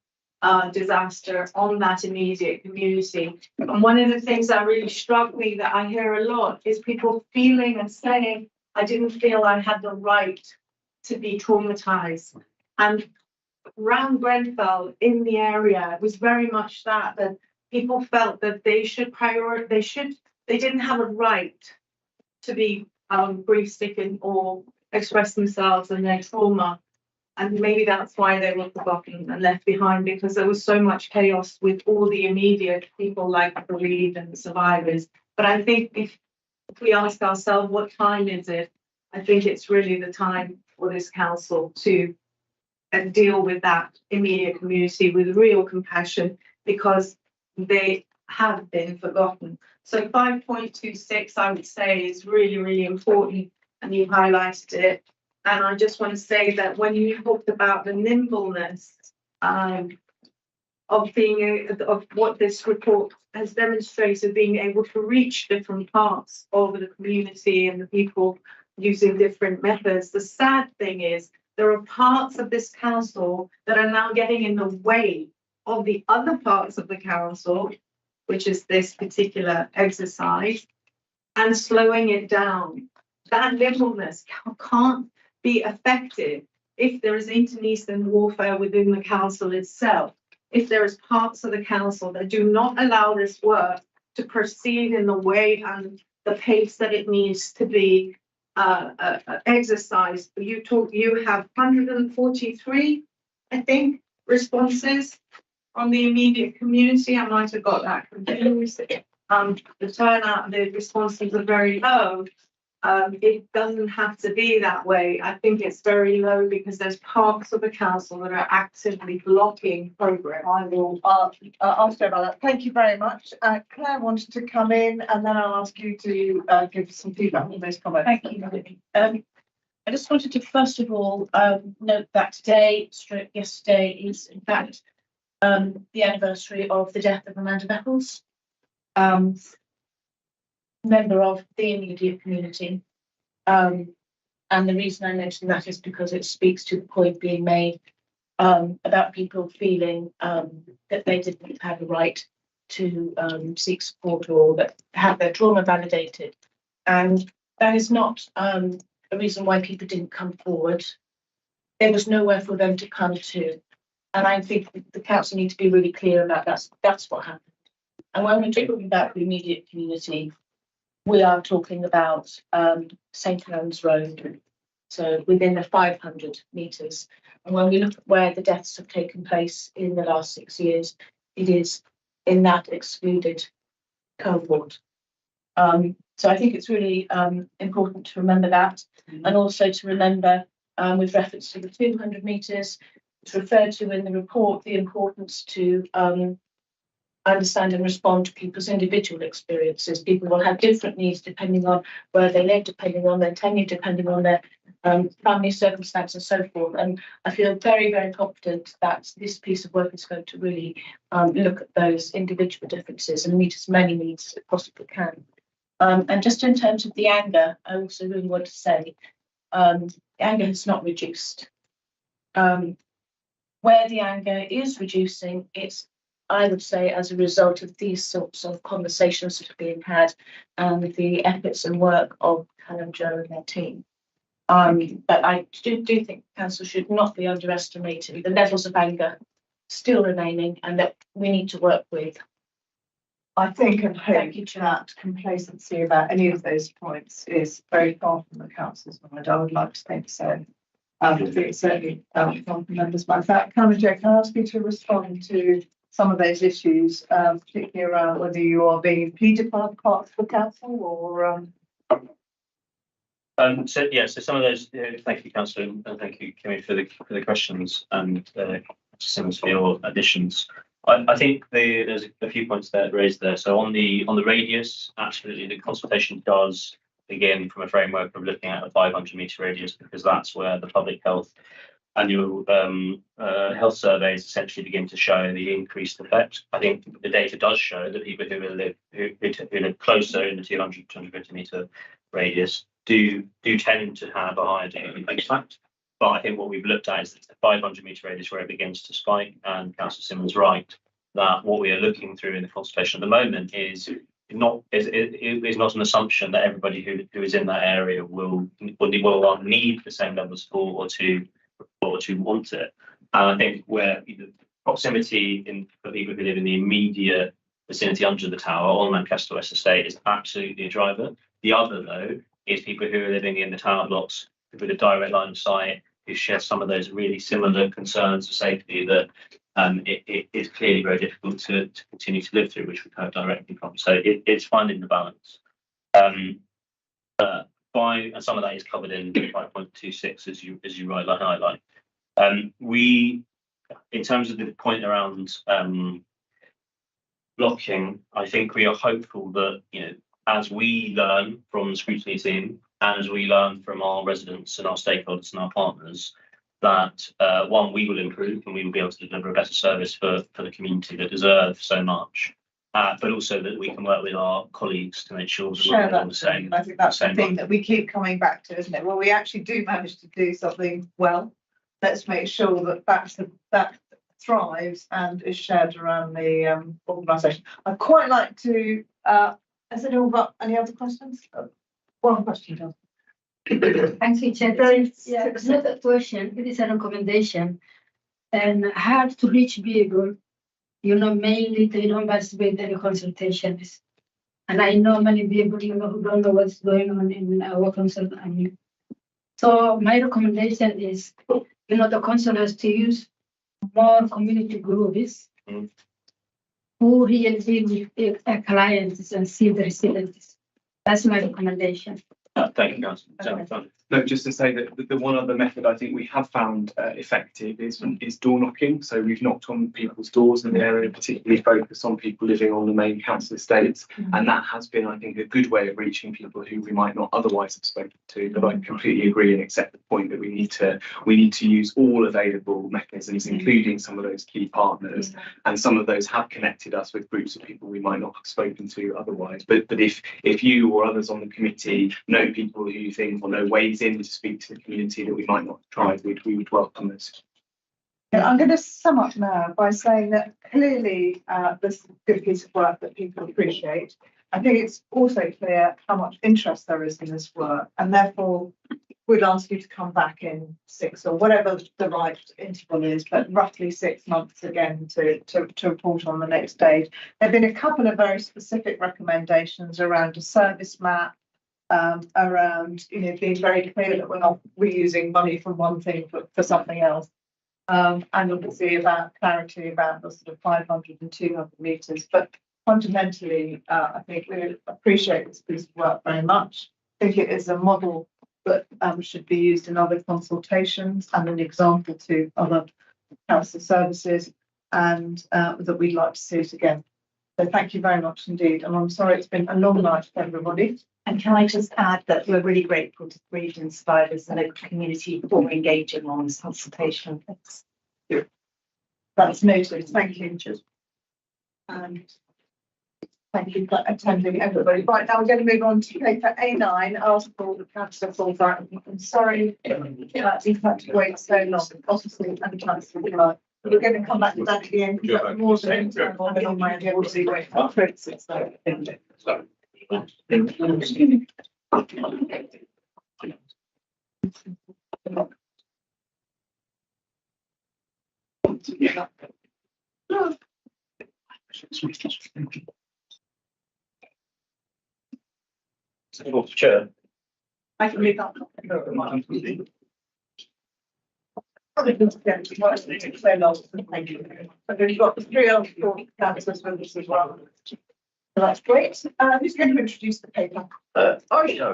S19: disaster on that immediate community. And one of the things that really struck me that I hear a lot is people feeling and saying, I didn't feel I had the right to be traumatized. And around Grenfell in the area, it was very much that people felt that they didn't have a right to be grief-stricken or express themselves and their trauma. And maybe that's why they were forgotten and left behind, because there was so much chaos with all the immediate people like the bereaved and the survivors. But I think if we ask ourselves, what time is it? I think it's really the time for this council to deal with that immediate community with real compassion, because they have been forgotten. So 5.26, I would say, is really, really important, and you highlighted it. And I just want to say that when you talked about the nimbleness of what this report has demonstrated, being able to reach different parts of the community and the people using different methods, the sad thing is there are parts of this council that are now getting in the way of the other parts of the council, which is this particular exercise, and slowing it down. That nimbleness can't be effective if there is internecine warfare within the council itself, if there is parts of the council that do not allow this work to proceed in the way and the pace that it needs to be exercised. You have 143, I think, responses on the immediate community. I might have got that confused. The turnout, the responses are very low. It doesn't have to be that way. I think it's very low because there's parts of the council that are actively blocking progress.
S1: I will ask you about that. Thank you very much. Claire wanted to come in, and then I'll ask you to give some feedback on those comments.
S10: Thank you, Melanie. I just wanted to first of all note that today, yesterday, is in fact the anniversary of the death of Amanda Beckles, member of the immediate community. And the reason I mention that is because it speaks to the point being made about people feeling that they didn't have a right to seek support or that have their trauma validated. And that is not a reason why people didn't come forward. There was nowhere for them to come to. And I think the council need to be really clear about that. That's what happened. And when we're talking about the immediate community, we are talking about St. Helens Road, so within the 500 metres. And when we look at where the deaths have taken place in the last 6 years, it is in that excluded cohort. So I think it's really important to remember that, and also to remember, with reference to the 200 metres, it's referred to in the report, the importance to understand and respond to people's individual experiences. People will have different needs depending on where they live, depending on their tenure, depending on their family circumstance and so forth. And I feel very, very confident that this piece of work is going to really look at those individual differences and meet as many needs as it possibly can. And just in terms of the anger, I also really want to say the anger has not reduced. Where the anger is reducing, it's, I would say, as a result of these sorts of conversations that are being had and the efforts and work of Callum, Joe and their team. But I do think council should not be underestimating the levels of anger still remaining and that we need to work with.
S1: I think and hope that complacency about any of those points is very far from the council's mind. I would like to think so. I think it's certainly far from members' mind. In fact, Callum, Joe, can I ask you to respond to some of those issues, particularly around whether you are being impeded by parts of the council or
S16: So some of those, thank you, Councillor, and thank you, Kimmy, for the questions, and Simmons for your additions. I think there's a few points that raised there. So on the radius, absolutely, the consultation does begin from a framework of looking at a 500 metre radius, because that's where the public health annual health surveys essentially begin to show the increased effect. I think the data does show that people who live closer in the 250 metre radius do tend to have a higher degree of impact. But I think what we've looked at is the 500 metre radius where it begins to spike, and Councillor Simmons right that what we are looking through in the consultation at the moment is not an assumption that everybody who is in that area will need the same level of support or to want it. And I think where the proximity for people who live in the immediate vicinity under the tower on Lancaster West Estate is absolutely a driver. The other, though, is people who are living in the tower blocks with a direct line of sight, who share some of those really similar concerns of safety that it is clearly very difficult to continue to live through, which we've heard directly from. So it's finding the balance. And some of that is covered in 5.26, as you rightly highlight. We, in terms of the point around blocking, I think we are hopeful that, as we learn from the Scrutiny team and as we learn from our residents and our stakeholders and our partners, that one, we will improve and we will be able to deliver a better service for the community that deserve so much. But also that we can work with our colleagues to make sure that we're all the same.
S1: I think that's the thing that we keep coming back to, isn't it? Well, we actually do manage to do something well. Let's make sure that that thrives and is shared around the organisation. I'd quite like to. Has anyone got any other questions? One question, John.
S8: Thanks, Chair. It's not a question, it is a recommendation. And hard to reach people, mainly they don't participate in the consultations. And I know many people, who don't know what's going on in our council. So my recommendation is, the council has to use more community groups who really deal with clients and see the residents. That's my recommendation.
S16: Thank you, Councillor.
S11: No, just to say that the one other method I think we have found effective is door knocking. So we've knocked on people's doors in the area, particularly focused on people living on the main council estates. And that has been, I think, a good way of reaching people who we might not otherwise have spoken to. But I completely agree and accept the point that we need to use all available mechanisms, including some of those key partners. And some of those have connected us with groups of people we might not have spoken to otherwise. But if you or others on the committee know people who you think or know ways in to speak to the community that we might not have tried, we would welcome this.
S1: I'm going to sum up now by saying that clearly this is a good piece of work that people appreciate. I think it's also clear how much interest there is in this work, and therefore we'd ask you to come back in 6 or whatever the right interval is, but roughly 6 months again to report on the next stage. There have been a couple of very specific recommendations around a service map, around being very clear that we're not reusing money from one thing for something else, and obviously about clarity about the sort of 500 and 200 metres. But fundamentally, I think we appreciate this piece of work very much. I think it is a model that should be used in other consultations and an example to other council services, and that we'd like to see it again. So thank you very much indeed, and I'm sorry it's been a long night for everybody.
S15: And can I just add that we're really grateful to region survivors and local community for engaging on this consultation.
S1: That's noted. Thank you. And thank you for attending, everybody. Right, now we're going to move on to paper A9, ask for the councillor Fulbright. I'm sorry that you've had to wait so long, obviously, and councillor Fulbright. We're going to come back to that at the end. Because that's more than on my agenda. We'll see where it fits.
S16: Chair.
S1: I can leave that. Thank you. And we've got 3 other councillors with us as well. So that's great. Who's going to introduce the paper?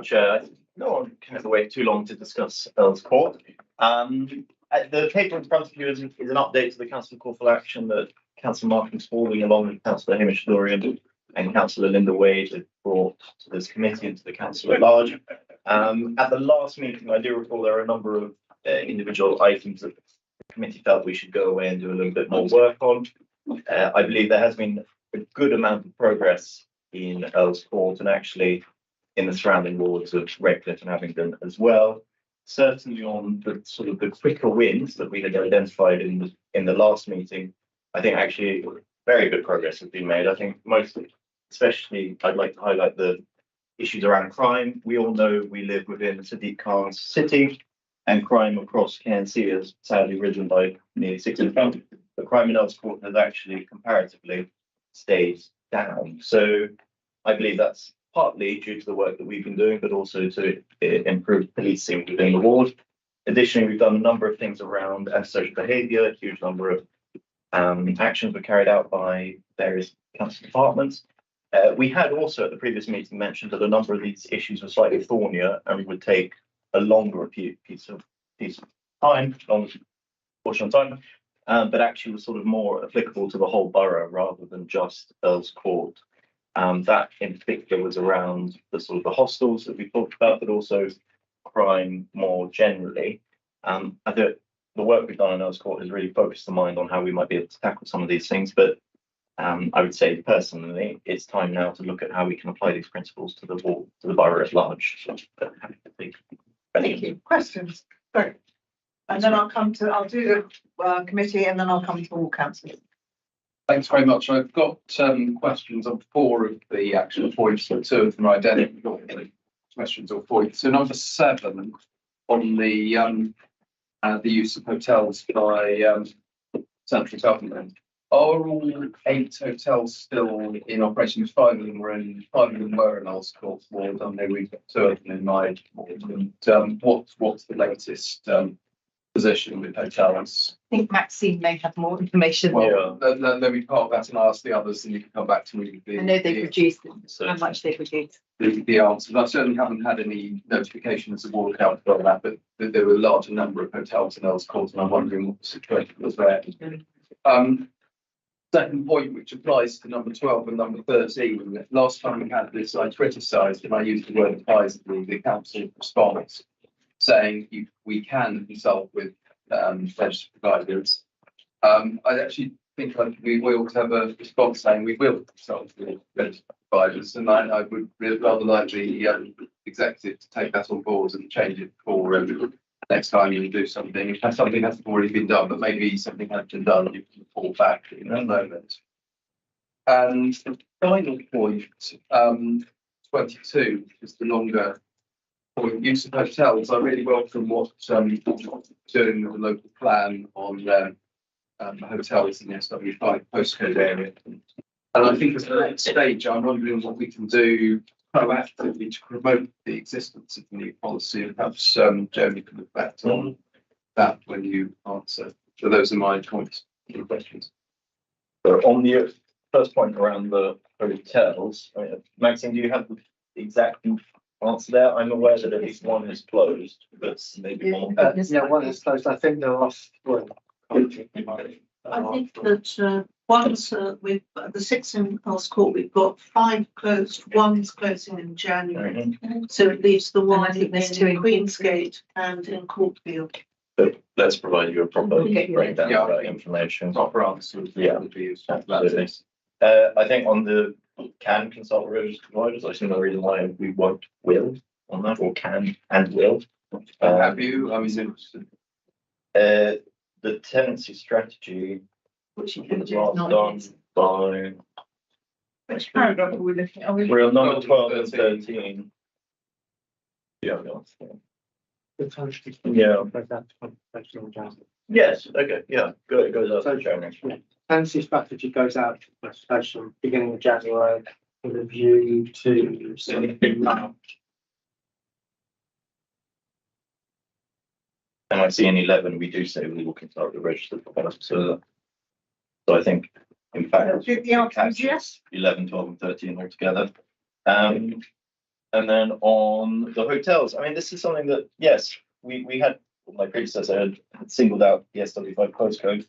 S16: Chair. No one can have to wait too long to discuss Earl's Court. The paper in front of you is an update to the council call for action that Councillor Markham Spalding, along with Councillor Hamish Dorian and Councillor Linda Wade, have brought to this committee and to the council at large. At the last meeting, I do recall there are a number of individual items that the committee felt we should go away and do a little bit more work on. I believe there has been a good amount of progress in Earl's Court and actually in the surrounding wards of Redcliffe and Abingdon as well. Certainly on the sort of the quicker wins that we had identified in the last meeting, I think actually very good progress has been made. I think mostly, especially, I'd like to highlight the issues around crime. We all know we live within Sadiq Khan's city, and crime across KNC has sadly risen by nearly 60%. But crime in Earl's Court has actually comparatively stayed down. So I believe that's partly due to the work that we've been doing, but also to improve policing within the ward. Additionally, we've done a number of things around antisocial behaviour. A huge number of actions were carried out by various council departments. We had also at the previous meeting mentioned that a number of these issues were slightly thornier and would take a longer piece of time, portion of time, but actually was sort of more applicable to the whole borough rather than just Earl's Court. That in particular was around the sort of the hostels that we talked about, but also crime more generally. I think the work we've done in Earl's Court has really focused the mind on how we might be able to tackle some of these things. But I would say personally, it's time now to look at how we can apply these principles to the borough at large.
S1: Thank you. Questions? Sorry. And then I'll do the committee, and then I'll come to all councillors.
S6: Thanks very much. I've got questions on 4 of the action points, but 2 of them are identical questions or points. So number 7 on the use of hotels by central government. Are all 8 hotels still in operation? 5 of them were in Earls Court ward, and we've got 2 of them in my ward. And what's the latest position with hotels?
S9: I think Maxine may have more information.
S6: Well, let me park that and ask the others, and you can come back to me with the.
S9: I know they produced them, how much they produced.
S6: The answers. I certainly haven't had any notification as a ward council on that, but there were a larger number of hotels in Earls Court, and I'm wondering what the situation was there. Second point, which applies to number 12 and number 13. Last time we had this, I criticised, and I used the word advisedly, the council response, saying we can consult with registered providers. I actually think we ought to have a response saying we will consult with registered providers, and I would rather like the executive to take that on board and change it for next time you do something. If something hasn't already been done, but maybe something has been done, you can fall back in that moment. And the final point, 22, is the longer point, use of hotels. I really welcome what doing with the local plan on hotels in the SW5 postcode area. And I think as the next stage, I'm wondering what we can do proactively to promote the existence of the new policy, and perhaps Jeremy can look back on that when you answer. So those are my points and questions.
S20: So on the first point around the hotels, Maxine, do you have the exact answer there? I'm aware that at least one is closed, but maybe more.
S21: Yeah, one is closed. I think there are well,
S19: I think that once with the 6 in Earls Court, we've got 5 closed, 1's closing in January. So it leaves the one in Queensgate and in Courtfield.
S20: But let's provide you a proper breakdown of that information.
S6: Proper answer.
S20: Yeah, absolutely. I think on the can consult registered providers, I see no reason why we won't will on that, or can and will.
S6: Have you? I was interested.
S20: The tenancy strategy,
S9: Which you
S20: was
S9: can do
S20: last
S9: not
S20: done
S9: use.
S20: by.
S9: Which paragraph are we looking at?
S20: We're on number 12 and 13. Yeah. Yeah. Yes, okay, yeah, it goes out to January.
S21: Tenancy strategy goes out to consultation beginning of January with a view to
S20: And I see in 11, we do say we will consult the registered providers. So I think, in fact,
S1: The answer is yes.
S20: 11, 12 and 13 altogether. And then on the hotels, I mean, this is something that, yes, we had, my predecessor had singled out the SW5 postcode,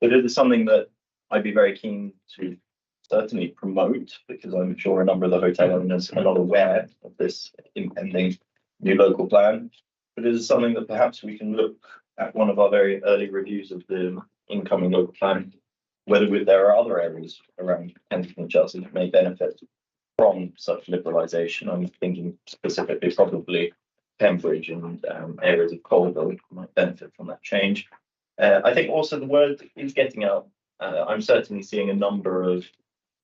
S20: but it is something that I'd be very keen to certainly promote, because I'm sure a number of the hotel owners are not aware of this impending new local plan. But it is something that perhaps we can look at one of our very early reviews of the incoming local plan, whether there are other areas around Kensington and Chelsea that may benefit from such liberalisation. I'm thinking specifically probably Pembridge and areas of Colville might benefit from that change. I think also the word is getting out. I'm certainly seeing a number of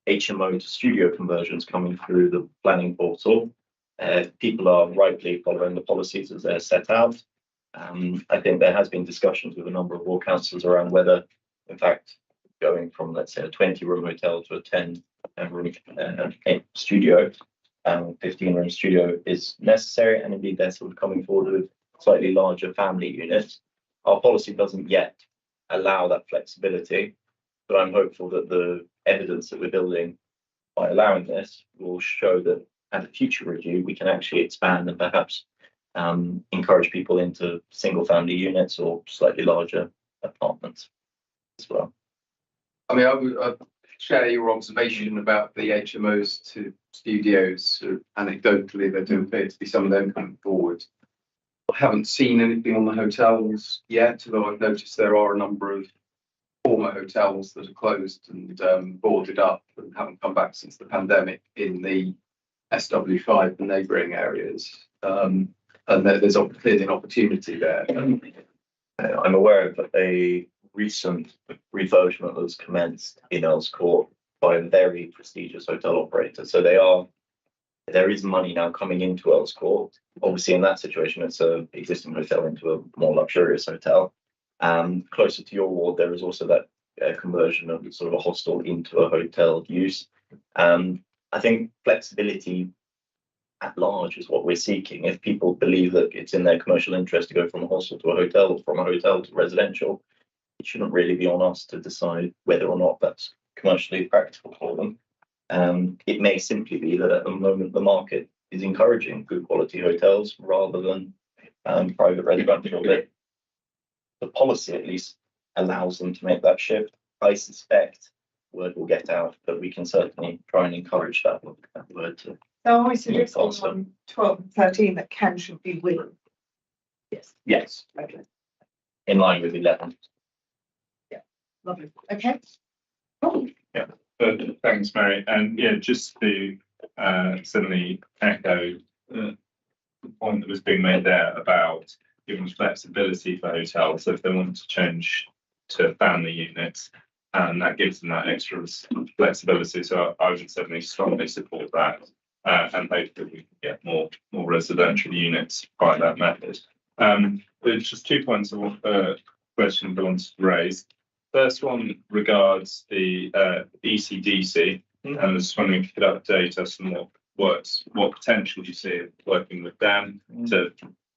S20: HMO to studio conversions coming through the planning portal. People are rightly following the policies as they're set out. I think there has been discussions with a number of ward councils around whether, in fact, going from, let's say, a 20-room hotel to a 10-room studio, 15-room studio is necessary, and indeed they're sort of coming forward with slightly larger family units. Our policy doesn't yet allow that flexibility, but I'm hopeful that the evidence that we're building by allowing this will show that at a future review, we can actually expand and perhaps encourage people into single family units or slightly larger apartments as well.
S6: I mean, I would share your observation about the HMOs to studios. Anecdotally, there do appear to be some of them coming forward. I haven't seen anything on the hotels yet, although I've noticed there are a number of former hotels that are closed and boarded up and haven't come back since the pandemic in the SW5 and neighbouring areas. And there's clearly an opportunity there.
S20: I'm aware of a recent refurbishment that was commenced in Earls Court by a very prestigious hotel operator. So there is money now coming into Earls Court. Obviously, in that situation, it's an existing hotel into a more luxurious hotel. Closer to your ward, there is also that conversion of sort of a hostel into a hotel use. I think flexibility at large is what we're seeking. If people believe that it's in their commercial interest to go from a hostel to a hotel, or from a hotel to residential, it shouldn't really be on us to decide whether or not that's commercially practical for them. It may simply be that at the moment the market is encouraging good quality hotels rather than private residential. But the policy at least allows them to make that shift. I suspect word will get out, but we can certainly try and encourage that word to.
S1: So I suggest on 12 and 13 that can should be will.
S20: Yes. Yes. Okay. In line with 11.
S1: Yeah. Lovely. Okay.
S5: Yeah. Thanks, Mary. And yeah, just to certainly echo the point that was being made there about giving flexibility for hotels. So if they want to change to family units, and that gives them that extra flexibility. So I would certainly strongly support that. And hope that we can get more residential units by that method. There's just 2 points of question I wanted to raise. First one regards the ECDC, and I was just wondering if you could update us on what potential you see of working with them to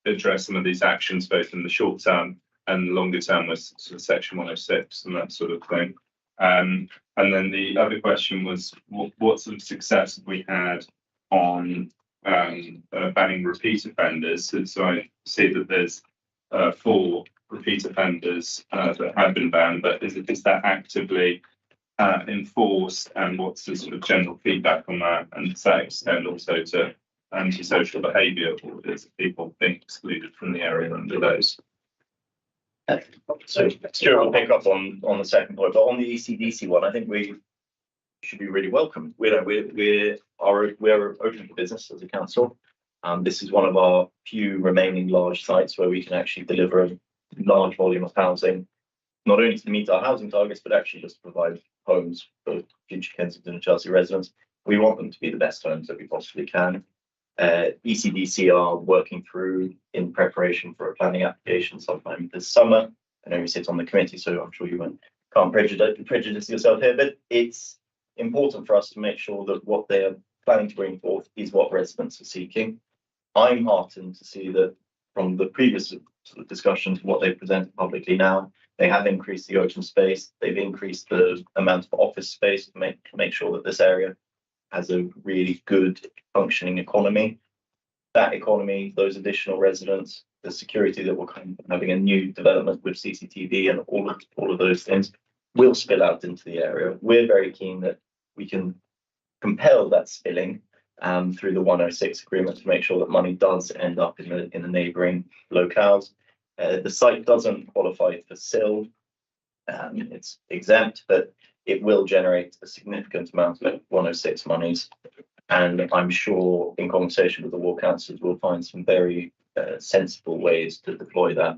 S5: address some of these actions, both in the short term and longer term, with sort of Section 106 and that sort of thing. And then the other question was, what sort of success have we had on banning repeat offenders? So I see that there's 4 repeat offenders that have been banned, but is that actively enforced, and what's the sort of general feedback on that? And does that extend also to antisocial behaviour orders, people being excluded from the area under those?
S20: So Stuart will pick up on the second point, but on the ECDC one, I think we should be really welcome. We're open for business as a council. This is one of our few remaining large sites where we can actually deliver a large volume of housing, not only to meet our housing targets, but actually just to provide homes for future Kensington and Chelsea residents. We want them to be the best homes that we possibly can. ECDC are working through in preparation for a planning application sometime this summer. I know you sit on the committee, so I'm sure you can't prejudice yourself here, but it's important for us to make sure that what they are planning to bring forth is what residents are seeking. I'm heartened to see that from the previous sort of discussions, what they've presented publicly now, they have increased the open space, they've increased the amount of office space to make sure that this area has a really good functioning economy. That economy, those additional residents, the security that will come from having a new development with CCTV and all of those things will spill out into the area. We're very keen that we can compel that spilling through the 106 agreement to make sure that money does end up in the neighbouring locales. The site doesn't qualify for SIL. It's exempt, but it will generate a significant amount of 106 monies. And I'm sure in conversation with the ward councillors, we'll find some very sensible ways to deploy that,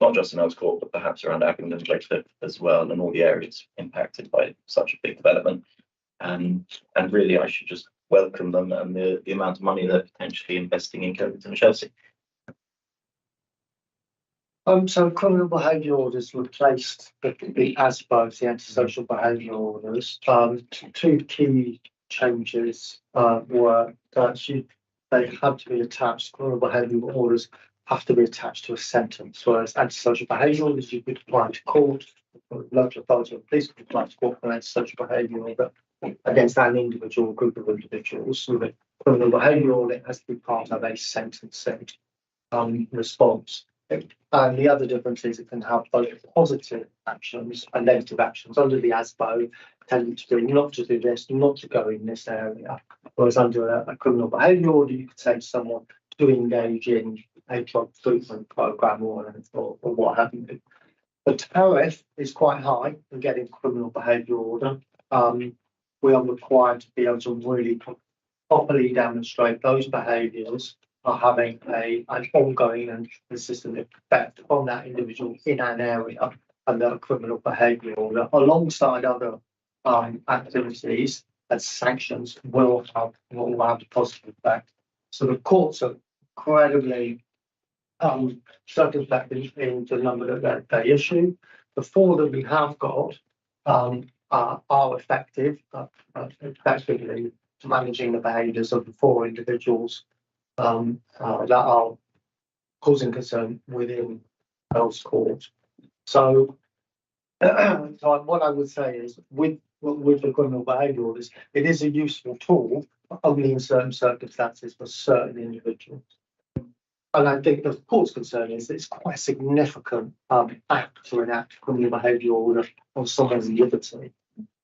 S20: not just in Earls Court, but perhaps around Abingdon and Redcliffe as well, and all the areas impacted by such a big development. And really, I should just welcome them and the amount of money they're potentially investing in Kensington and Chelsea.
S21: So criminal behaviour orders replaced the ASBOs, the antisocial behaviour orders. 2 key changes were that they had to be attached. Criminal behaviour orders have to be attached to a sentence, whereas antisocial behaviour orders you could apply to court, local authority or police could apply to court for an antisocial behaviour order against an individual or group of individuals. So the criminal behaviour order has to be part of a sentencing response. And the other difference is it can have both positive actions and negative actions. Under the ASBO, tending to be not to do this, not to go in this area. Whereas under a criminal behaviour order, you could say to someone to engage in a drug treatment programme or what have you. The tariff is quite high in getting criminal behaviour order. We are required to be able to really properly demonstrate those behaviours are having an ongoing and consistent effect on that individual in an area under a criminal behaviour order, alongside other activities and sanctions will have a positive effect. So the courts are incredibly circumspect in the number that they issue. The 4 that we have got are effective, effectively managing the behaviours of the 4 individuals that are causing concern within Earls Court. So, so what I would say is with the criminal behaviour orders, it is a useful tool, but only in certain circumstances for certain individuals. And I think the court's concern is that it's quite a significant act to enact criminal behaviour order on someone's liberty.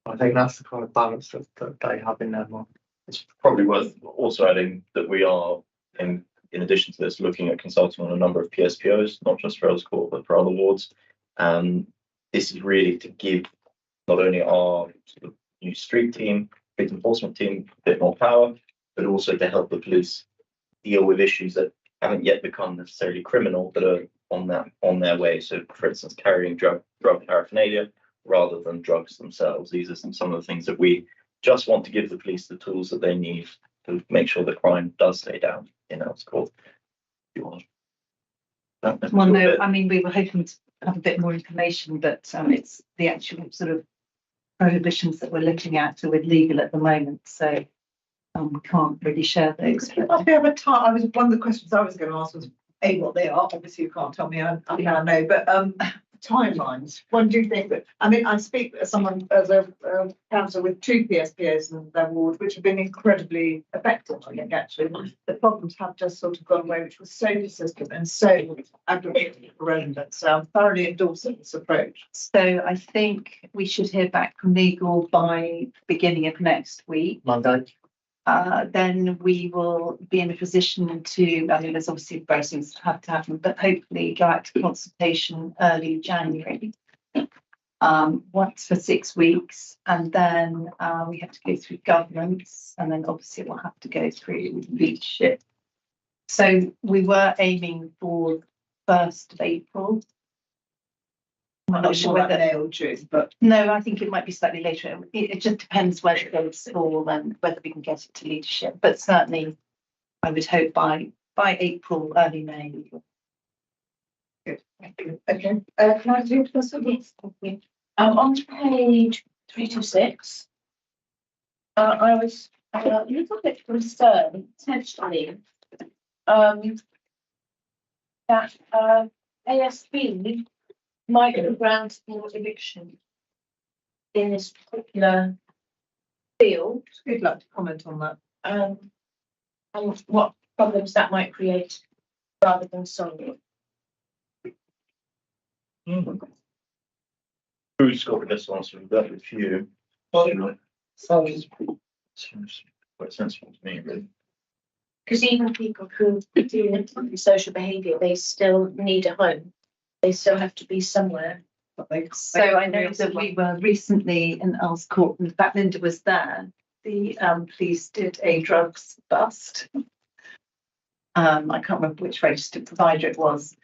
S21: I think that's the kind of balance that they have in their mind.
S20: It's probably worth also adding that we are, in addition to this, looking at consulting on a number of PSPOs, not just for Earls Court, but for other wards. And this is really to give not only our sort of new street team, street enforcement team, a bit more power, but also to help the police deal with issues that haven't yet become necessarily criminal, but are on their way. So, for instance, carrying drug paraphernalia rather than drugs themselves. These are some of the things that we just want to give the police the tools that they need to make sure the crime does stay down in Earls Court.
S15: Well, no, I mean, we were hoping to have a bit more information, but it's the actual sort of prohibitions that we're looking at are with legal at the moment, so we can't really share those.
S1: Must be over time. One of the questions I was going to ask was what they are. Obviously, you can't tell me. I now know, but timelines. When do you think that? I mean, I speak as someone as a councillor with 2 PSPOs in their ward, which have been incredibly effective. I think actually the problems have just sort of gone away, which was so persistent and so aggravating for residents. So I'm thoroughly endorsing this approach.
S15: So I think we should hear back from legal by beginning of next week.
S21: Monday.
S15: Then we will be in a position to, I mean, there's obviously various things that have to happen, but hopefully go out to consultation early January. Once for 6 weeks, and then we have to go through governance, and then obviously we'll have to go through leadership. So we were aiming for 1st of April. I'm not sure whether
S1: May or June, but
S15: no, I think it might be slightly later. It just depends where it goes fall and whether we can get it to leadership. But certainly, I would hope by April, early May.
S1: Good. Okay. Can I do this?
S10: Yes, thank you. On page 326, I was a little bit concerned potentially that ASB might grant more eviction in this particular field.
S1: Who'd like to comment on that?
S10: And what problems that might create rather than solve.
S20: Who's got the best answer? We've got a few. Seems quite sensible to me, really.
S10: Because even people who do social behaviour, they still need a home. They still have to be somewhere.
S15: So I know that we were recently in Earls Court, and in fact Linda was there. The police did a drugs bust. I can't remember which registered provider it was,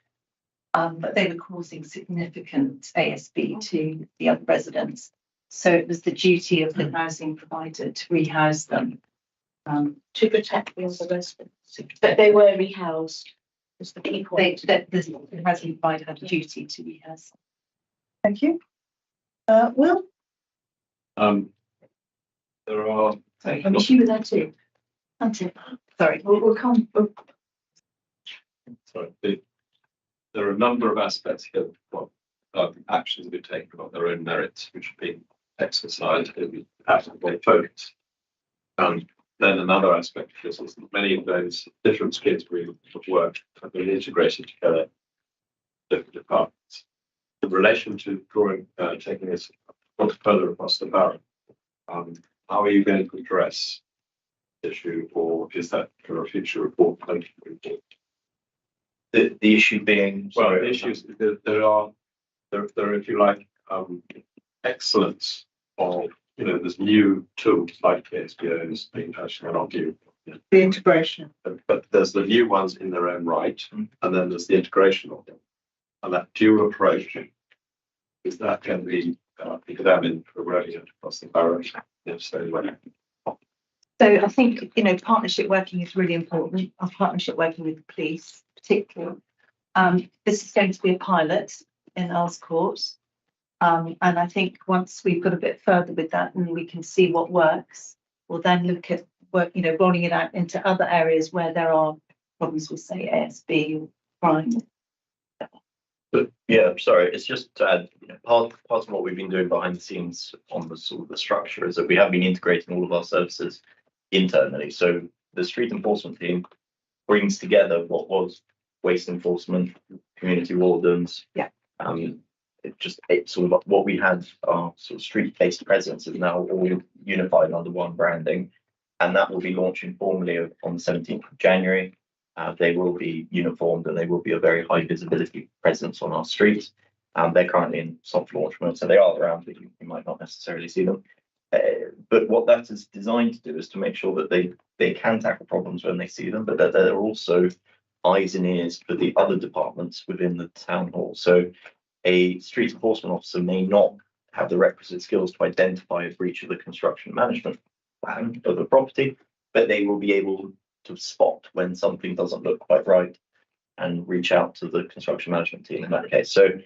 S15: but they were causing significant ASB to the other residents. So it was the duty of the housing provider to rehouse them.
S10: To protect the other residents. But they were rehoused. Was the key point.
S15: The housing provider had a duty to rehouse.
S1: Thank you. Will?
S3: There are.
S15: Sorry, you were there too. Sorry, we'll come.
S3: Sorry, there are a number of aspects here of what actions we've taken on their own merits, which have been exercised in actively focus. Then another aspect of this is that many of those different schemes we work have been integrated together, different departments. In relation to drawing, taking this further across the barrel, how are you going to address the issue, or is that for a future report?
S20: The issue being,
S3: well, the issues there are, if you like, excellence of, there's new tools like PSPOs being actually not new.
S1: The integration.
S3: But there's the new ones in their own right, and then there's the integration of them. And that dual approach, is that can be examined for rolling across the barrel? If so, when?
S15: So I think, partnership working is really important. Our partnership working with the police, particularly. This is going to be a pilot in Earls Court. And I think once we've got a bit further with that and we can see what works, we'll then look at rolling it out into other areas where there are problems with, say, ASB, crime.
S20: But yeah, sorry, it's just to add, part of what we've been doing behind the scenes on the sort of the structure is that we have been integrating all of our services internally. So the street enforcement team brings together what was waste enforcement, community wardens.
S15: Yeah.
S20: It's sort of what we had, our sort of street-based presence is now all unified under one branding, and that will be launching formally on the 17th of January. They will be uniformed and they will be a very high visibility presence on our streets. They're currently in soft launch mode, so they are around, but you might not necessarily see them. But what that is designed to do is to make sure that they can tackle problems when they see them, but that they're also eyes and ears for the other departments within the town hall. So a street enforcement officer may not have the requisite skills to identify a breach of the construction management plan of the property, but they will be able to spot when something doesn't look quite right and reach out to the construction management team in that case. So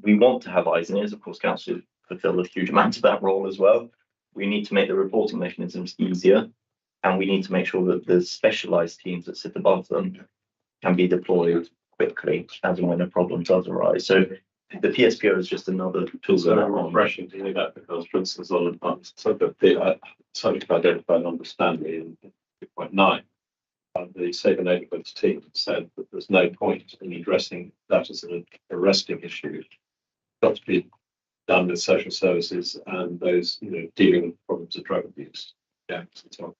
S20: we want to have eyes and ears. Of course, council fulfill a huge amount of that role as well. We need to make the reporting mechanisms easier, and we need to make sure that the specialised teams that sit above them can be deployed quickly as and when a problem does arise. So the PSPO is just another tool.
S3: So refreshing to hear that, because for instance, on the subject of identify and understanding in 2.9, the Safer Neighbourhoods team said that there's no point in addressing that as an arresting issue. It's got to be done with social services and those, dealing with problems of drug abuse. Yeah,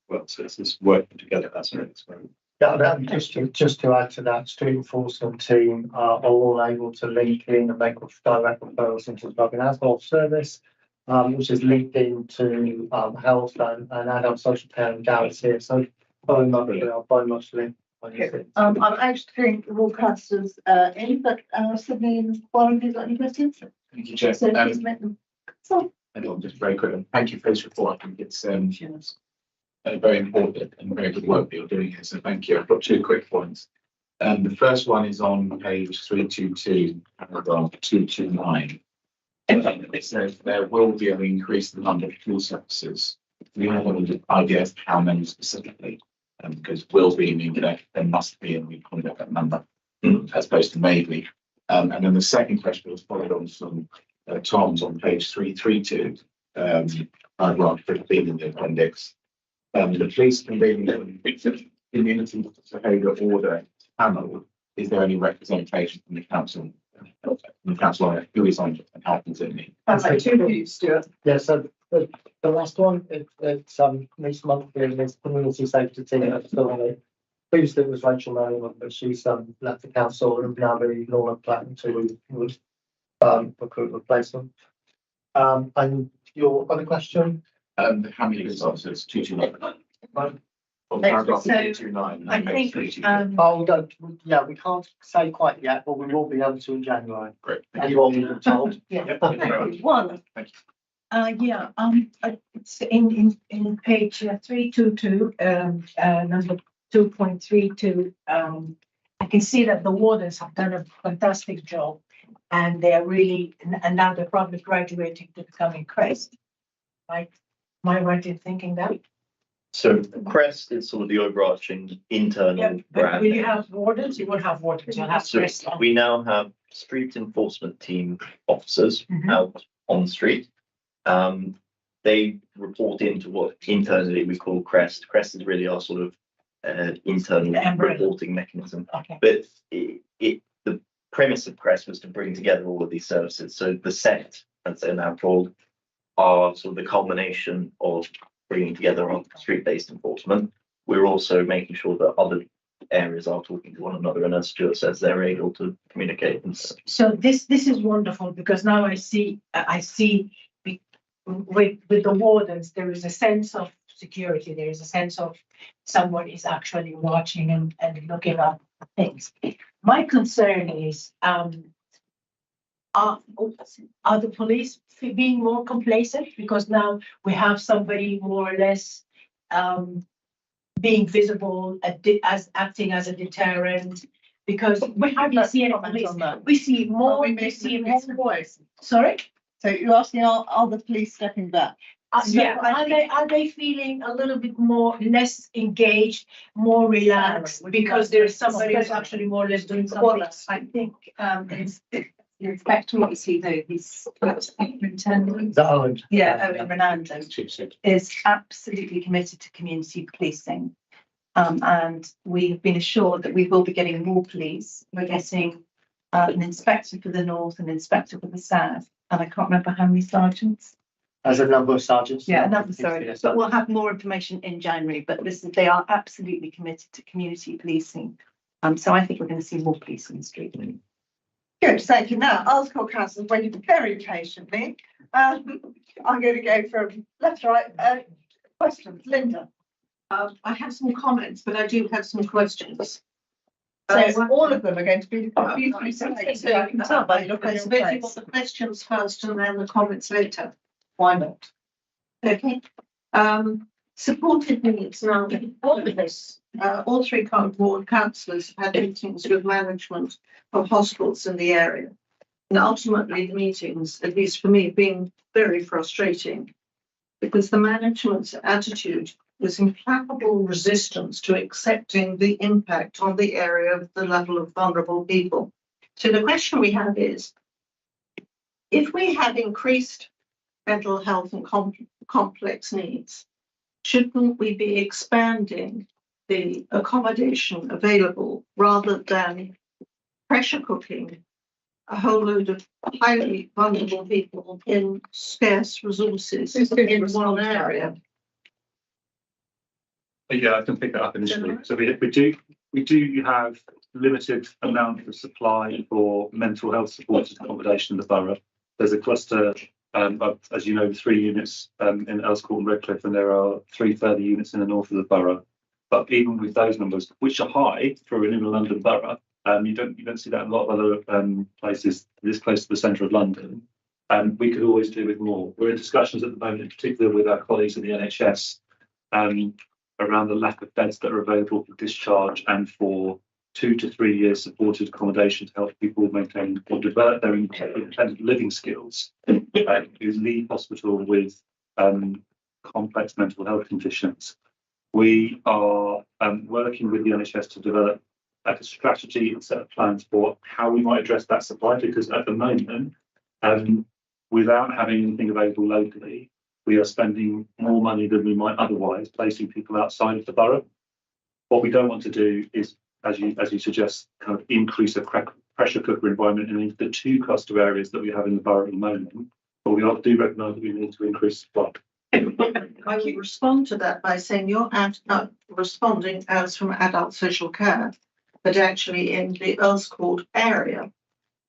S3: well, so it's this working together. That's an experiment.
S21: Yeah, just to add to that, street enforcement team are all able to link in and make direct referrals into the drug and alcohol service, which is linked into health and adult social care and Garrett's here. So very much linked.
S1: I'm actually think all councillors in, but Sydney and Warren, have you got any questions?
S13: Thank you, Chair.
S1: So please make them. So,
S13: Just very quick, and thank you for this report. I think it's very important and very good work that you're doing here. So thank you. I've got 2 quick points. The first one is on page 322, paragraph 229. It says there will be an increase in the number of police officers. We have an idea of how many specifically, because will be meaning that there must be, and we call it that number as opposed to maybe. And then the second question was followed on from Tom's on page 332, paragraph 15 in the appendix. The police convening community behaviour order panel. Is there any representation from the council? The council who is on and happens in me?
S1: I'd like to you, Stuart.
S21: Yeah, so the last one, it's this month in this community safety team. So previously it was Rachel Merriman, but she's left the council and now the Laura Platten to recruit replacement. And your other question?
S13: How many police officers? 229. Paragraph 229.
S15: I think,
S21: yeah, we can't say quite yet, but we will be able to in January.
S13: Great.
S21: And what we've been told.
S15: yeah.
S19: One.
S13: Thank you.
S19: It's in page 322, number 2.32. I can see that the wardens have done a fantastic job, and they are really, and now they're probably graduating to becoming Crest. Right? Am I right in thinking that?
S20: So Crest is sort of the overarching internal
S19: Yeah, but
S20: brand.
S19: will you have wardens? You won't have wardens. You'll have
S20: So
S19: Crest.
S20: we now have street enforcement team officers out on the street. They report into what internally we call Crest. Crest is really our sort of internal reporting mechanism.
S19: Okay.
S20: But the premise of Crest was to bring together all of these services. So the set, as they're now called, are sort of the culmination of bringing together our street-based enforcement. We're also making sure that other areas are talking to one another, and as Stuart says, they're able to communicate.
S19: So this is wonderful, because now I see with the wardens, there is a sense of security. There is a sense of someone is actually watching and looking up things. My concern is, are the police being more complacent, because now we have somebody more or less being visible as acting as a deterrent, because we
S1: Let's
S19: see
S1: comment on that.
S19: we see more,
S1: Are we
S19: we see
S1: making
S19: more.
S1: police voice?
S19: Sorry?
S1: So you're asking, are the police stepping back?
S19: Yeah, are they feeling a little bit more, less engaged, more relaxed, because there is somebody who's actually more or less doing something?
S15: I think, the inspector, obviously, though, he's superintendent.
S21: Owen.
S15: Yeah, Owen Renando is absolutely committed to community policing. And we've been assured that we will be getting more police. We're getting an inspector for the north, an inspector for the south, and I can't remember how many sergeants.
S21: As a number of sergeants.
S15: Yeah, a number, sorry, but we'll have more information in January, but they are absolutely committed to community policing. So I think we're going to see more police on the street.
S1: Good, thank you. Now, Earlscourt Council waited very patiently. I'm going to go from left to right. Questions, Linda.
S19: I have some comments, but I do have some questions.
S1: So all of them are going to be beautifully selected.
S19: So you can tell by your face. Maybe want the questions first and then the comments later.
S1: Why not?
S19: Okay. Supported needs now. All of this, all three board councillors have had meetings with management of hospitals in the area. And ultimately the meetings, at least for me, have been very frustrating because the management's attitude was implacable resistance to accepting the impact on the area of the level of vulnerable people. So the question we have is, if we have increased mental health and complex needs, shouldn't we be expanding the accommodation available rather than pressure cooking a whole load of highly vulnerable people in scarce resources in one area?
S5: Yeah, I can pick that up initially. So we do have limited amount of supply for mental health supported accommodation in the borough. There's a cluster of, as you know, 3 units in Earlscourt and Redcliffe, and there are 3 further units in the north of the borough. But even with those numbers, which are high for an inner London borough, you don't see that in a lot of other places this close to the centre of London. We could always do with more. We're in discussions at the moment, in particular with our colleagues in the NHS, around the lack of beds that are available for discharge and for 2 to 3 years supported accommodation to help people maintain or develop their independent living skills who leave hospital with complex mental health conditions. We are working with the NHS to develop a strategy and set of plans for how we might address that supply, because at the moment, without having anything available locally, we are spending more money than we might otherwise, placing people outside of the borough. What we don't want to do is, as you suggest, kind of increase a pressure cooker environment in the 2 cluster areas that we have in the borough at the moment. But we do recognise that we need to increase supply.
S19: I would respond to that by saying you're responding as from adult social care, but actually in the Earlscourt area,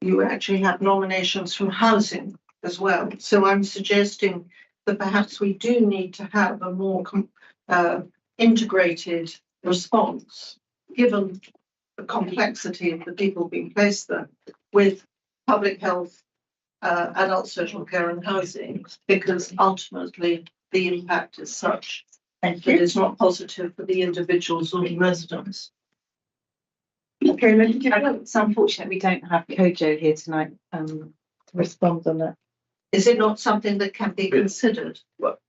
S19: you actually have nominations from housing as well. So I'm suggesting that perhaps we do need to have a more integrated response, given the complexity of the people being placed there, with public health, adult social care and housing, because ultimately the impact is such that it's not positive for the individuals or the residents.
S15: Okay, it's unfortunate we don't have Kojo here tonight to respond on that.
S19: Is it not something that can be considered?
S20: Well,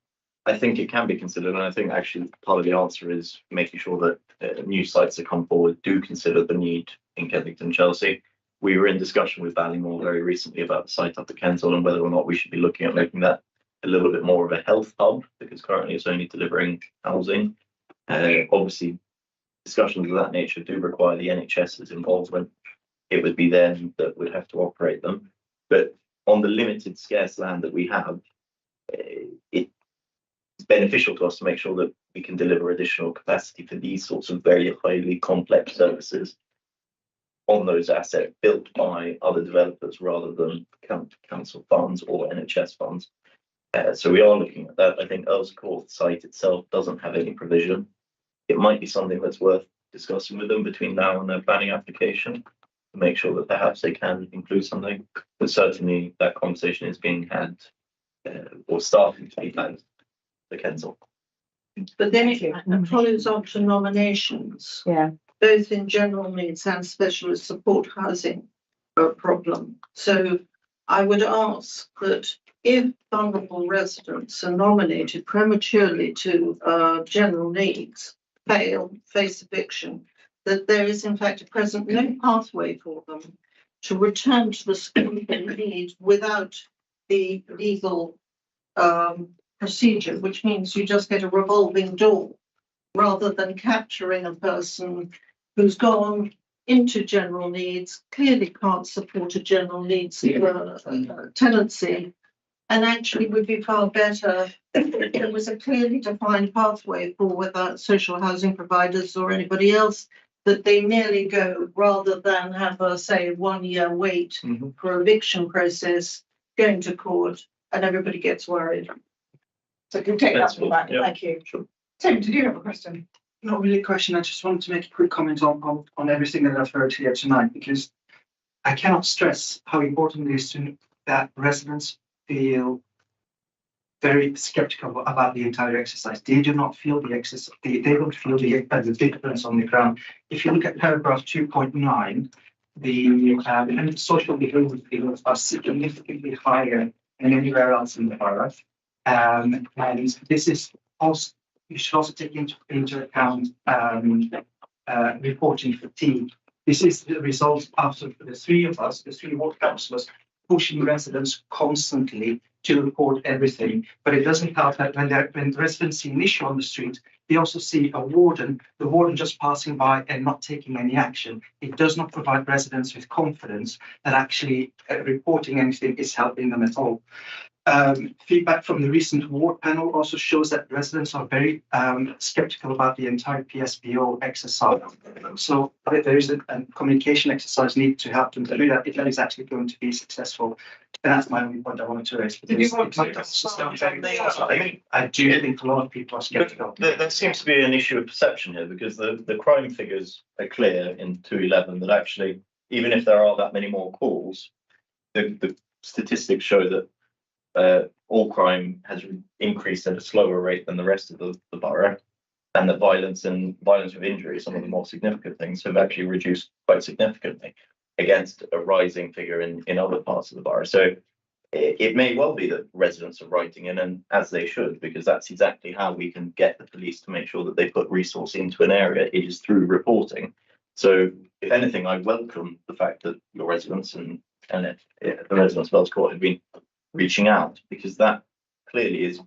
S20: I think it can be considered, and I think actually part of the answer is making sure that new sites that come forward do consider the need in Kensington and Chelsea. We were in discussion with Ballymore very recently about the site up at Kensal and whether or not we should be looking at making that a little bit more of a health hub, because currently it's only delivering housing. Obviously, discussions of that nature do require the NHS's involvement. It would be them that would have to operate them. But on the limited scarce land that we have, it's beneficial to us to make sure that we can deliver additional capacity for these sorts of very highly complex services on those assets built by other developers rather than council funds or NHS funds. So we are looking at that. I think Earlscourt site itself doesn't have any provision. It might be something that's worth discussing with them between now and their planning application to make sure that perhaps they can include something. But certainly that conversation is being had or starting to be had for Kensal.
S19: But then it follows on to nominations.
S15: Yeah. both in general needs and specialist support housing problem. So I would ask that if vulnerable residents are nominated prematurely to general needs, face eviction, that there is in fact at present no pathway for them to return to the school they need without the legal procedure, which means you just get a revolving door rather than capturing a person who's gone into general needs, clearly can't support a general needs tenancy, and actually would be far better if there was a clearly defined pathway for whether social housing providers or anybody else that they merely go rather than have a, say, 1 year wait for eviction process, going to court, and everybody gets worried.
S1: So you can take that
S20: That's
S1: one back.
S20: yeah.
S1: Thank you. Tim, did you have a question?
S7: Not really a question. I just wanted to make a quick comment on everything that I've heard here tonight, because I cannot stress how important it is that residents feel very skeptical about the entire exercise. They do not feel the exercise. They don't feel the difference on the ground. If you look at paragraph 2.9, the social behaviour fields are significantly higher than anywhere else in the borough. And this is also, you should also take into account reporting fatigue. This is the result after the three of us, the three ward councillors, pushing residents constantly to report everything. But it doesn't help that when residents see an issue on the street, they also see a warden, the warden just passing by and not taking any action. It does not provide residents with confidence that actually reporting anything is helping them at all. Feedback from the recent ward panel also shows that residents are very skeptical about the entire PSPO exercise. So there is a communication exercise needed to help them to do that if that is actually going to be successful. And that's my only point I wanted to raise.
S1: Did you want to
S7: I do think a lot of people are skeptical.
S20: There seems to be an issue of perception here, because the crime figures are clear in 211 that actually, even if there are that many more calls, the statistics show that all crime has increased at a slower rate than the rest of the borough, and that violence with injury, some of the more significant things, have actually reduced quite significantly against a rising figure in other parts of the borough. So it may well be that residents are writing in, and as they should, because that's exactly how we can get the police to make sure that they put resource into an area. It is through reporting. So if anything, I welcome the fact that your residents and the residents of Wells Court have been reaching out, because that clearly is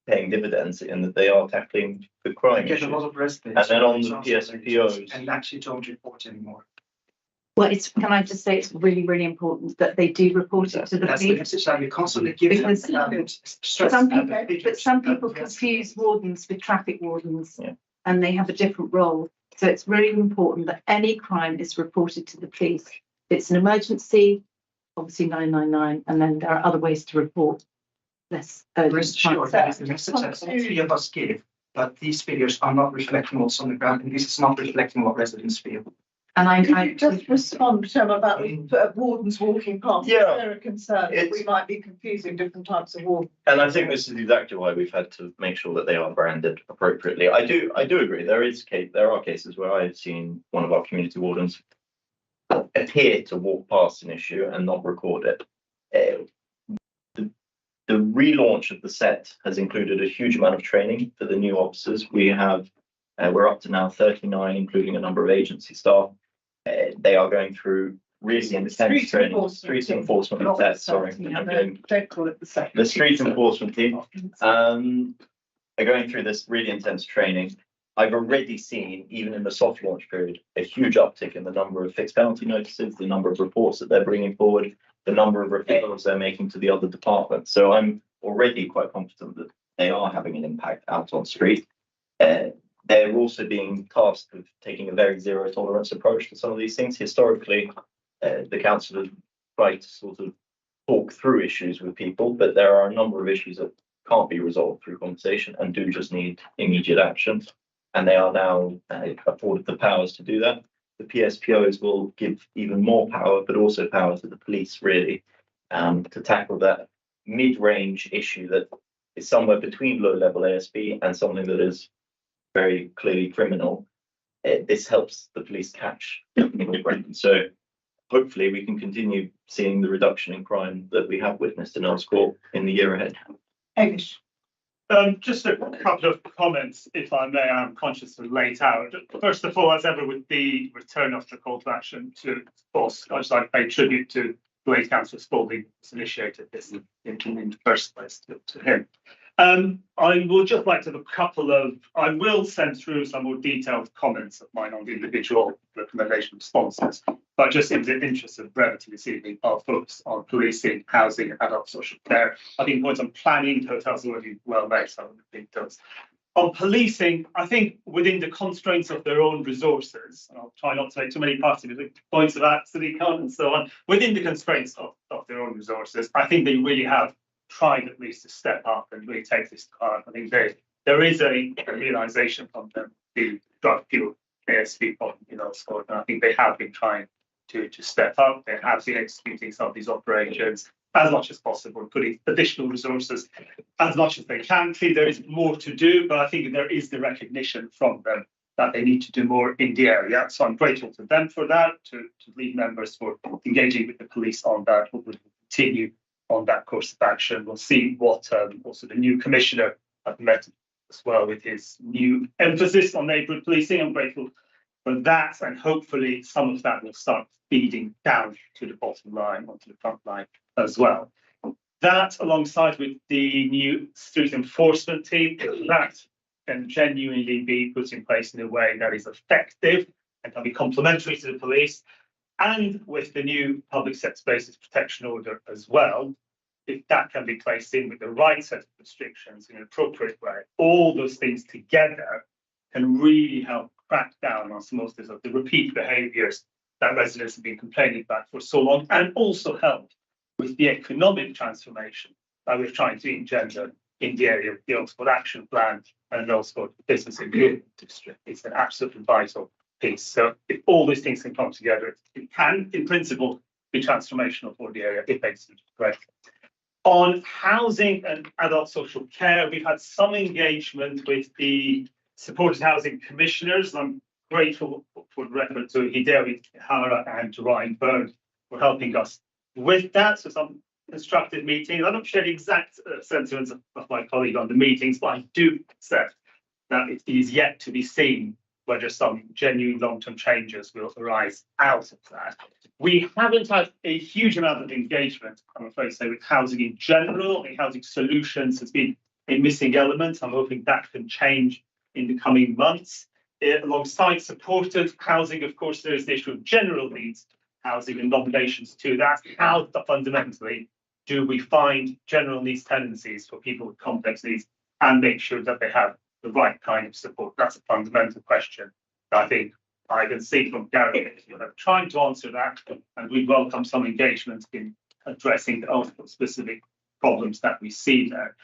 S20: paying dividends in that they are tackling the crime.
S7: I get a lot of residents.
S20: And then on the PSPOs.
S7: And actually don't report anymore.
S9: Well, can I just say it's really, really important that they do report it to the
S7: That's the
S9: police.
S7: message that we constantly give them.
S9: Because some people confuse wardens with traffic wardens, and they have a different role. So it's really important that any crime is reported to the police. If it's an emergency, obviously 999, and then there are other ways to report less urgent.
S7: Rest assured, that is the message that all three of us give, but these figures are not reflecting what's on the ground, and this is not reflecting what residents feel.
S9: And
S1: Could you just respond, Tim, about the wardens walking past?
S20: Yeah.
S1: They're a concern that we might be confusing different types of wardens.
S20: And I think this is exactly why we've had to make sure that they are branded appropriately. I do agree. There are cases where I've seen one of our community wardens appear to walk past an issue and not record it. The relaunch of the set has included a huge amount of training for the new officers. We're up to now 39, including a number of agency staff. They are going through really intense training. Street enforcement tests. Sorry,
S1: don't call it the set.
S20: The street enforcement team are going through this really intense training. I've already seen, even in the soft launch period, a huge uptick in the number of fixed penalty notices, the number of reports that they're bringing forward, the number of referrals they're making to the other departments. So I'm already quite confident that they are having an impact out on street. They're also being tasked with taking a very zero tolerance approach to some of these things. Historically, the council has tried to sort of talk through issues with people, but there are a number of issues that can't be resolved through conversation and do just need immediate action. And they are now afforded the powers to do that. The PSPOs will give even more power, but also power to the police, really, to tackle that mid-range issue that is somewhere between low-level ASB and something that is very clearly criminal. this helps the police catch criminal brain. So hopefully we can continue seeing the reduction in crime that we have witnessed in Earls Court in the year ahead.
S1: Hamish.
S12: Just a couple of comments, if I may. I'm conscious of late hour. First of all, as ever with the return of the call to action to force, I'd just like to pay tribute to the way Councillor Spalding has initiated this in the first place to him. I would just like to have a couple of, I will send through some more detailed comments of mine on the individual recommendation responses, but just in the interest of brevity this evening, I'll focus on policing, housing, and adult social care. I think points on planning, hotels already well made, so I don't think it does. On policing, I think within the constraints of their own resources, and I'll try not to make too many party points about city council and so on, within the constraints of their own resources, I think they really have tried at least to step up and really take this to heart. I think there is a realisation from them the drug fuel ASV problem in Earls Court, and I think they have been trying to step up. They have been executing some of these operations as much as possible, putting additional resources as much as they can. Clearly, there is more to do, but I think there is the recognition from them that they need to do more in the area. So I'm grateful to them for that, to lead members for engaging with the police on that. We'll continue on that course of action. We'll see what also the new commissioner I've met as well with his new emphasis on neighbourhood policing. I'm grateful for that, and hopefully some of that will start feeding down to the bottom line, onto the front line as well. That, alongside with the new street enforcement team, that can genuinely be put in place in a way that is effective and can be complementary to the police, and with the new public set spaces protection order as well, if that can be placed in with the right set of restrictions in an appropriate way, all those things together can really help crack down on some of the repeat behaviours that residents have been complaining about for so long, and also help with the economic transformation that we're trying to engender in the area of the Earls Court Action Plan and Earls Court Business Improvement District. It's an absolutely vital piece. So if all these things can come together, it can, in principle, be transformational for the area if executed correctly. On housing and adult social care, we've had some engagement with the supported housing commissioners. I'm grateful for the reference to Hideo Ihara and to Ryan Bird for helping us with that. So some constructive meetings. I don't share the exact sentiments of my colleague on the meetings, but I do accept that it is yet to be seen whether some genuine long-term changes will arise out of that. We haven't had a huge amount of engagement, I'm afraid to say, with housing in general. I think housing solutions has been a missing element. I'm hoping that can change in the coming months. Alongside supported housing, of course, there is the issue of general needs housing and nominations to that. How fundamentally do we find general needs tenancies for people with complex needs and make sure that they have the right kind of support? That's a fundamental question that I think I can see from Gary. You're trying to answer that, and we welcome some engagement in addressing the specific problems that we see there.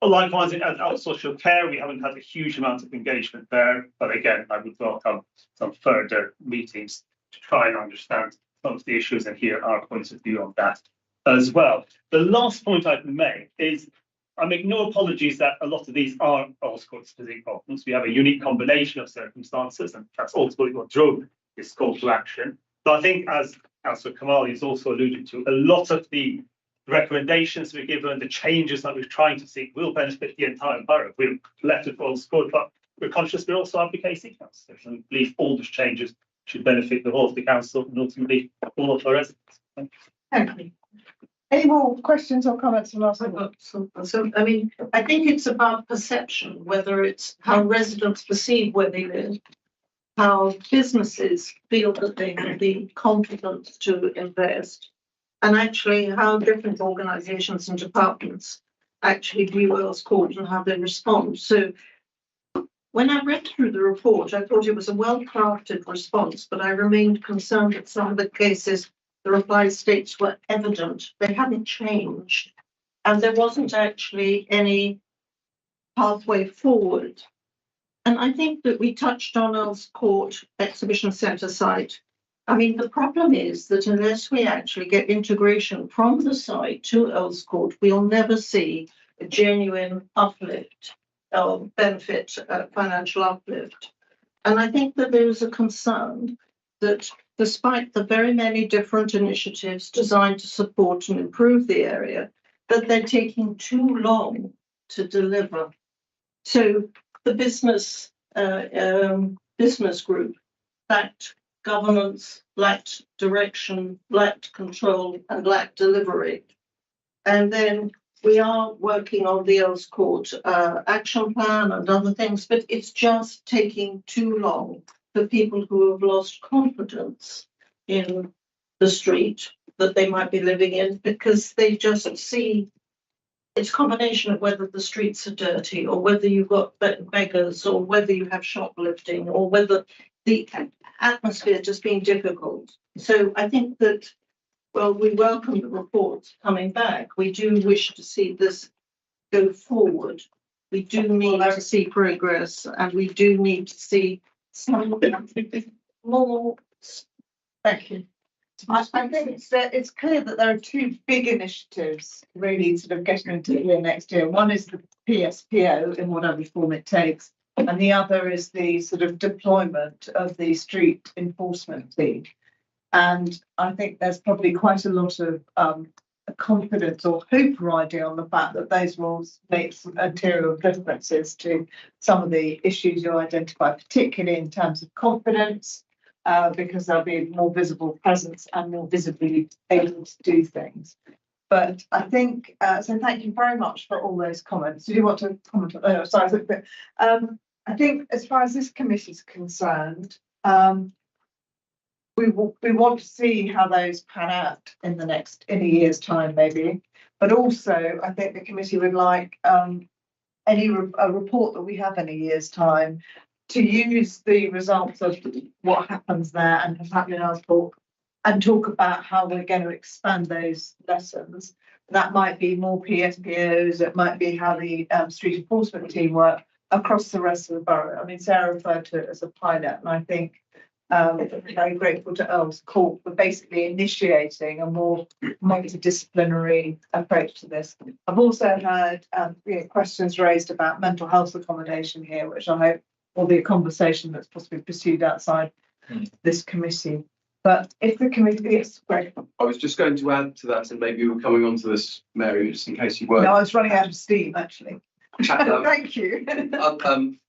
S12: Likewise, in adult social care, we haven't had a huge amount of engagement there, but again, I would welcome some further meetings to try and understand some of the issues and hear our points of view on that as well. The last point I'd make is I make no apologies that a lot of these are Earls Court specific problems. We have a unique combination of circumstances, and that's ultimately what drove this call to action. But I think, as Councillor Kamali has also alluded to, a lot of the recommendations we've given, the changes that we're trying to seek will benefit the entire borough. We're elected for Earls Court, but we're conscious we're also advocacy councillors, and we believe all those changes should benefit the whole of the council and ultimately all of our residents.
S1: Thank you. Any more questions or comments from last week?
S19: So, I mean, I think it's about perception, whether it's how residents perceive where they live, how businesses feel that they can be confident to invest, and actually how different organisations and departments actually view Earls Court and how they respond. So when I read through the report, I thought it was a well-crafted response, but I remained concerned that some of the cases the reply states were evident. They hadn't changed, and there wasn't actually any pathway forward. And I think that we touched on Earls Court Exhibition Centre site. I mean, the problem is that unless we actually get integration from the site to Earls Court, we'll never see a genuine uplift or benefit, financial uplift.
S14: And I think that there is a concern that despite the very many different initiatives designed to support and improve the area, that they're taking too long to deliver. So the business group lacked governance, lacked direction, lacked control, and lacked delivery. And then we are working on the Earls Court action plan and other things, but it's just taking too long for people who have lost confidence in the street that they might be living in, because they just see it's a combination of whether the streets are dirty or whether you've got beggars or whether you have shoplifting or whether the atmosphere just being difficult. So I think that, well, we welcome the reports coming back. We do wish to see this go forward. We do need to see progress, and we do need to see some more. Thank you.
S1: I think that it's clear that there are two big initiatives really sort of getting into the year next year. One is the PSPO in whatever form it takes, and the other is the sort of deployment of the street enforcement team. And I think there's probably quite a lot of confidence or hope riding on the fact that those will make some material differences to some of the issues you identify, particularly in terms of confidence, because there'll be more visible presence and more visibly able to do things. But I think, so thank you very much for all those comments. Do you want to comment? Oh, sorry. I think as far as this committee is concerned, we want to see how those pan out in a year's time, maybe. But also, I think the committee would like a report that we have in a year's time to use the results of what happens there and has happened in our sport and talk about how we're going to expand those lessons. That might be more PSPOs, it might be how the street enforcement team work across the rest of the borough. I mean, Sarah referred to it as a pilot, and I think I'm very grateful to Earls Court for basically initiating a more multidisciplinary approach to this. I've also heard questions raised about mental health accommodation here, which I hope will be a conversation that's possibly pursued outside this committee. But if the committee is great.
S6: I was just going to add to that, and maybe we're coming on to this, Mary, just in case you weren't.
S1: No, I was running out of steam, actually. Thank you.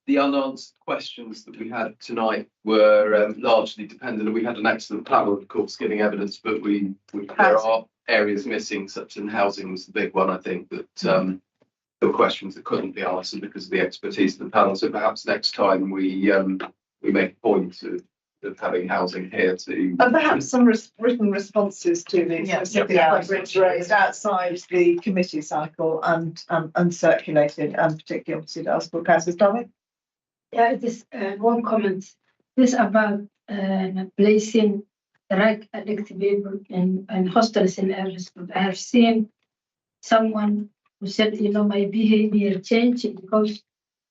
S6: The unanswered questions that we had tonight were largely dependent, and we had an excellent panel, of course, giving evidence, but there are areas missing, such as housing was the big one, I think, that there were questions that couldn't be answered because of the expertise of the panel. So perhaps next time we make a point of having housing here to.
S1: And perhaps some written responses to the specific questions raised outside the committee cycle and circulated, and particularly obviously the Earls Court Council's done.
S8: Yeah, this one comment. This about placing drug addicted people in hostels in Earls Court. I have seen someone who said, my behavior changed because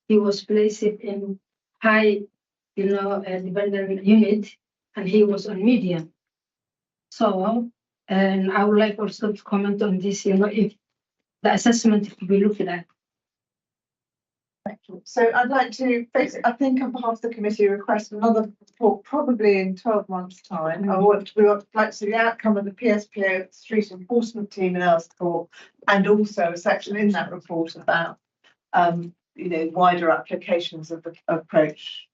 S8: he was placed in high, dependent unit, and he was on medium. So, and I would like also to comment on this, if the assessment could be looked at.
S1: Thank you. So I'd like to, I think on behalf of the committee, request another report probably in 12 months' time. We would like to see the outcome of the PSPO street enforcement team in Earls Court, and also a section in that report about wider applications of the approaches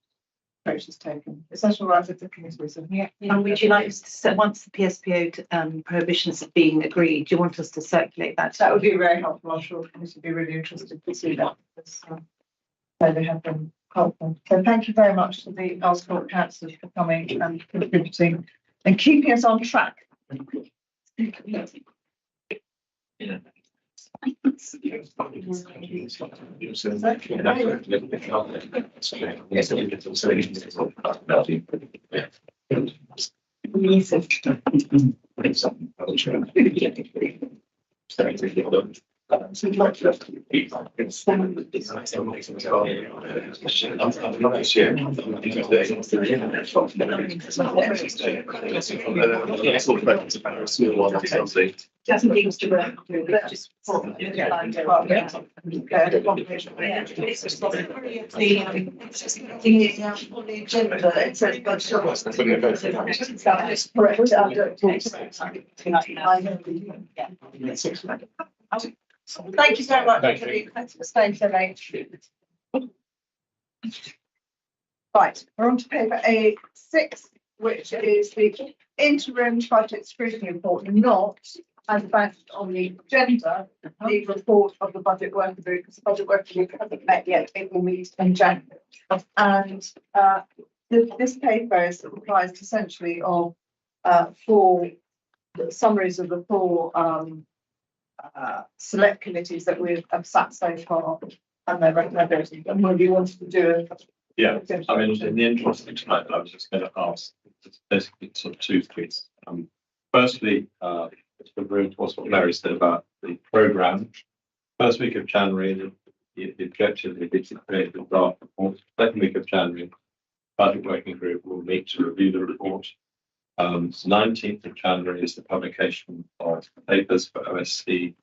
S1: taken. Is that all right with the committee?
S22: Yeah. And would you like us to, once the PSPO prohibitions have been agreed, do you want us to circulate that?
S1: That would be very helpful. I'm sure the committee would be really interested to see that. So they have been helpful. So thank you very much to the Earls Court councillors for coming and contributing and keeping us on track.
S3: Yeah.
S19: Just things to work through, but just. On the agenda, it says budget. That is correct. I don't talk Thank you so much. Thanks for staying so late.
S1: Right, we're on to paper A6, which is the interim budget scrutiny report, not as advanced on the agenda, the report of the budget working group, because the budget working group hasn't met yet, it will meet in January. And this paper is comprised essentially of four summaries of the four select committees that we have sat so far and their recommendations. And what you wanted to do.
S3: Yeah, I mean, in the interest of tonight, I was just going to ask basically sort of two things. Firstly, to reinforce what Mary said about the programme. First week of January, the objective is to create the draft report. Second week of January, budget working group will meet to review the report. 19th of January is the publication of papers for OSC,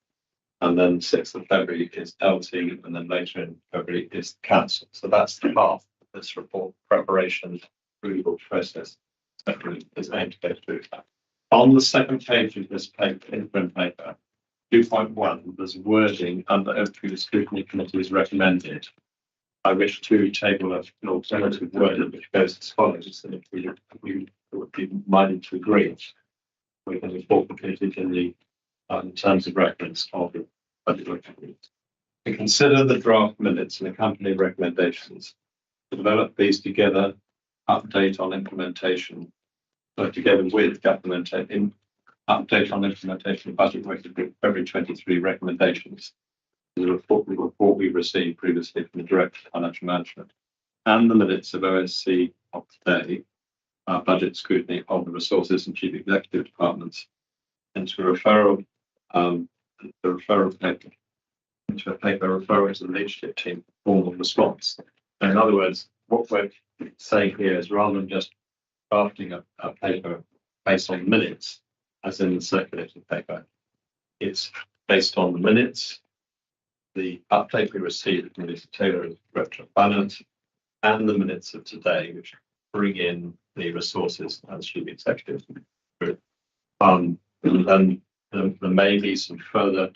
S3: and then 6th of February is LT, and then later in February is council. So that's the path of this report preparation approval process that is aimed to go through that. On the second page of this paper, interim paper, 2.1, there's wording under the Scrutiny Committee is recommended. I wish to table an alternative wording which goes as follows: that if we would be minded to agree, we can incorporate it in the terms of reference of the budget working group. To consider the draft minutes and accompanying recommendations, to develop these together, update on implementation, together with update on implementation of budget working group February 23 recommendations. The report we received previously from the Director of Financial Management and the minutes of OSC of today, budget scrutiny of the resources and chief executive departments, into a referral, paper, into a paper referring to the leadership team for formal response. And in other words, what we're saying here is rather than just drafting a paper based on minutes, as in the circulated paper, it's based on the minutes, the update we received from Lisa Taylor as Director of Finance, and the minutes of today, which bring in the resources and chief executive group. And there may be some further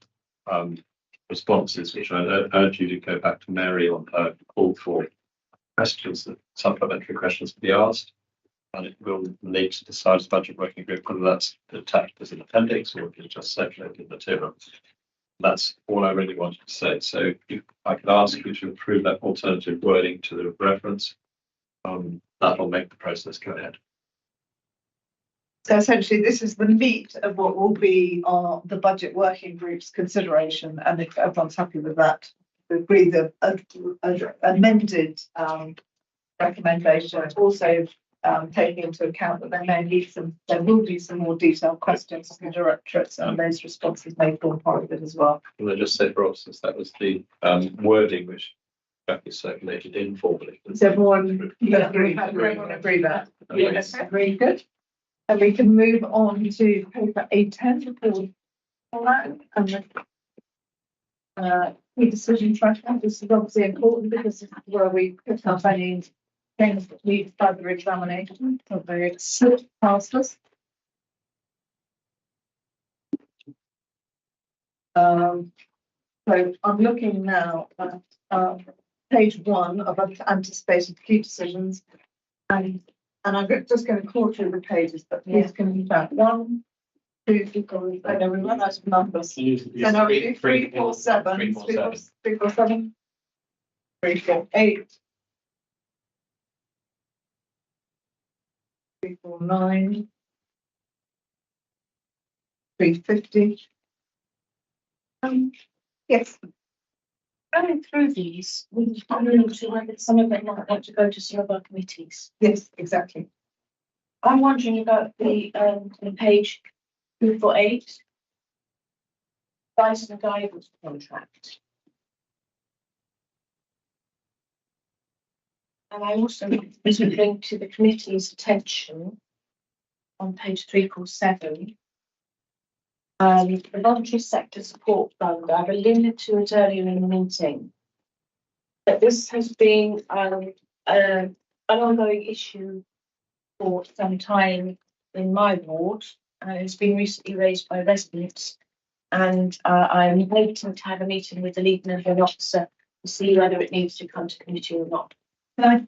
S3: responses, which I urge you to go back to Mary on her call for questions, supplementary questions to be asked. And it will need to decide as budget working group whether that's attached as an appendix or if it's just circulated material. That's all I really wanted to say. So if I could ask you to approve that alternative wording to the reference, that'll make the process go ahead.
S1: So essentially, this is the meat of what will be the budget working group's consideration, and if everyone's happy with that, we agree the amended recommendation. Also, taking into account that there will be some more detailed questions to the directorates, and those responses may form part of it as well.
S3: Can I just say, for us, that was the wording which is circulated informally.
S1: Does everyone agree that? Yes, very good. And we can move on to paper A10 and the key decision tracker. This is obviously important because this is where we put up any things that need further examination of the slip past us. So I'm looking now at page 1 of anticipated key decisions, and I'm just going to call through the pages, but these can be found 1, 2, 3, 4. I know we run out of numbers. So now we do 3, 4, 7, 3, 4, 7, 3, 4, 8. 3, 4, 9, 350. Yes.
S10: Going through these, we've wondering to some of it might want to go to some of our committees.
S1: Yes, exactly.
S10: I'm wondering about the page 248.
S9: advice and guidance contract. And I also want to bring to the committee's attention on page 347. The voluntary sector support fund, I've alluded to it earlier in the meeting. But this has been an ongoing issue for some time in my ward, and it's been recently raised by residents. And I'm waiting to have a meeting with the lead member officer to see whether it needs to come to committee or not.
S22: Can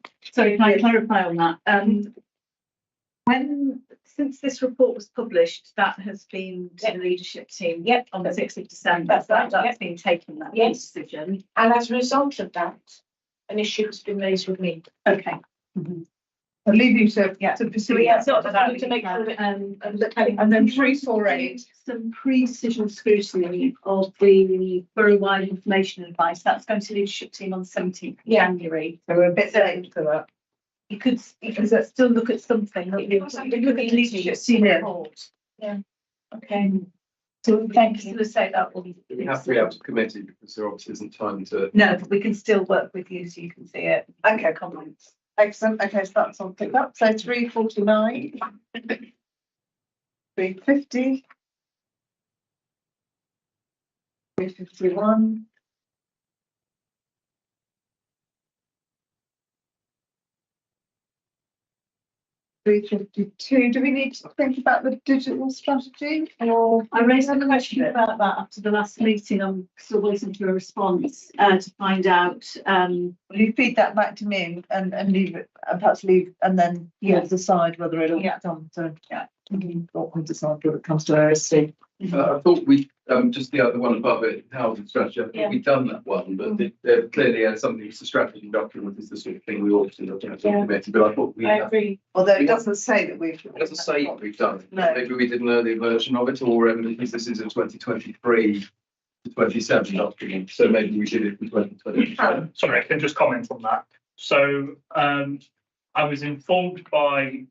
S22: I clarify on that? Since this report was published, that has been to the leadership team.
S9: Yep.
S22: On the 6th of December.
S9: That's right,
S22: That's been taken, that decision.
S9: And as a result of that, an issue has been raised with me.
S22: Okay.
S1: I'll leave you to pursue.
S22: To make sure that,
S1: and then 348.
S22: Some pre-decision scrutiny of the borough-wide information advice. That's going to the leadership team on the 17th of January.
S1: So we're a bit late for that.
S22: You could still look at something. Look at the leadership team report.
S9: Yeah. Okay. So thank you.
S22: To say that will be.
S6: We have to be out of committee because there obviously isn't time to.
S22: No, but we can still work with you so you can see it.
S1: Okay,
S22: Comments.
S1: Excellent. Okay, so that's all picked up. So 349, 350, 351. 352. Do we need to think about the digital strategy, or
S22: I raised a question about that after the last meeting. I'm still waiting for a response to find out.
S1: will you feed that back to me and leave it, and perhaps leave, and then we'll decide whether it'll come to, or we'll decide whether it comes to OSC.
S6: I thought we, just the other one above it, housing strategy, I think we've done that one, but clearly something, it's a strategy document, is the sort of thing we ought to look at as a committee, but I thought we.
S9: I agree.
S1: Although it doesn't say that we've.
S6: It doesn't say what we've done.
S1: No.
S6: Maybe we did an earlier version of it, or because this is a 2023 to 27 document, so maybe we did it in 2020.
S12: Sorry, I can just comment on that. So I was informed by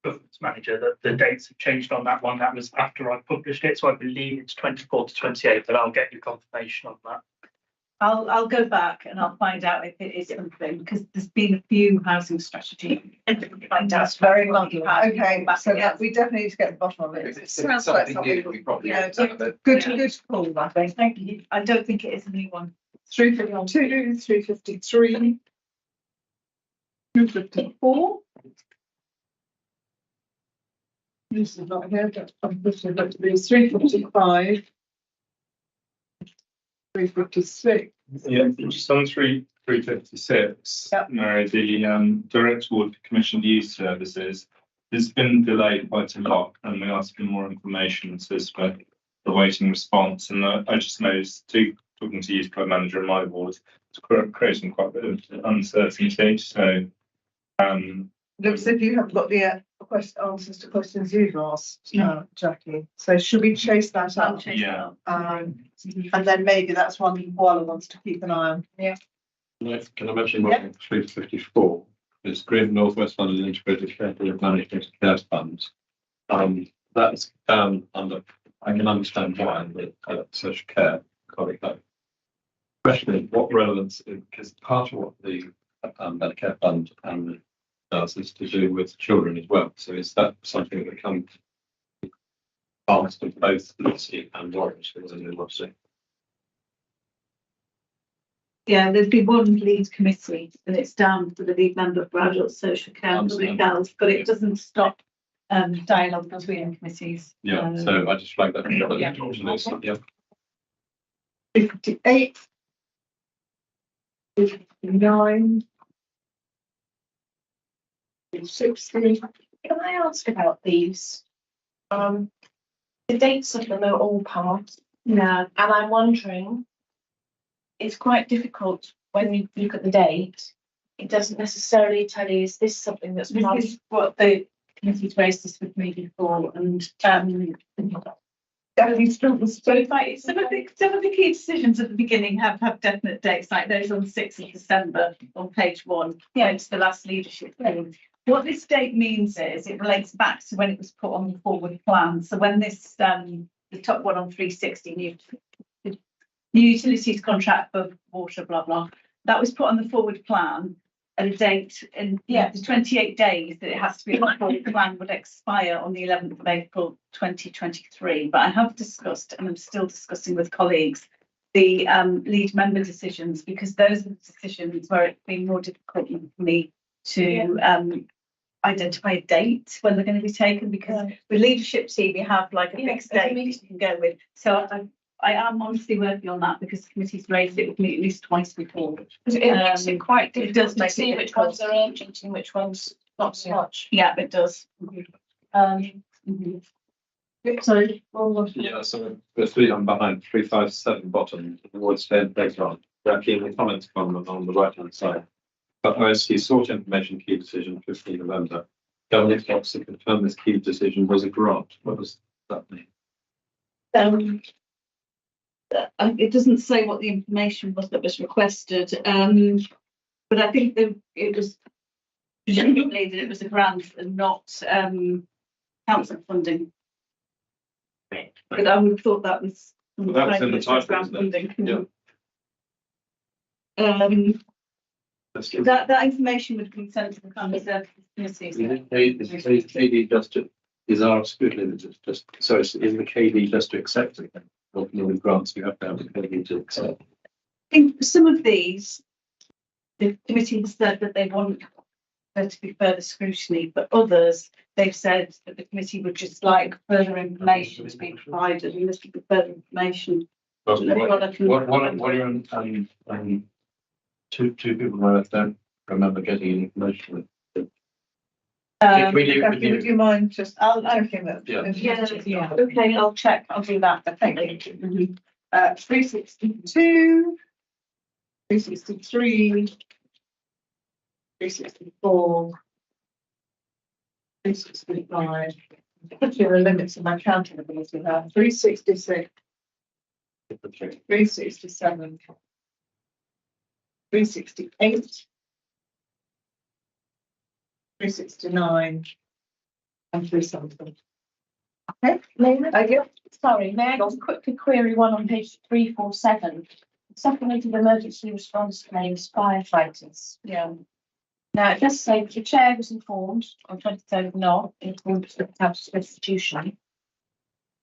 S12: governance manager that the dates have changed on that one. That was after I published it, so I believe it's 24 to 28, but I'll get you confirmation on that.
S22: I'll go back and I'll find out if it is something, because there's been a few housing strategy.
S1: That's very lucky. Okay, so that we definitely need to get to the bottom of it. It sounds like something
S6: we probably.
S1: Good call, I think.
S22: Thank you. I don't think it is a new one.
S1: 352, 353, 254. This is not here, but I'm looking at these 355, 356.
S5: Yeah, just on 356. No, the Direct Ward Commissioned Youth Services has been delayed quite a lot, and we asked for more information, so we're awaiting response. And I just noticed, talking to youth club manager in my ward, it's creating quite a bit of uncertainty. So,
S1: looks as if you haven't got the answers to questions you've asked, Jackie. So should we chase that up?
S5: Yeah.
S1: And then maybe that's one Walla wants to keep an eye on.
S9: Yeah.
S3: Can I mention one 354? It's Greater North West London Integrated Care Management Care Fund. That's under. I can understand why, but social care, colleague. Question is what relevance? Because part of what the Better Care Fund does is to do with children as well. So is that something that comes part of both Lucy and Warwick?
S22: Yeah, there'd be one lead committee, and it's down for the lead member for adult social care and public health, but it doesn't stop dialogue between committees.
S3: Yeah, so I just flagged that.
S22: Yeah.
S1: 58, 59, 60.
S9: Can I ask about these? The dates of them are all passed.
S22: Yeah.
S9: And I'm wondering, it's quite difficult when you look at the date. It doesn't necessarily tell you, is this something that's
S22: This
S9: passed?
S22: is what the committee's raised this with me before, and
S1: Definitely still
S22: so if some of the key decisions at the beginning have definite dates, like those on the 6th of December on page 1. Yeah, it's the last leadership meeting. What this date means is it relates back to when it was put on the forward plan. So when this the top one on 360, utilities contract for water, blah, blah. That was put on the forward plan at a date in, the 28 days that it has to be on the forward plan would expire on the 11th of April 2023. But I have discussed, and I'm still discussing with colleagues, the lead member decisions, because those are the decisions where it's been more difficult for me to identify a date when they're going to be taken, because with leadership team you have like a fixed date that you can go with. So I am honestly working on that because the committee's raised it with me at least twice before.
S9: It makes it quite
S22: It
S9: difficult
S22: does
S9: to
S22: make
S9: see
S22: it
S9: which ones are urgent and which ones not so much.
S22: Yeah, it does. Sorry.
S3: Yeah, so firstly, I'm behind 357 bottom, towards Stand Playground. There are the comments column on the right hand side. But OSC sort information key decision 15 November. Governance box to confirm this key decision was a grant. What does that mean?
S22: It doesn't say what the information was that was requested, but I think that it was presumably that it was a grant and not council funding. But I would have thought that was.
S3: Well, that was in the title,
S22: grant
S3: wasn't it?
S22: funding.
S3: Yeah.
S22: That information would be sent to the family services committee.
S13: Is KD is our scrutiny just, so is the KD just to accept it? Or with grants, you have to have the KD to accept.
S22: I think for some of these, the committee has said that they want there to be further scrutiny, but others, they've said that the committee would just like further information to be provided, and this would be further information.
S13: What are two people I don't remember getting any information.
S1: Would you mind just checking that?
S22: Yeah. Okay, I'll check. I'll do that.
S1: Thank you. 362, 363, 364, 365. Putting the limits of my counting ability now. 366, 367, 368, 369, and 370. Okay,
S10: Sorry, may I just quickly query one on page 347? Supplemented emergency response claims firefighters.
S22: Yeah.
S10: Now, it does say the chair was informed on 23rd of November in accordance with the council's constitution.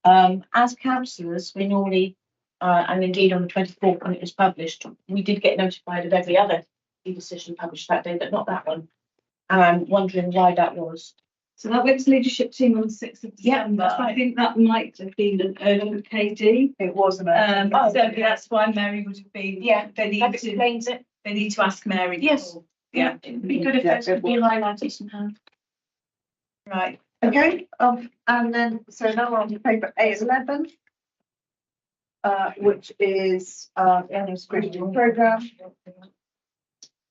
S10: As councillors, we normally, and indeed on the 24th when it was published, we did get notified of every other decision published that day, but not that one. And I'm wondering why that was.
S22: So that went to leadership team on the 6th of December.
S10: That's right.
S22: I think that might have been an urgent KD.
S1: It was an
S22: So that's why Mary would have been.
S10: Yeah,
S22: they need
S10: that
S22: to.
S10: explains it.
S22: They need to ask Mary.
S10: Yes.
S22: Before. Yeah.
S10: It'd be good if those could be highlighted somehow.
S1: Right, okay, and then, so now we're on to paper A11. Which is, annual scrutiny programme.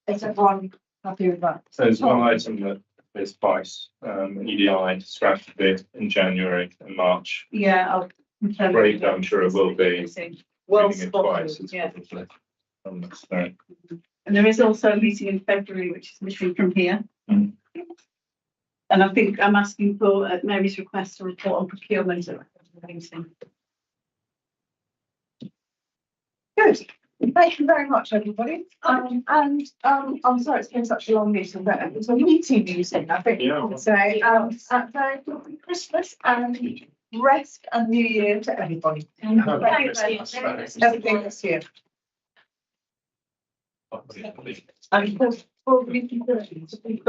S1: Is everyone happy with that?
S5: So there's one item that is twice, EDI strategy in January and March.
S22: Yeah, I'll.
S5: Break, I'm sure it will be.
S22: Well
S5: Reading it twice,
S22: spotted,
S5: it's
S22: yeah.
S5: probably unnecessary.
S22: And there is also a meeting in February, which is missing from here.
S5: Mm.
S22: And I think I'm asking for Mary's request to report on procurement at the meeting.
S1: Good, thank you very much, everybody. I'm sorry it's been such a long meeting, but it was a meeting meeting, I think.
S5: Yeah.
S1: So, very happy Christmas and rest and New Year to everybody. Everything this year. And